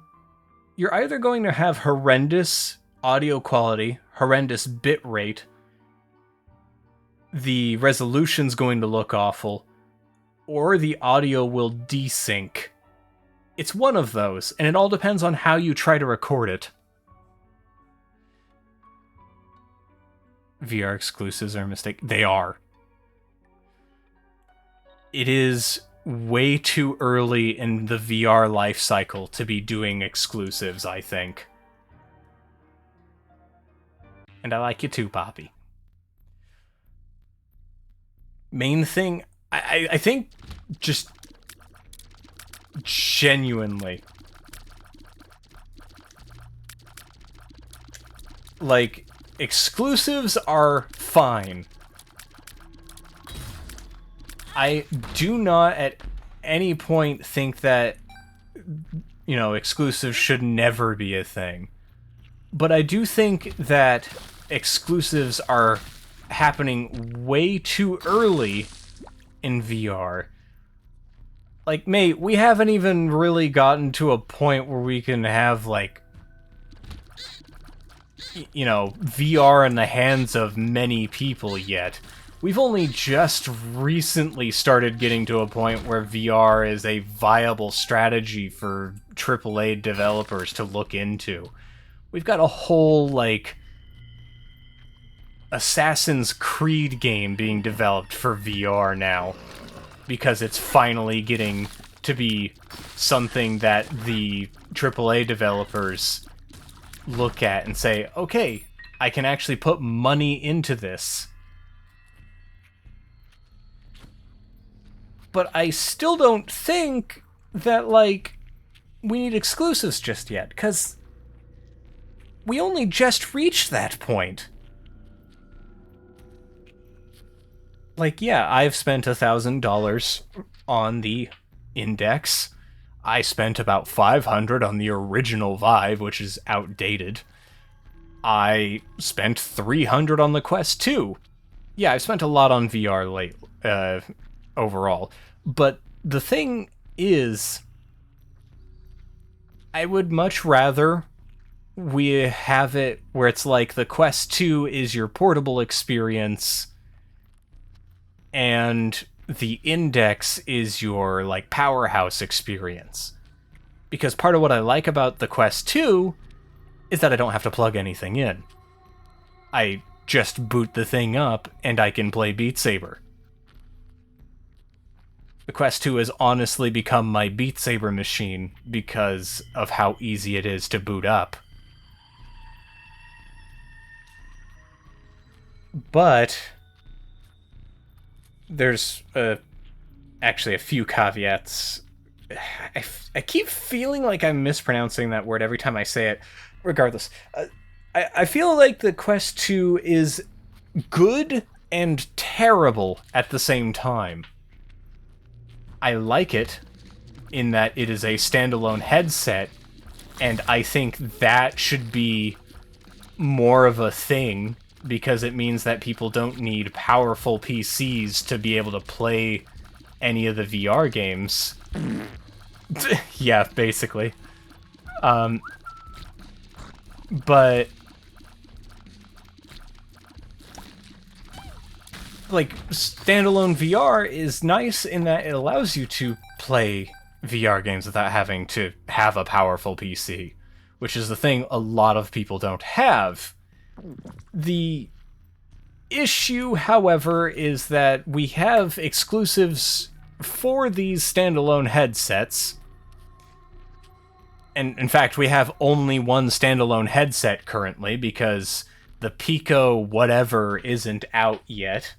S1: you're either going to have horrendous audio quality, horrendous bit rate, the resolution's going to look awful, or the audio will desync. It's one of those, and it all depends on how you try to record it. VR exclusives are a mistake. They are. It is way too early in the VR life cycle to be doing exclusives, I think. And I like you too, Poppy. Main thing, I think just genuinely, like, exclusives are fine. I do not at any point think that, you know, exclusives should never be a thing. But I do think that exclusives are happening way too early in VR. Like, mate, we haven't even really gotten to a point where we can have, like, you know, VR in the hands of many people yet. We've only just recently started getting to a point where VR is a viable strategy for AAA developers to look into. We've got a whole, like, Assassin's Creed game being developed for VR now, because it's finally getting to be something that the AAA developers look at and say, okay, I can actually put money into this. But I still don't think that, like, we need exclusives just yet, because we only just reached that point. Like, yeah, I've spent $1,000 on the Index. I spent about $500 on the original Vive, which is outdated. I spent $300 on the Quest 2. Yeah, I've spent a lot on VR overall. But the thing is, I would much rather we have it where it's like the Quest 2 is your portable experience, and the Index is your, like, powerhouse experience. Because part of what I like about the Quest 2 is that I don't have to plug anything in. I just boot the thing up, and I can play Beat Saber. The Quest 2 has honestly become my Beat Saber machine because of how easy it is to boot up. But there's actually a few caveats. I keep feeling like I'm mispronouncing that word every time I say it. Regardless, I feel like the Quest 2 is good and terrible at the same time. I like it in that it is a standalone headset, and I think that should be more of a thing, because it means that people don't need powerful PCs to be able to play any of the VR games. Yeah, basically. But like, standalone VR is nice in that it allows you to play VR games without having to have a powerful PC, which is the thing a lot of people don't have. The issue, however, is that we have exclusives for these standalone headsets, and in fact, we have only one standalone headset currently because the Pico whatever isn't out yet.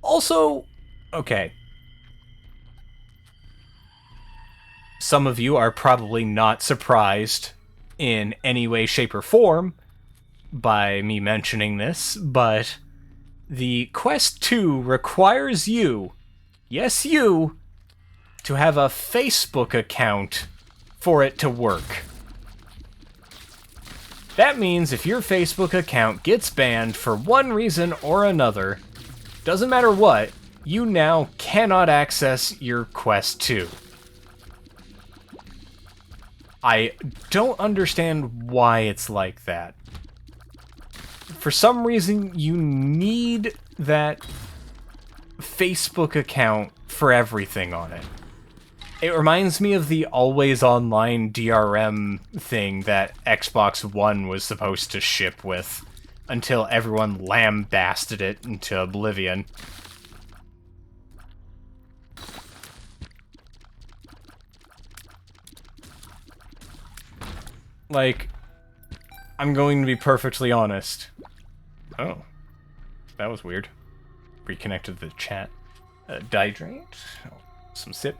S1: Also, okay. Some of you are probably not surprised in any way, shape, or form by me mentioning this, but the Quest 2 requires you, yes you, to have a Facebook account for it to work. That means if your Facebook account gets banned for one reason or another, doesn't matter what, you now cannot access your Quest 2. I don't understand why it's like that. For some reason, you need that Facebook account for everything on it. It reminds me of the always online DRM thing that Xbox One was supposed to ship with, until everyone lambasted it into oblivion. Like, I'm going to be perfectly honest. Oh, that was weird. Reconnected the chat. Dehydrate. Oh, some sip.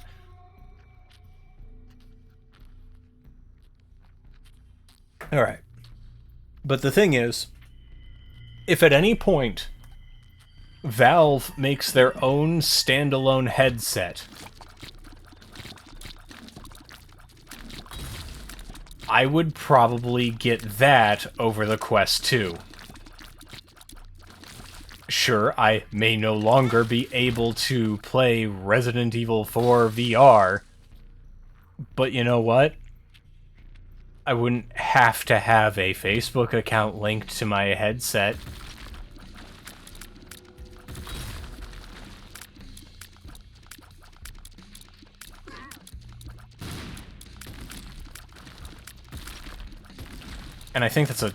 S1: Alright. But the thing is, if at any point Valve makes their own standalone headset, I would probably get that over the Quest 2. Sure, I may no longer be able to play Resident Evil 4 VR, but you know what? I wouldn't have to have a Facebook account linked to my headset. And I think that's a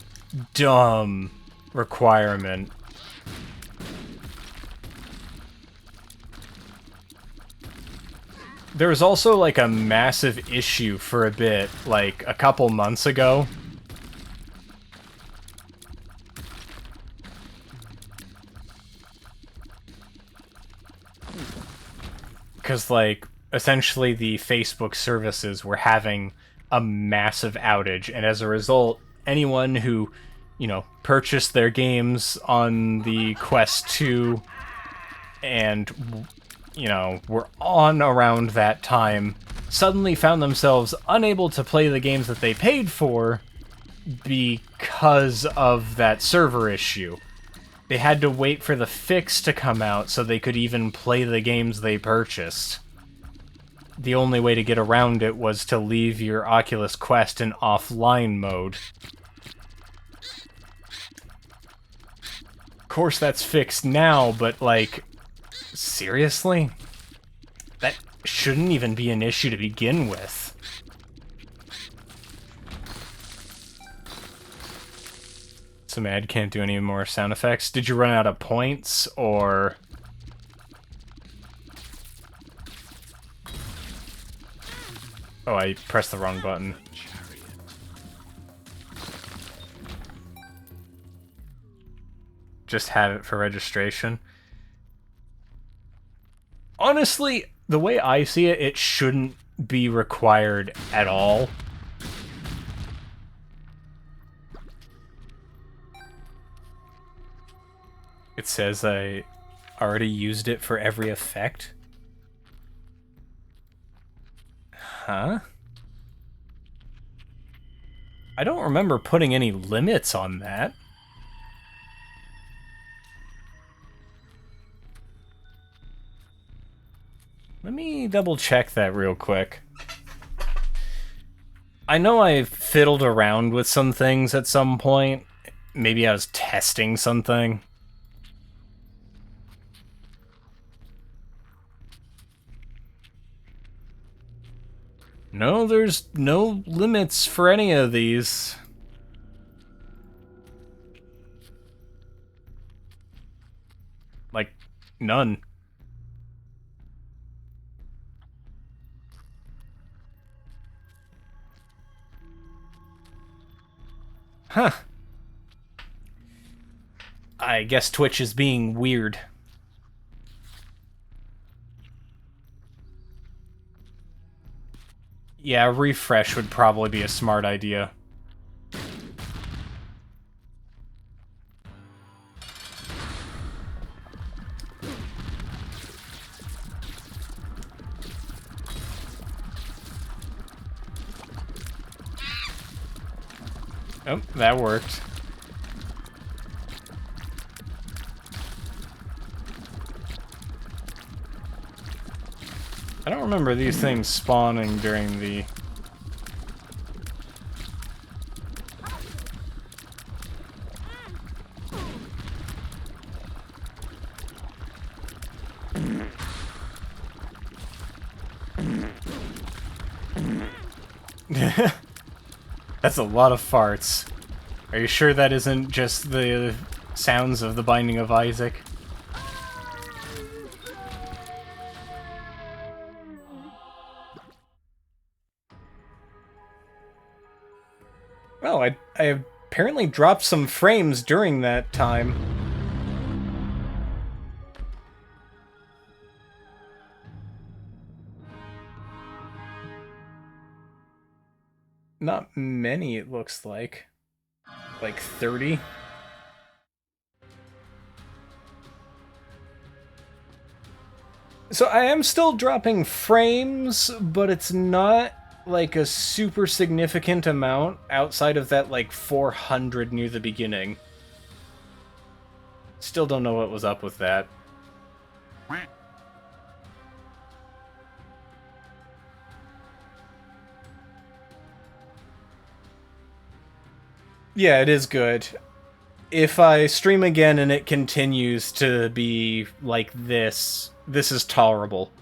S1: dumb requirement. There was also, like, a massive issue for a bit, like, a couple months ago. Because, like, essentially the Facebook services were having a massive outage, and as a result, anyone who, you know, purchased their games on the Quest 2 and, you know, were on around that time, suddenly found themselves unable to play the games that they paid for because of that server issue. They had to wait for the fix to come out so they could even play the games they purchased. The only way to get around it was to leave your Oculus Quest in offline mode. Of course, that's fixed now, but, like, seriously? That shouldn't even be an issue to begin with. So mad can't do any more sound effects. Did you run out of points, or... Oh, I pressed the wrong button. Just have it for registration. Honestly, the way I see it, it shouldn't be required at all. It says I already used it for every effect. Huh? I don't remember putting any limits on that. Let me double check that real quick. I know I fiddled around with some things at some point. Maybe I was testing something. No, there's no limits for any of these. Like, none. Huh. I guess Twitch is being weird. Yeah, refresh would probably be a smart idea. Oh, that worked. I don't remember these things spawning during the... That's a lot of farts. Are you sure that isn't just the sounds of the Binding of Isaac? Well, I apparently dropped some frames during that time. Not many, it looks like. Like 30? So I am still dropping frames, but it's not like a super significant amount outside of that like 400 near the beginning. Still don't know what was up with that. Yeah, it is good. If I stream again and it continues to be like this is tolerable.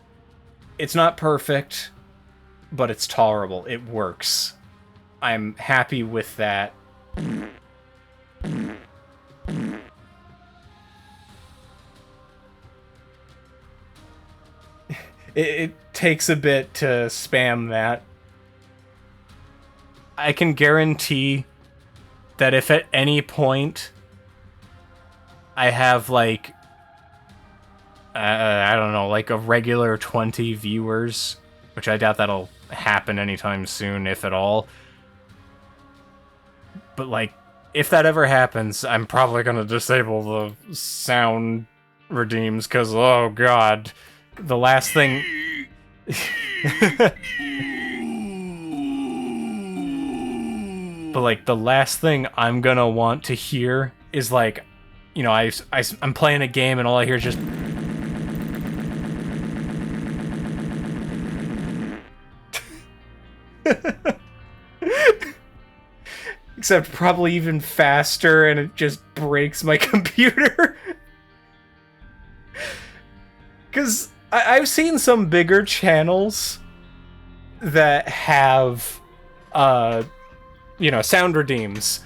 S1: It's not perfect, but it's tolerable. It works. I'm happy with that. It takes a bit to spam that. I can guarantee that if at any point I have like I don't know, like a regular 20 viewers, which I doubt that'll happen anytime soon, if at all. But like, if that ever happens, I'm probably gonna disable the sound redeems, because, oh god, the last thing... But like, the last thing I'm gonna want to hear is like, you know, I'm playing a game and all I hear is just... Except probably even faster, and it just breaks my computer. Because I've seen some bigger channels that have, you know, sound redeems.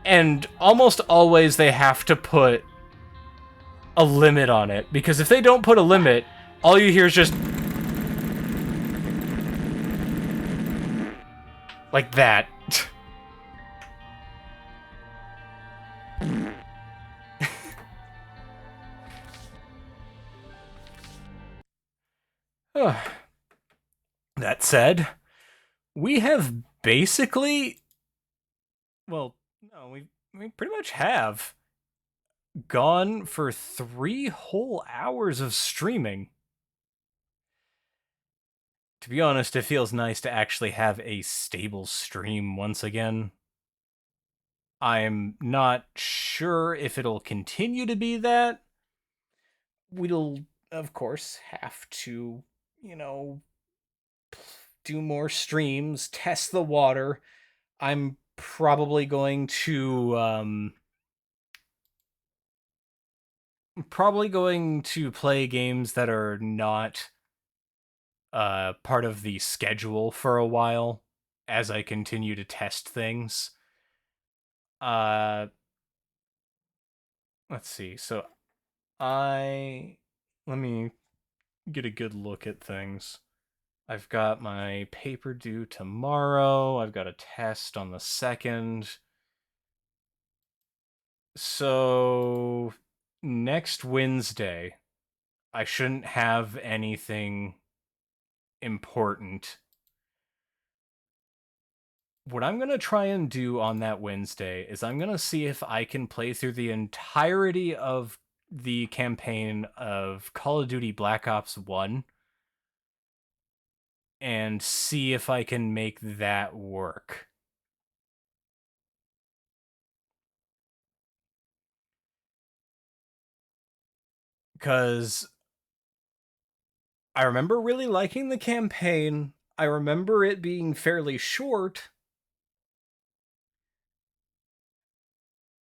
S1: And almost always they have to put a limit on it. Because if they don't put a limit, all you hear is just... like that. That said, we have basically... well, no, we pretty much have gone for 3 whole hours of streaming. To be honest, it feels nice to actually have a stable stream once again. I'm not sure if it'll continue to be that. We'll, of course, have to, you know, do more streams, test the water. I'm probably going to, play games that are not part of the schedule for a while as I continue to test things. Uh let's see. So let me get a good look at things. I've got my paper due tomorrow. I've got a test on the 2nd. So next Wednesday, I shouldn't have anything important. What I'm going to try and do on that Wednesday is I'm going to see if I can play through the entirety of the campaign of Call of Duty Black Ops 1 and see if I can make that work. Because I remember really liking the campaign. I remember it being fairly short.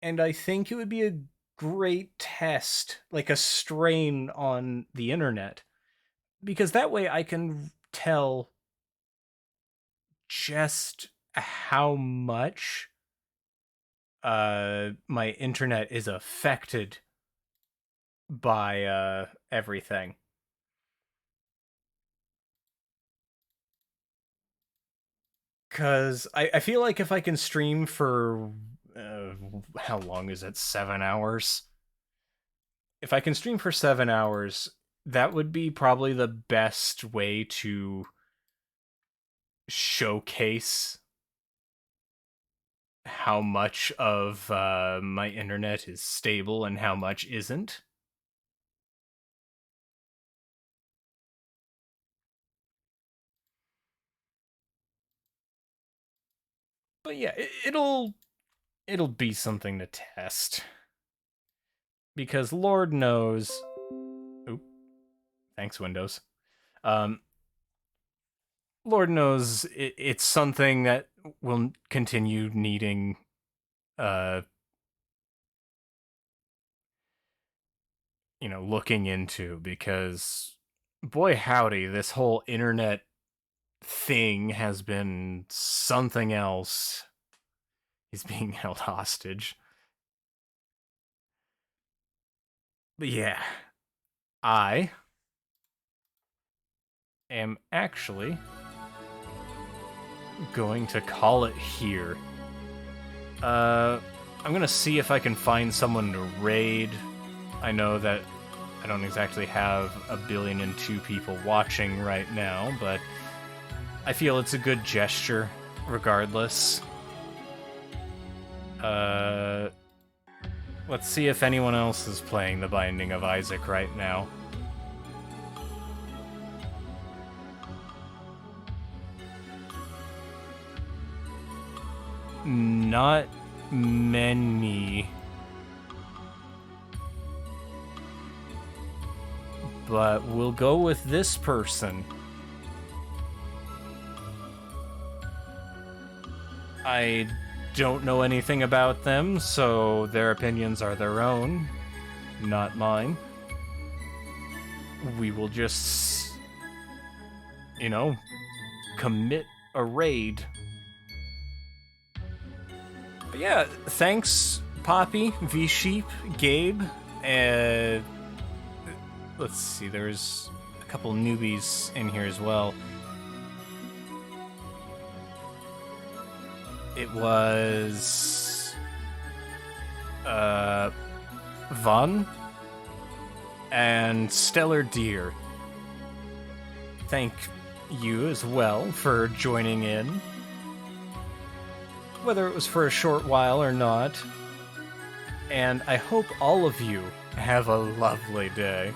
S1: And I think it would be a great test, like a strain on the internet. Because that way I can tell just how much my internet is affected by everything. Because I feel like if I can stream for how long is it, 7 hours, if I can stream for 7 hours, that would be probably the best way to showcase how much of my internet is stable and how much isn't. But yeah, it'll be something to test, because Lord knows. Oop, thanks Windows. Um, Lord knows it's something that will continue needing uh looking into, because boy howdy, this whole internet thing has been something else. He's being held hostage. But yeah, I am actually going to call it here. I'm gonna see if I can find someone to raid. I know that I don't exactly have 1,000,002,000 people watching right now, but I feel it's a good gesture regardless. Let's see if anyone else is playing The Binding of Isaac right now. Not many. But we'll go with this person. I don't know anything about them, so their opinions are their own, not mine. We will just, commit a raid. But yeah, thanks, Poppy, V-Sheep, Gabe, and let's see, there's a couple newbies in here as well. It was Vaughn and Stellar Deer. Thank you as well for joining in, whether it was for a short while or not. And I hope all of you have a lovely day.